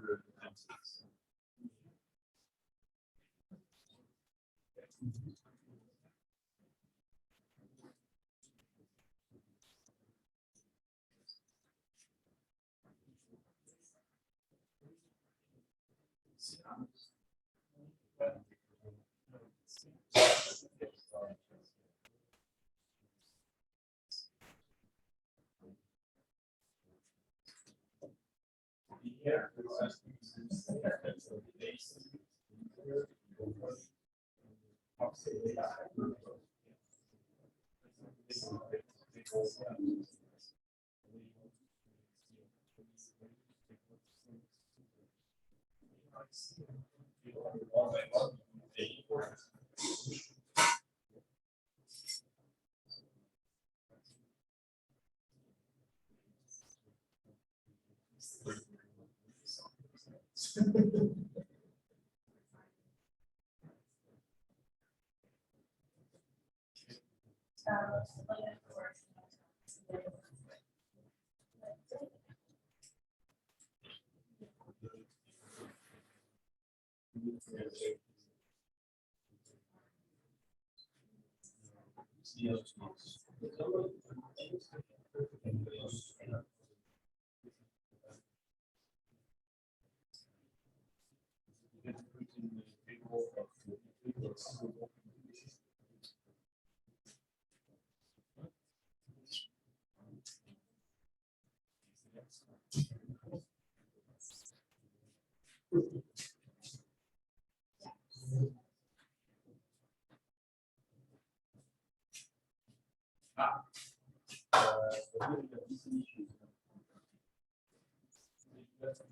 here.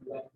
Yeah.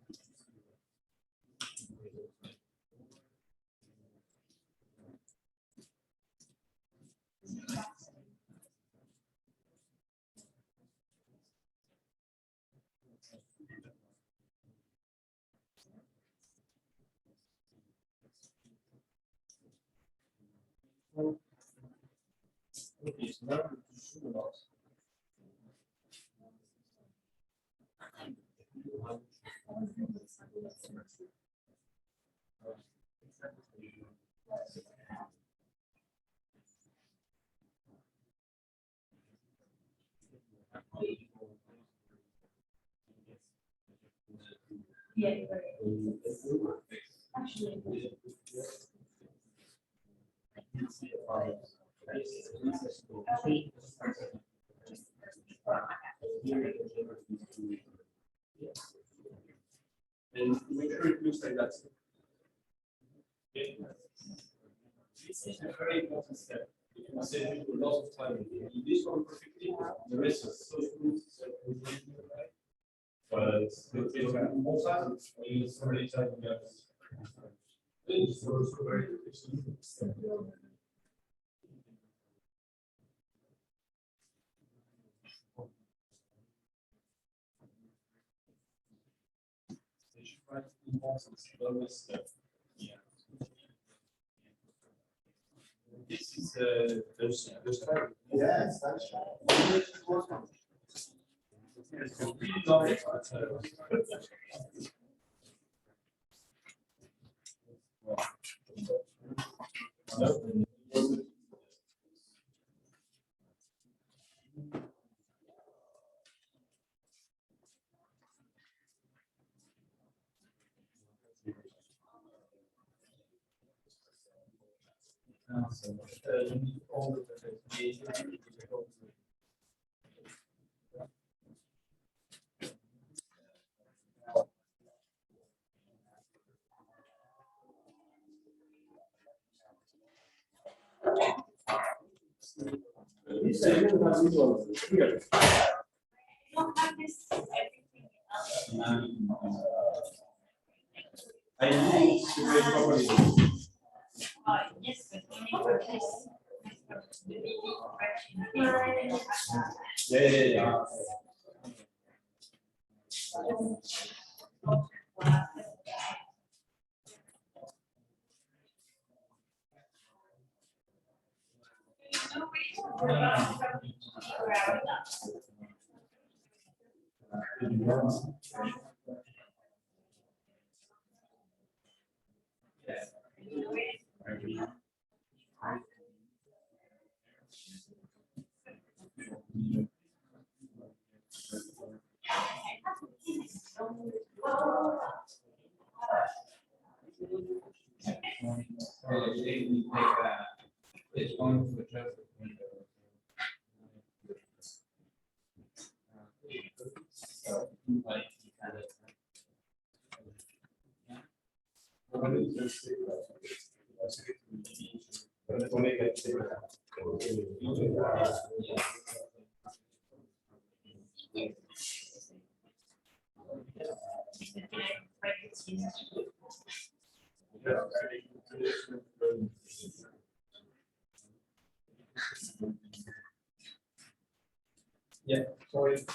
Actually. And make sure it looks like that. Okay. This is a very important step. You can save you a lot of time. You do this one perfectly, the rest is so smooth. But it's more time. So many times you guys. It's also very efficient. This is those time. Yes, that's It's really lovely, You need all the investigation. don't have this everything else. I need to wait properly. Yes, but only for this. Yeah. It's going to adjust the window. So, like, you kind of. Yeah, sorry.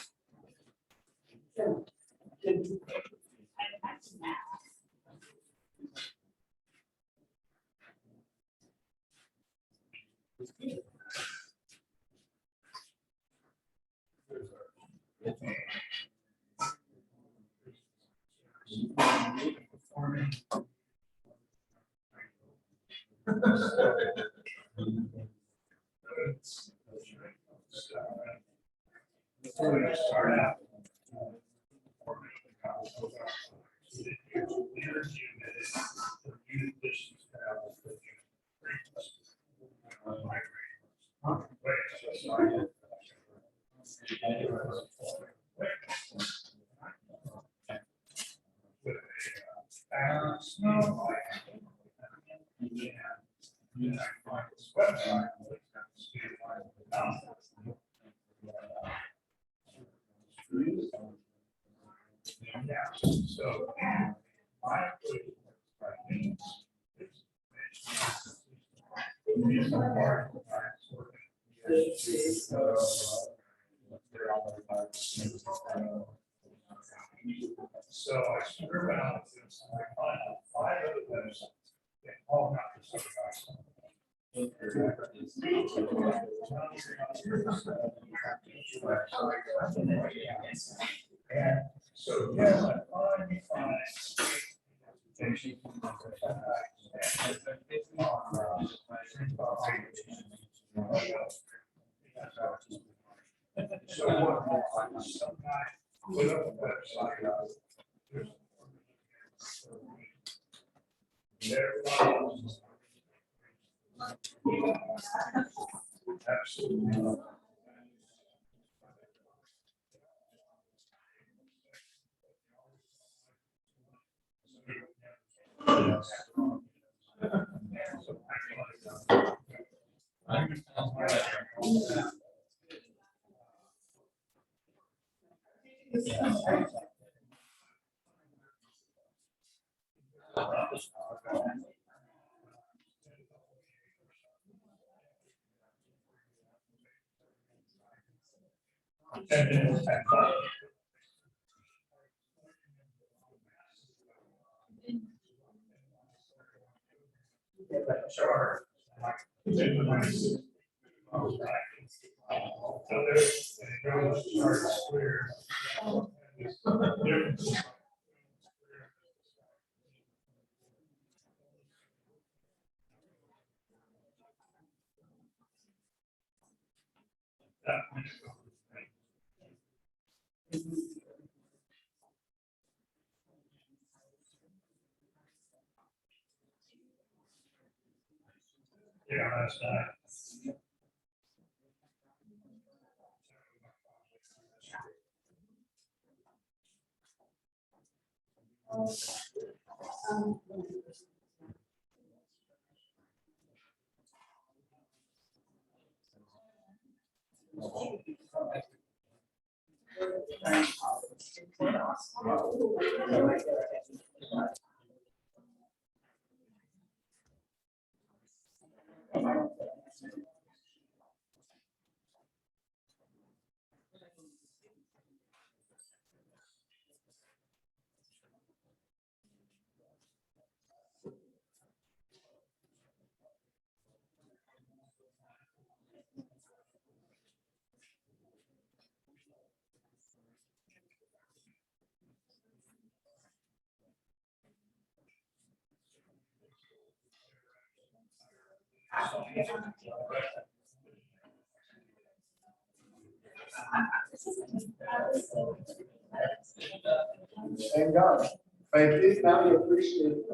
So I screwed around with this, and I find out 5 other websites, they all got this other guy. And so, yes, I finally find. So what, some guy put up a website. Absolutely. Sure. Yeah, that's nice. Thank God. Thank you. Now you appreciate it.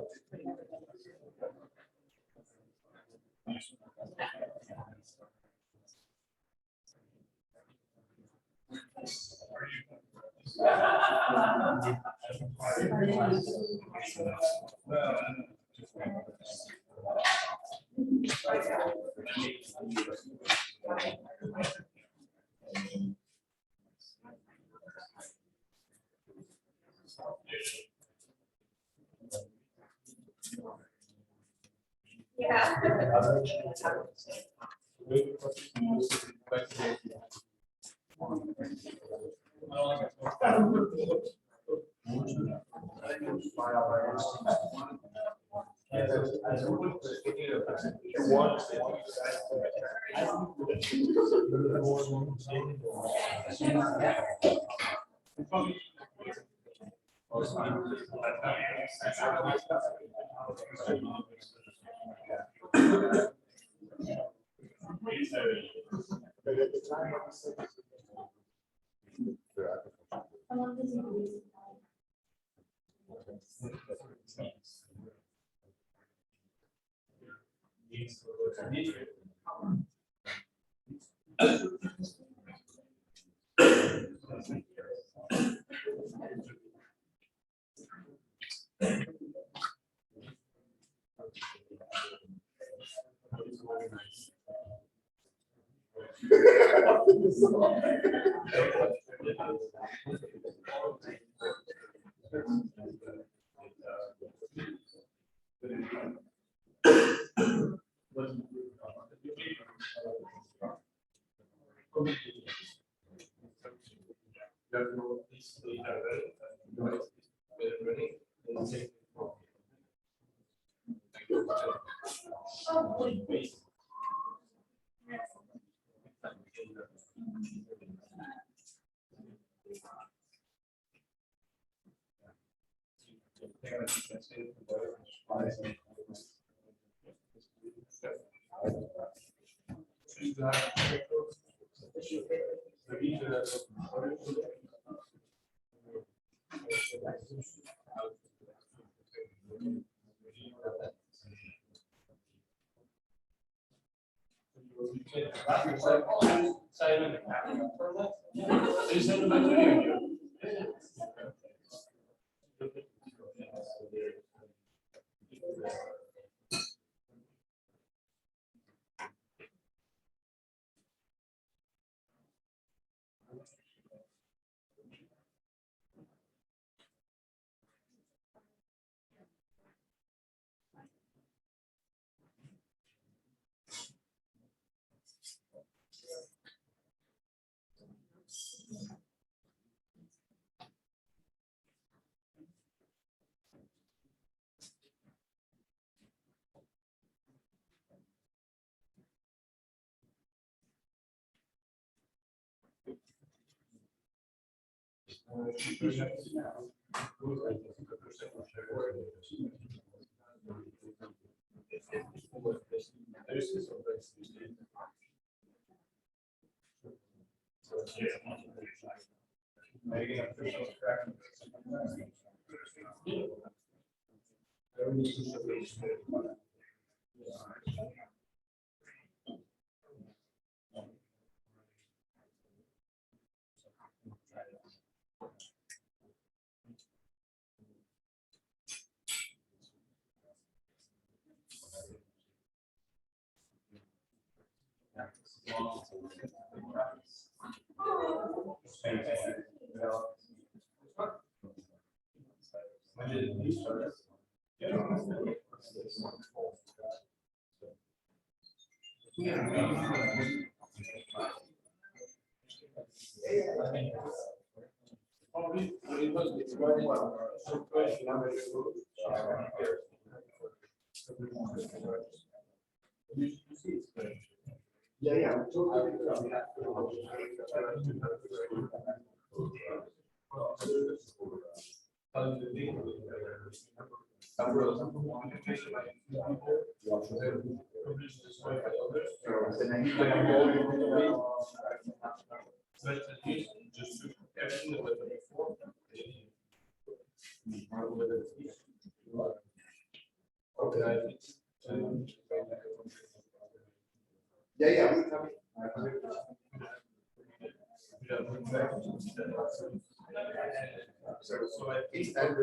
Yeah, yeah. Okay. Yeah, yeah. So I think that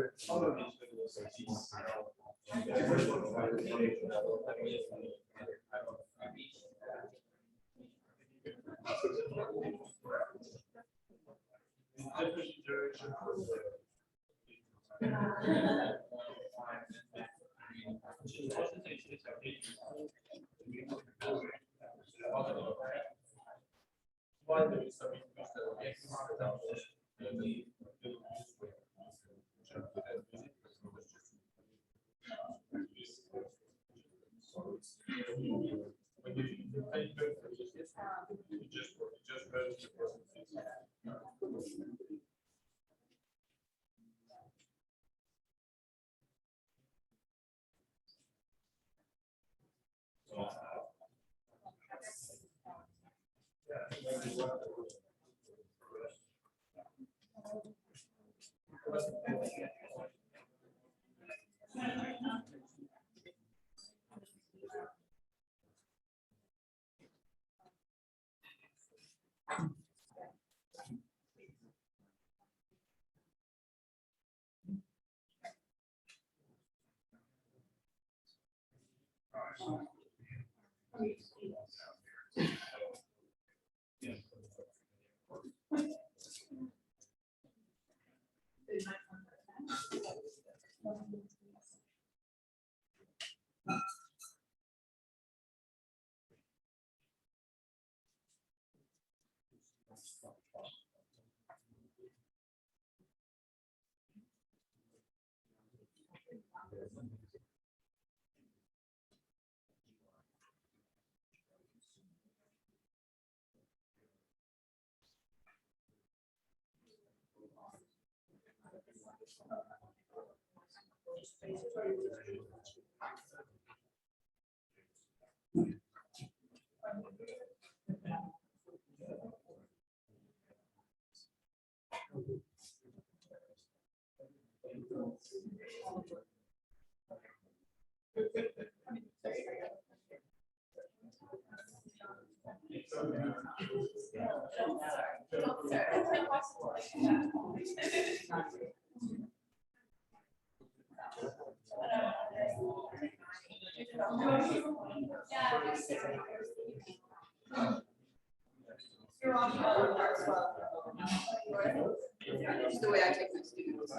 Just the way I take my students.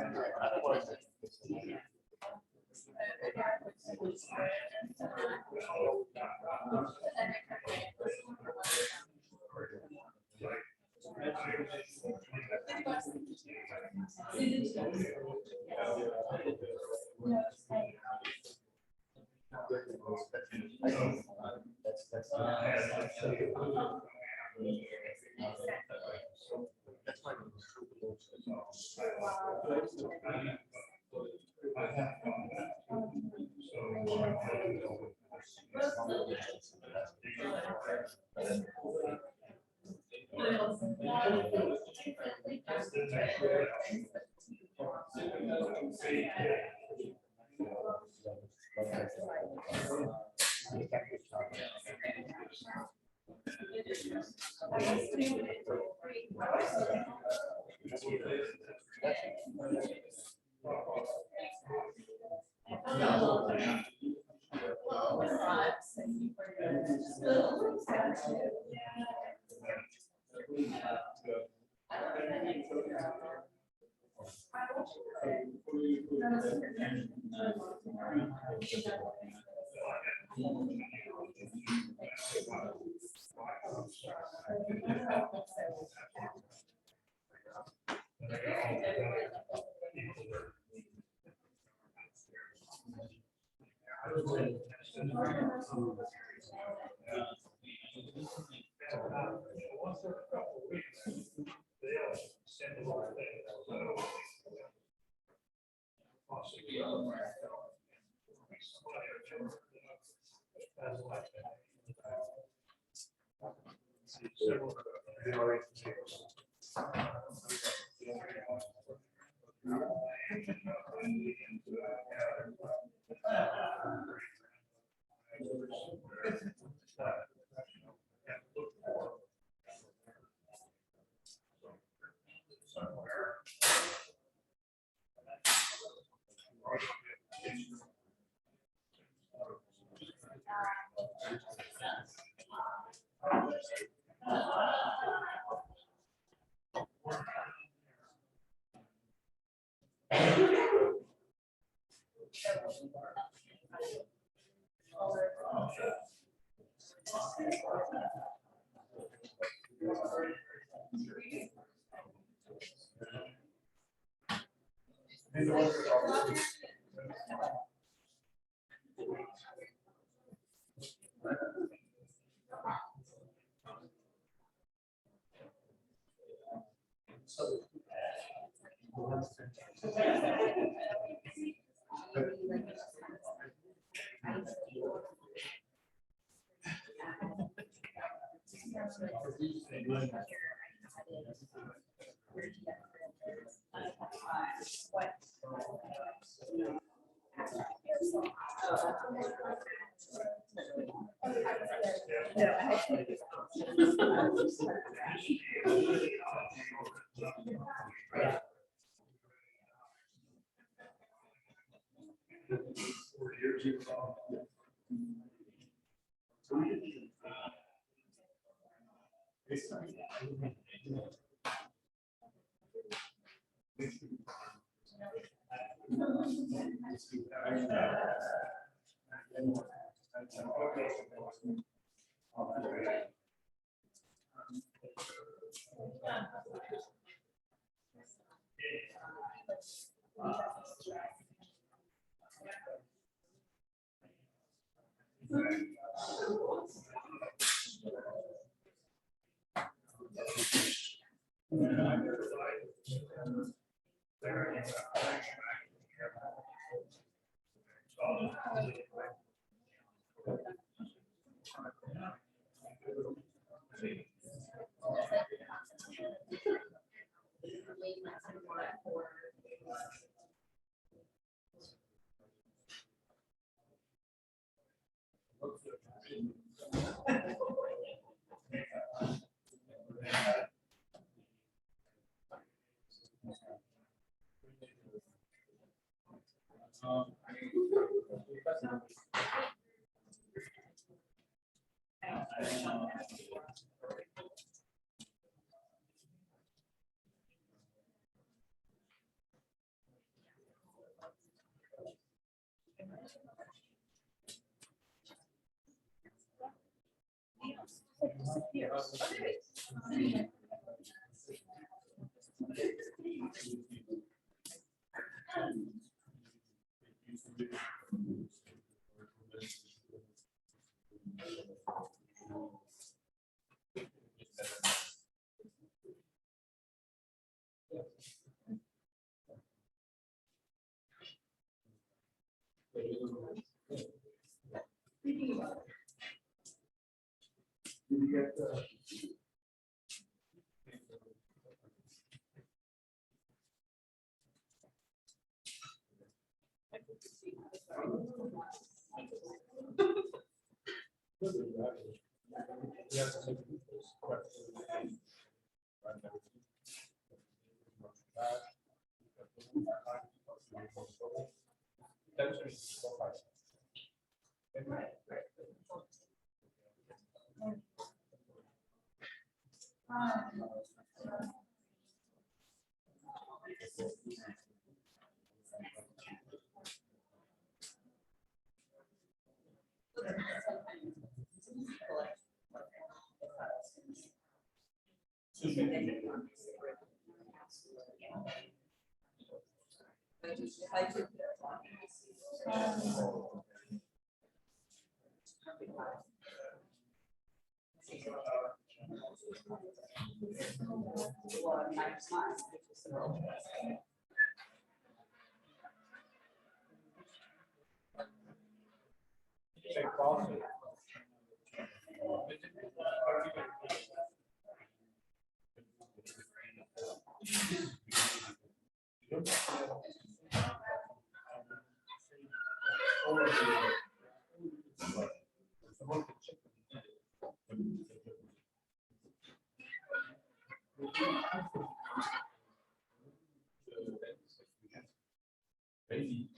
Maybe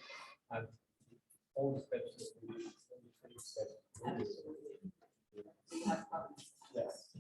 at all steps of the steps. Yes.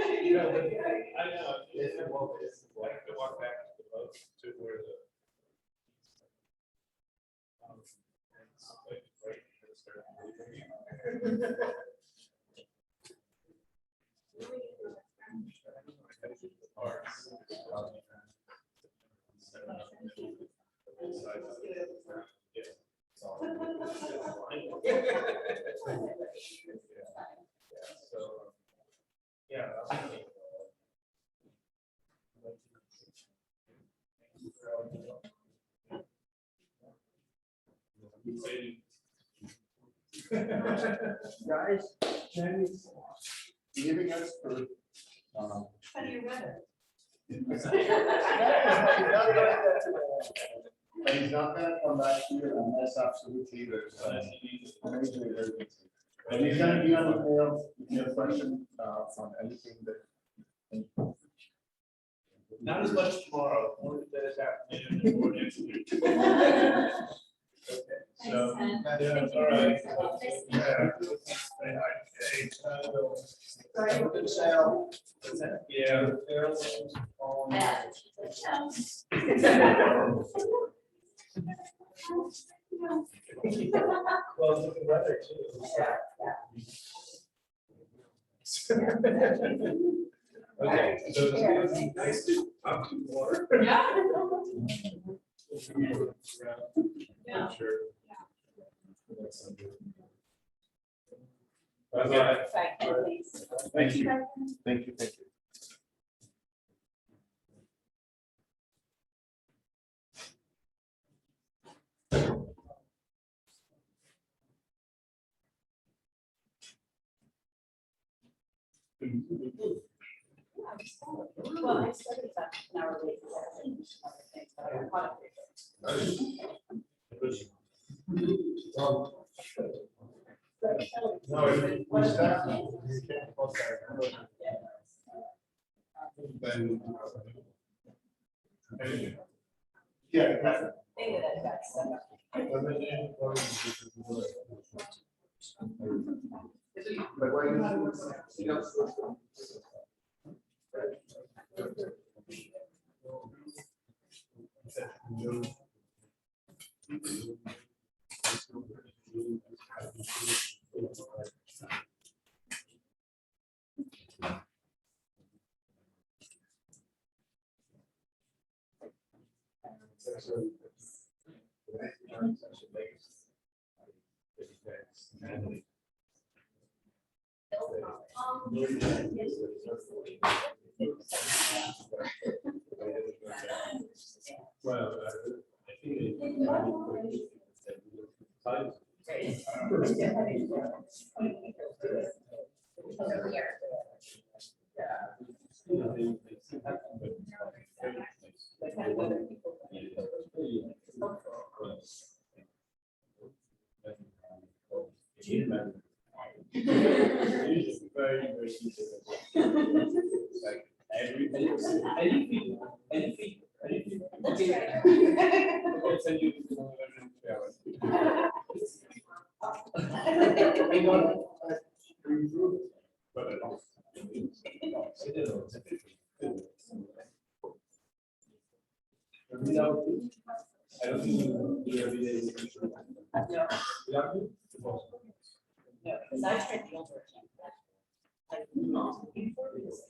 I know. I have to walk back to the boat to where the. Yeah. Guys, Jenny's giving us for. How do you read it? But he's not gonna come back here unless absolutely there's a major emergency. And he's gonna be on the field if you have a question on anything that. Not as much tomorrow, more this afternoon and more next week. Okay, so, yeah, all right. Yeah. Yeah. Well, look at the weather too. Okay, so it's nice to talk to water. Yeah. I'm sure. Right, Okay. please. Thank you. Thank you, thank you. Well, I studied that an hour late. I caught No, we start. Yeah. Maybe that got set up. But why you know. Well, I think I don't think you do every day. Yeah. No, because I tried the older version. Like, no, before it was-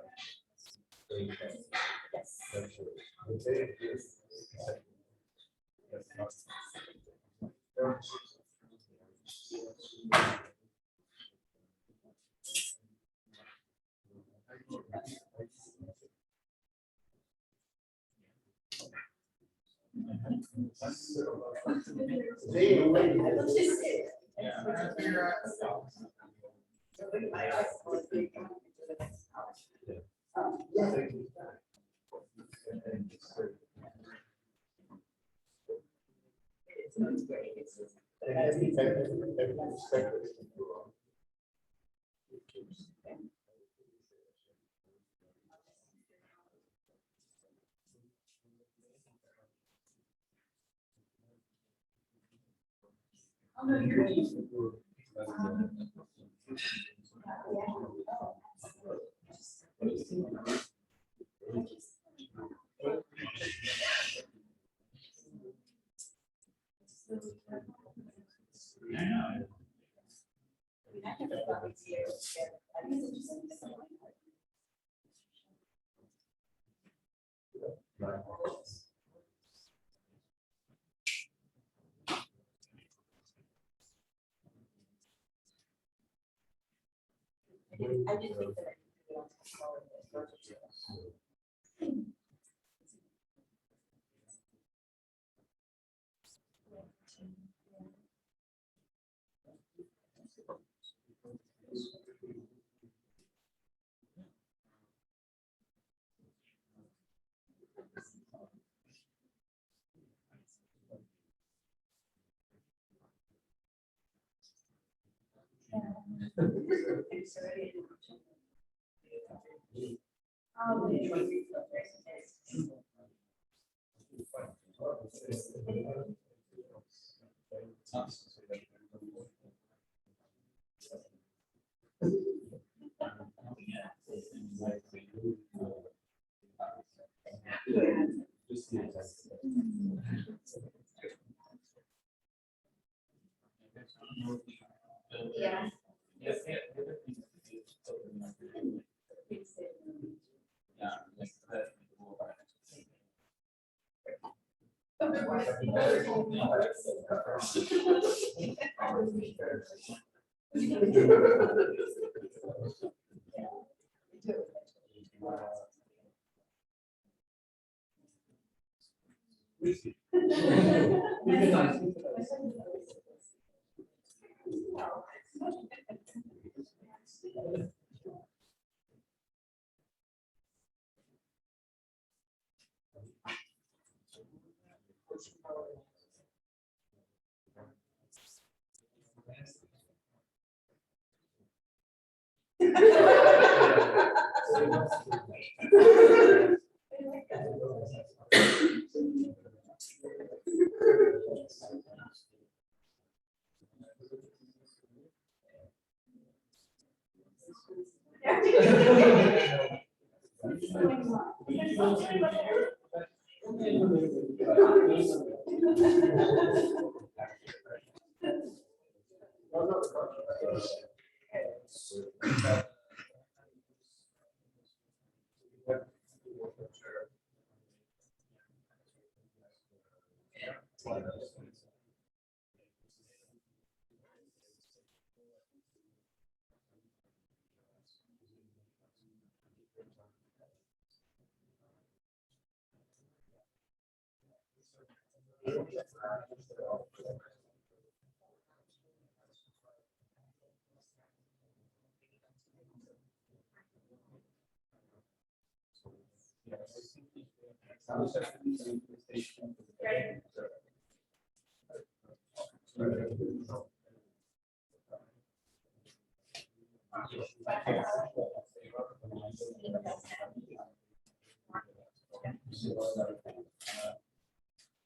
I did think that. Yeah.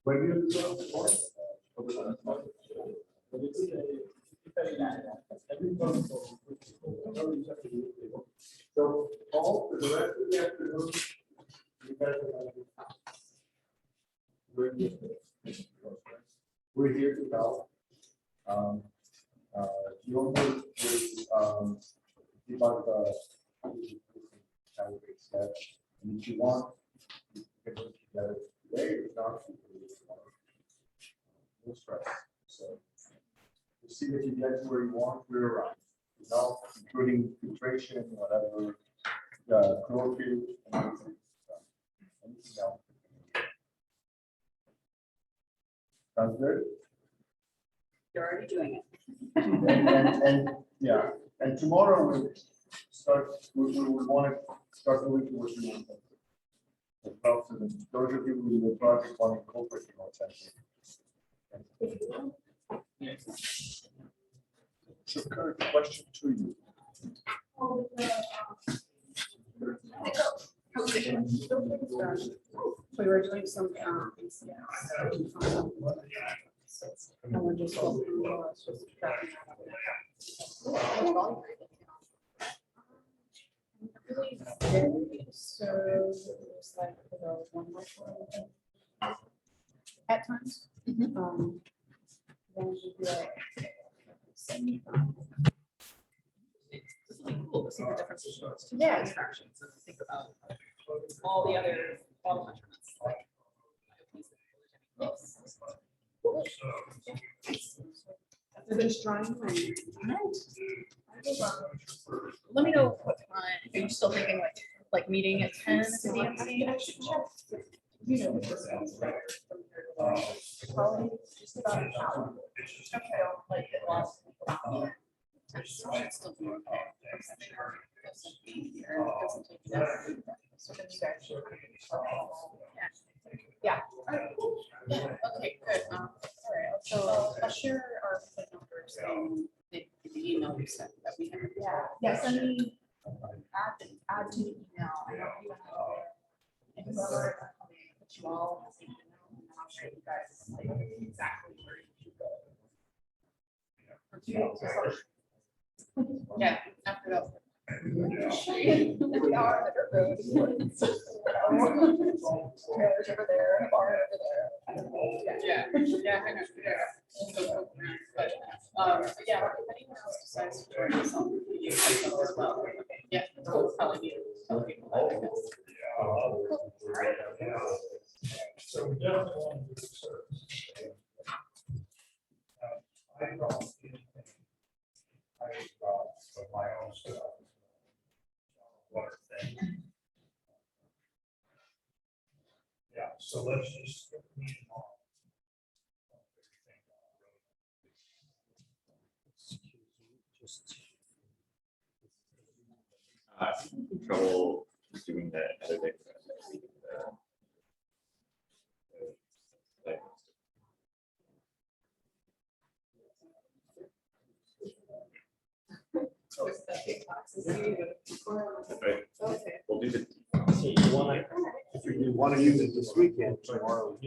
When you so all for the rest of the afternoon, you guys are we're here to help. You only debug the candidate set, and if you want, you can put together today or not. No stress. So you see that you get to where you want, we're around. You know, including filtration, whatever, chlorophyll, and anything else. Sounds good? You're already doing it. And yeah, and tomorrow we'll start, we will want to start moving towards the one. Well, so those of you who will project want to incorporate the more sense. So Kurt, question to you. We were doing some things. And we're just going so it's like one more at times. Then we'd be like 75. This is like cool to see the differences. Yeah. Extractions and think about all the other bottle measurements. Like, yes. Finish drying. Let me know what time. Are you still thinking like meeting at 10 at the DMV? You know, probably just about an hour. Okay, like it lost. Should still be okay. So then you guys should. Yeah. All right, cool. Yeah, okay, good. All right, so I'll share our phone numbers and the email we sent that we have. Yeah, send me, add to the email. I don't even have. And whoever, put you all, in the email, and I'll show you guys like exactly where you should go. Yeah, after that. We are at the road. Trailers over there, a bar over there. Yeah, I know. But yeah, if anyone else decides to join us on you as well. Yeah, we'll probably need to tell people that, I guess. So we definitely want to do the service. I don't see anything. Of my own stuff. Water thing. Yeah, so let's just. Trouble doing the editing. So it's the big boxes. Right. Okay. We'll do the. So you want to, if you want to use it this weekend, tomorrow.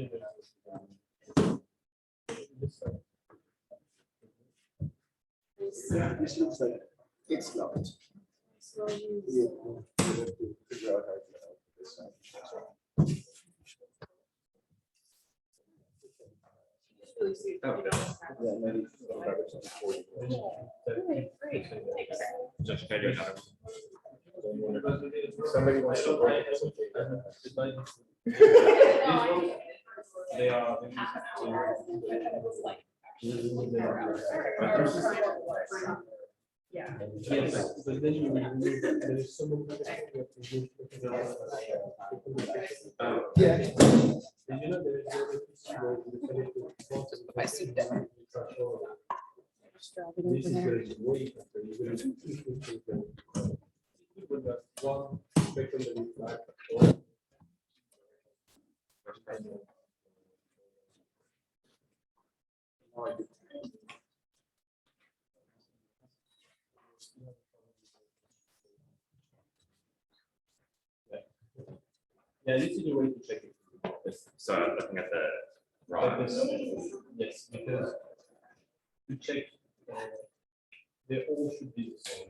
This looks like it's not. So you. Yeah, we'll have to figure out how to help this. Oh, Okay, great, thanks. just can I do another one? Somebody wants to go. They are. Yeah. Yes, but then you will remove, there is so many things you have to do. Yeah. And you know, there is another piece where you connect the phones and If I sit down. Just drag it This over is there. where it's way better. You're gonna do two things with them. You put that one spectrum that is black, or Yeah, this is the way to check it. So I'm looking at the raw. Yes, because to check, they all should be the same.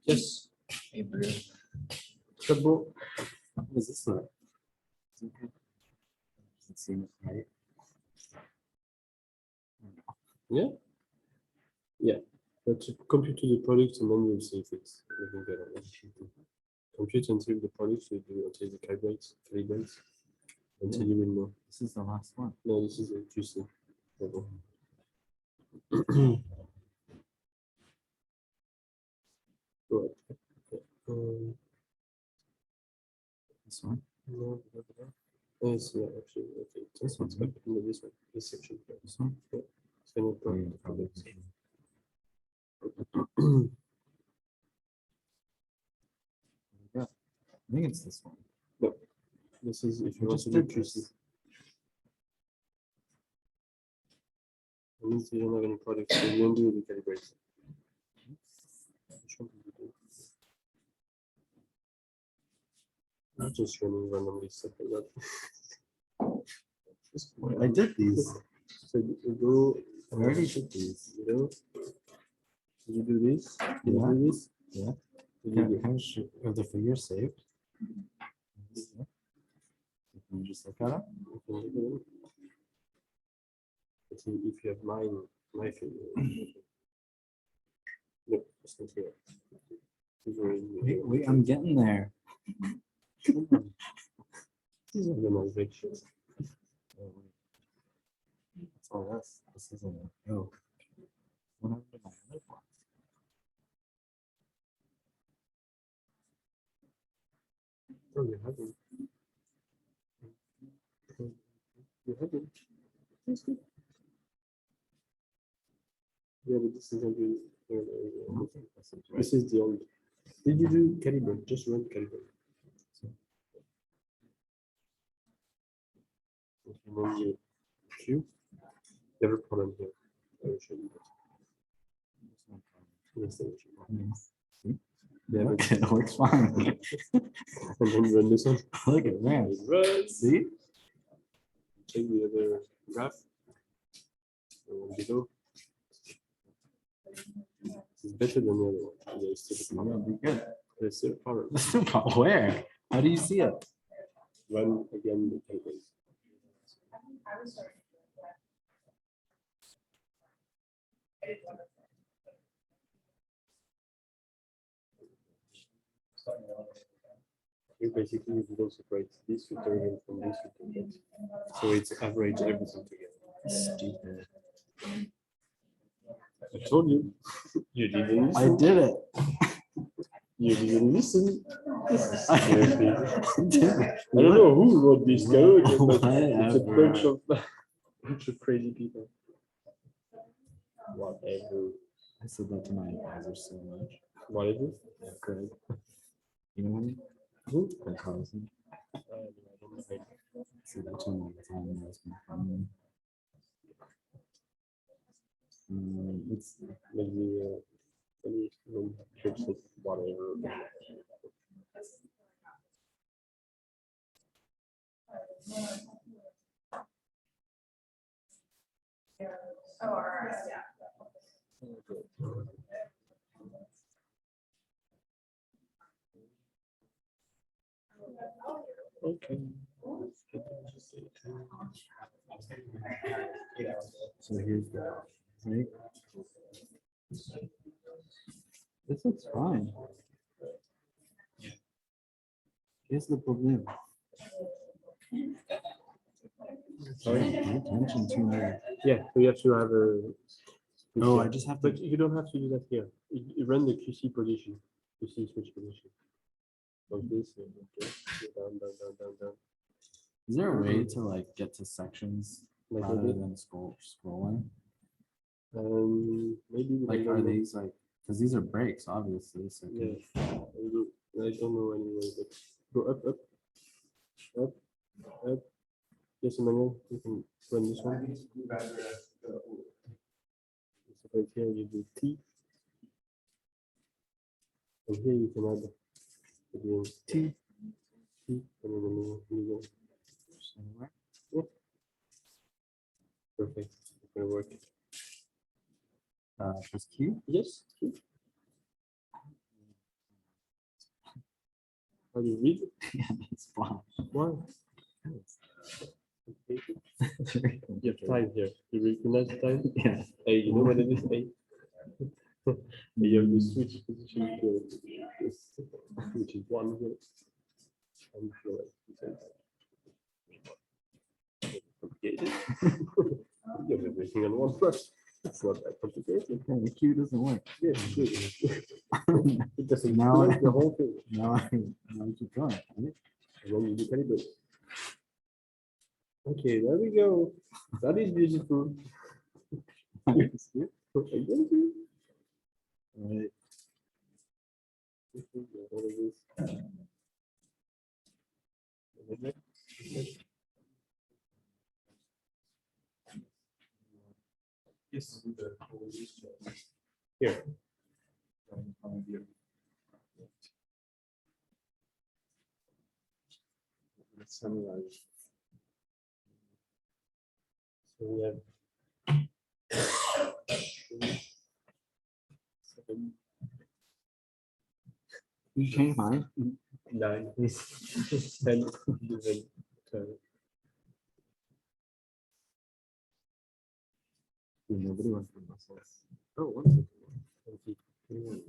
yes. Hey, Brew. Très beau. Is this one? Does it seem right? Yeah. Yeah. But you compute to the product and then you'll see if it's looking better. Compute until the product, you do until the calibrates, until you will know. This is the last one. No, this is a QC. level. Right. This one. No, yes, yeah, actually, okay. This one's good. No, this one, this section. This one. Yeah. So no Yeah, problem. probably. Yeah. I think it's this one. This is if We you want just to do did QC. this. That means you don't have any products, so you don't do the calibration. Which one did you do? I'm just running randomly stuff like that. I did these. So you go. I already did these. You know, did you do this? Did you Yeah. do this? Yeah. Did you do- Are the figures saved? Can you just look at it? you can look at them. But if you have my finger. No, it's not here. It's very easy. Wait, I'm getting there. These are the nice ratios. Oh, wait. That's all this. This isn't it. Oh. What happened to my other one? Oh, you haven't. You haven't. That's good. Yeah, but this isn't really. This is the old. Did you do calibrate? Just run calibrate. Okay, then you Q. You have a problem here. I will show you that. Yes, I will show you. Yes. See? Yeah, but- Okay, it works fine. And then run this one. Look at that. It runs. See? Check the other graph. The one below. It's better than the other one. Yeah, it's It's still gonna be good. there's still a problem. But where? How do you see it? Run again the calibrate. You basically you don't separate this filter from this filter. So it's average everything together. Stupid. I told you. You didn't I listen. did it. You didn't listen. I Seriously. did it. I don't know who wrote this code, but it's a Whatever. bunch of crazy people. Whatever. I said that to my advisor so much. Whatever. Greg. You know him? Who? Greg Carlson. Uh, 是的，这么才没有什么方面。it's maybe any chips with whatever. Okay. so here's the right. This looks fine. Here's the problem. Sorry? Pay attention to me. Yeah, so you have to have a. Oh, I just have to. But you don't have to do that here. You run the QC position, QC switch position. Like this, and okay. Down, down, down, down, down. Is there a way to like get to sections Like rather maybe, than scrolling? maybe. Like, I are don't know. these like? Because these are breaks, obviously. So Yeah, I don't know anyway, but go up, up, up, up. Yes, Emmanuel, you can run this one. So right here you do T. And here you can add again T, T, and then you go. Yep. Perfect. It's gonna work. just Q. Yes. Q. How do you read it? Yeah, it's fine. Why? You have time here. You recognize the time? Yeah. A, you know what it is? A. You have to switch position to this, which is one here. And flow at the same time. Complicated. You have everything on one brush. It's not that complicated. Yeah, the Q doesn't work. Yeah, it doesn't Now I- connect the whole thing. Now I keep going. Right? And then you do calibrate. Okay, there we go. That is beautiful. Right. Yes. Here. Let's summarize. So we have 7, You change mine. 9, 10, 11, 12. Nobody wants the muscles. Oh, 1 second. 20, 21.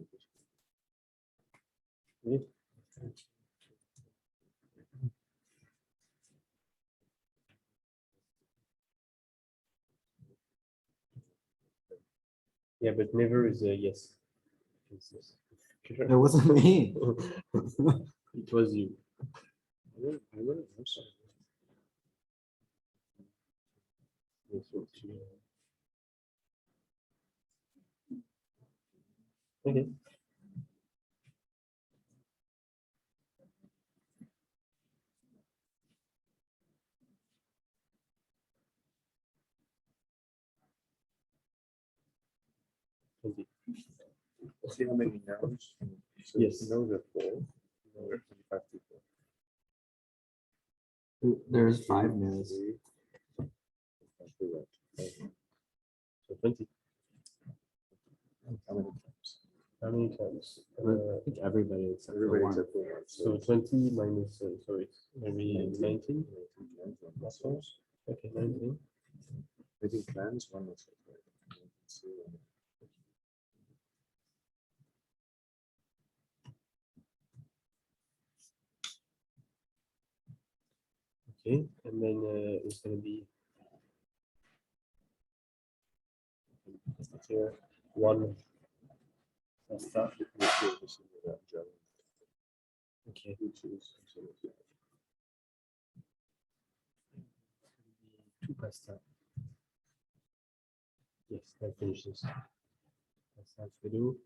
Yeah. Yeah, but never is a yes. It's yes. It wasn't me. It was you. Yes, it's you. Okay. See how many nodes? So Yes. Nodes are 4. Nodes are 25 people. There's 5 nodes. So 20. How many times? How many times? I think everybody except for Everybody one. except for one. So 20 minus, so it's maybe 19. That's all. Okay, 19. I think plans one was. Okay, and then it's going to be here 1 pasta. Okay, 2 pasta. Yes, I finished this. Pasta to do.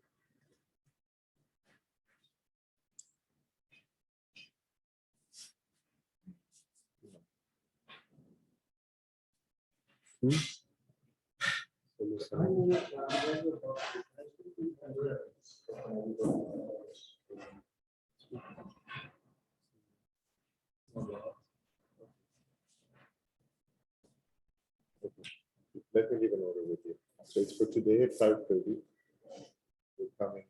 Let me give an order with you. So it's for today at 5:30. We're coming.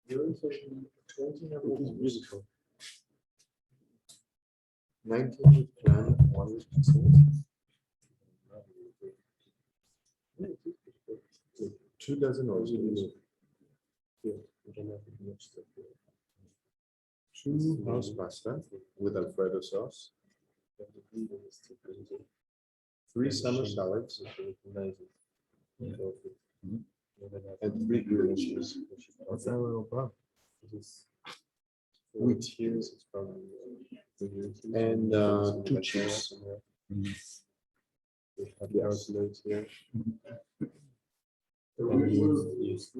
It is beautiful. 19 with plan, 1%. 2 dozen or so. Here, we don't have much stuff here. 2 house pasta with Alfredo sauce. 3 summer salads. And 3 grilled cheese. What's that little bug? Wheat here. And 2 chips. We have the arsenal here. And use this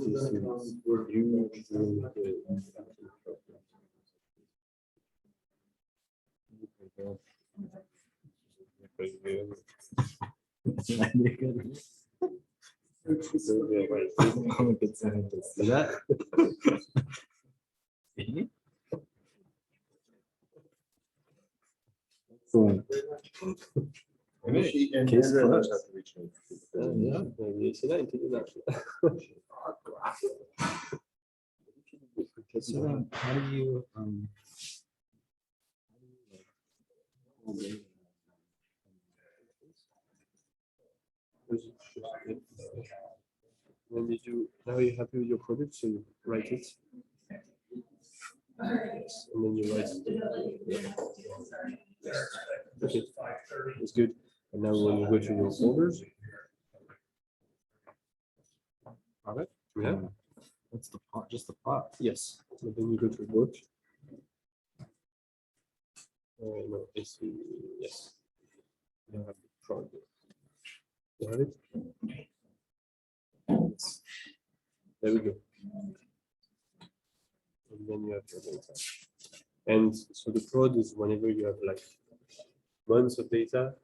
I'm a good scientist. Is that? Excellent. And Case Andrea knows closed. how to reach me. Yeah, maybe c'est là, international. So then, how do you, When did you, now you're happy with your product, so you write it. And then you write it. Okay, that's good. And now when you go to your folders. All right, yeah, what's the pot, just the pot? yes. And then you go to work. No, it's, yes. You have the product. You have it? There we go. And then you have your data. And so the prod is whenever you have like months of data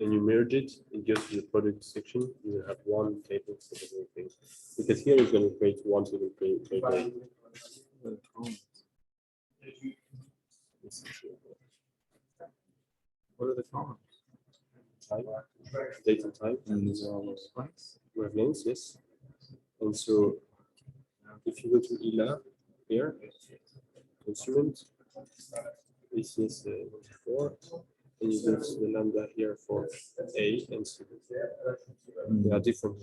and you merge it, it goes to the product section, you will have one table for the whole thing. Because here it's going to create one table per day. What are the columns? Time, date and time. And these are all those blanks? Wavelengths, yes. And so if you go to ELA here, instrument, this is 4, and you go to the lambda here for A and C. They are different,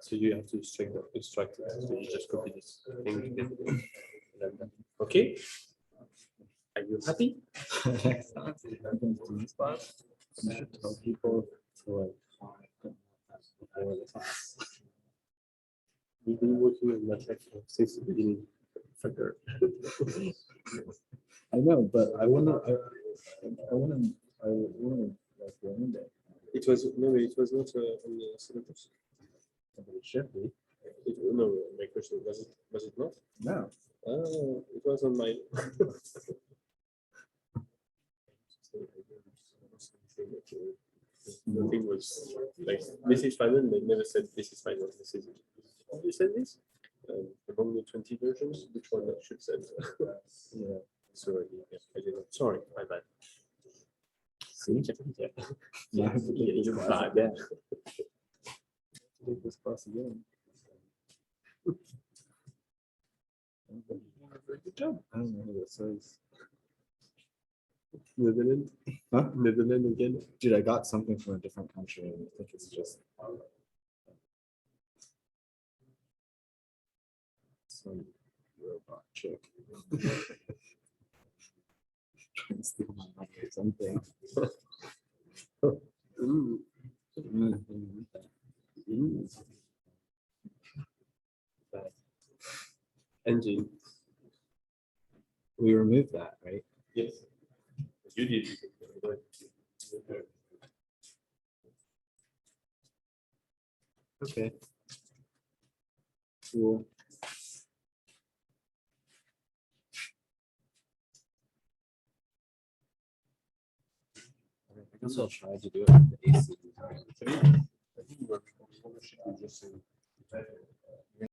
so you have to extract it. So you just copy this thing together. Lambda. Okay. Are you happy? Next time, I'm going to do this class. You should tell people to like. before the class. We've been working on matlab since the beginning. Fucker. I know, but I wanna like learn it. It was no, it was not on the syllabus. But it should be. No, my question was it not? No. Oh, it was on mine. Nothing was like this is final. They never said this is final. This is it. Have you said this? Among the 20 versions, which one I should send? Yeah. Sorry, yeah, I did not. Sorry, my bad. See, Yeah, you're bad. Yeah. Take this class again. Very good job. I don't know who this is. Netherlands. Huh? Netherlands again. Dude, I got something from a different country and I think it's just some robot chick. Trying to steal my money or something. Mm. Bad. Engine. We removed that, right? Yes. You did. Okay. Cool. I guess I'll try to do it with the AC.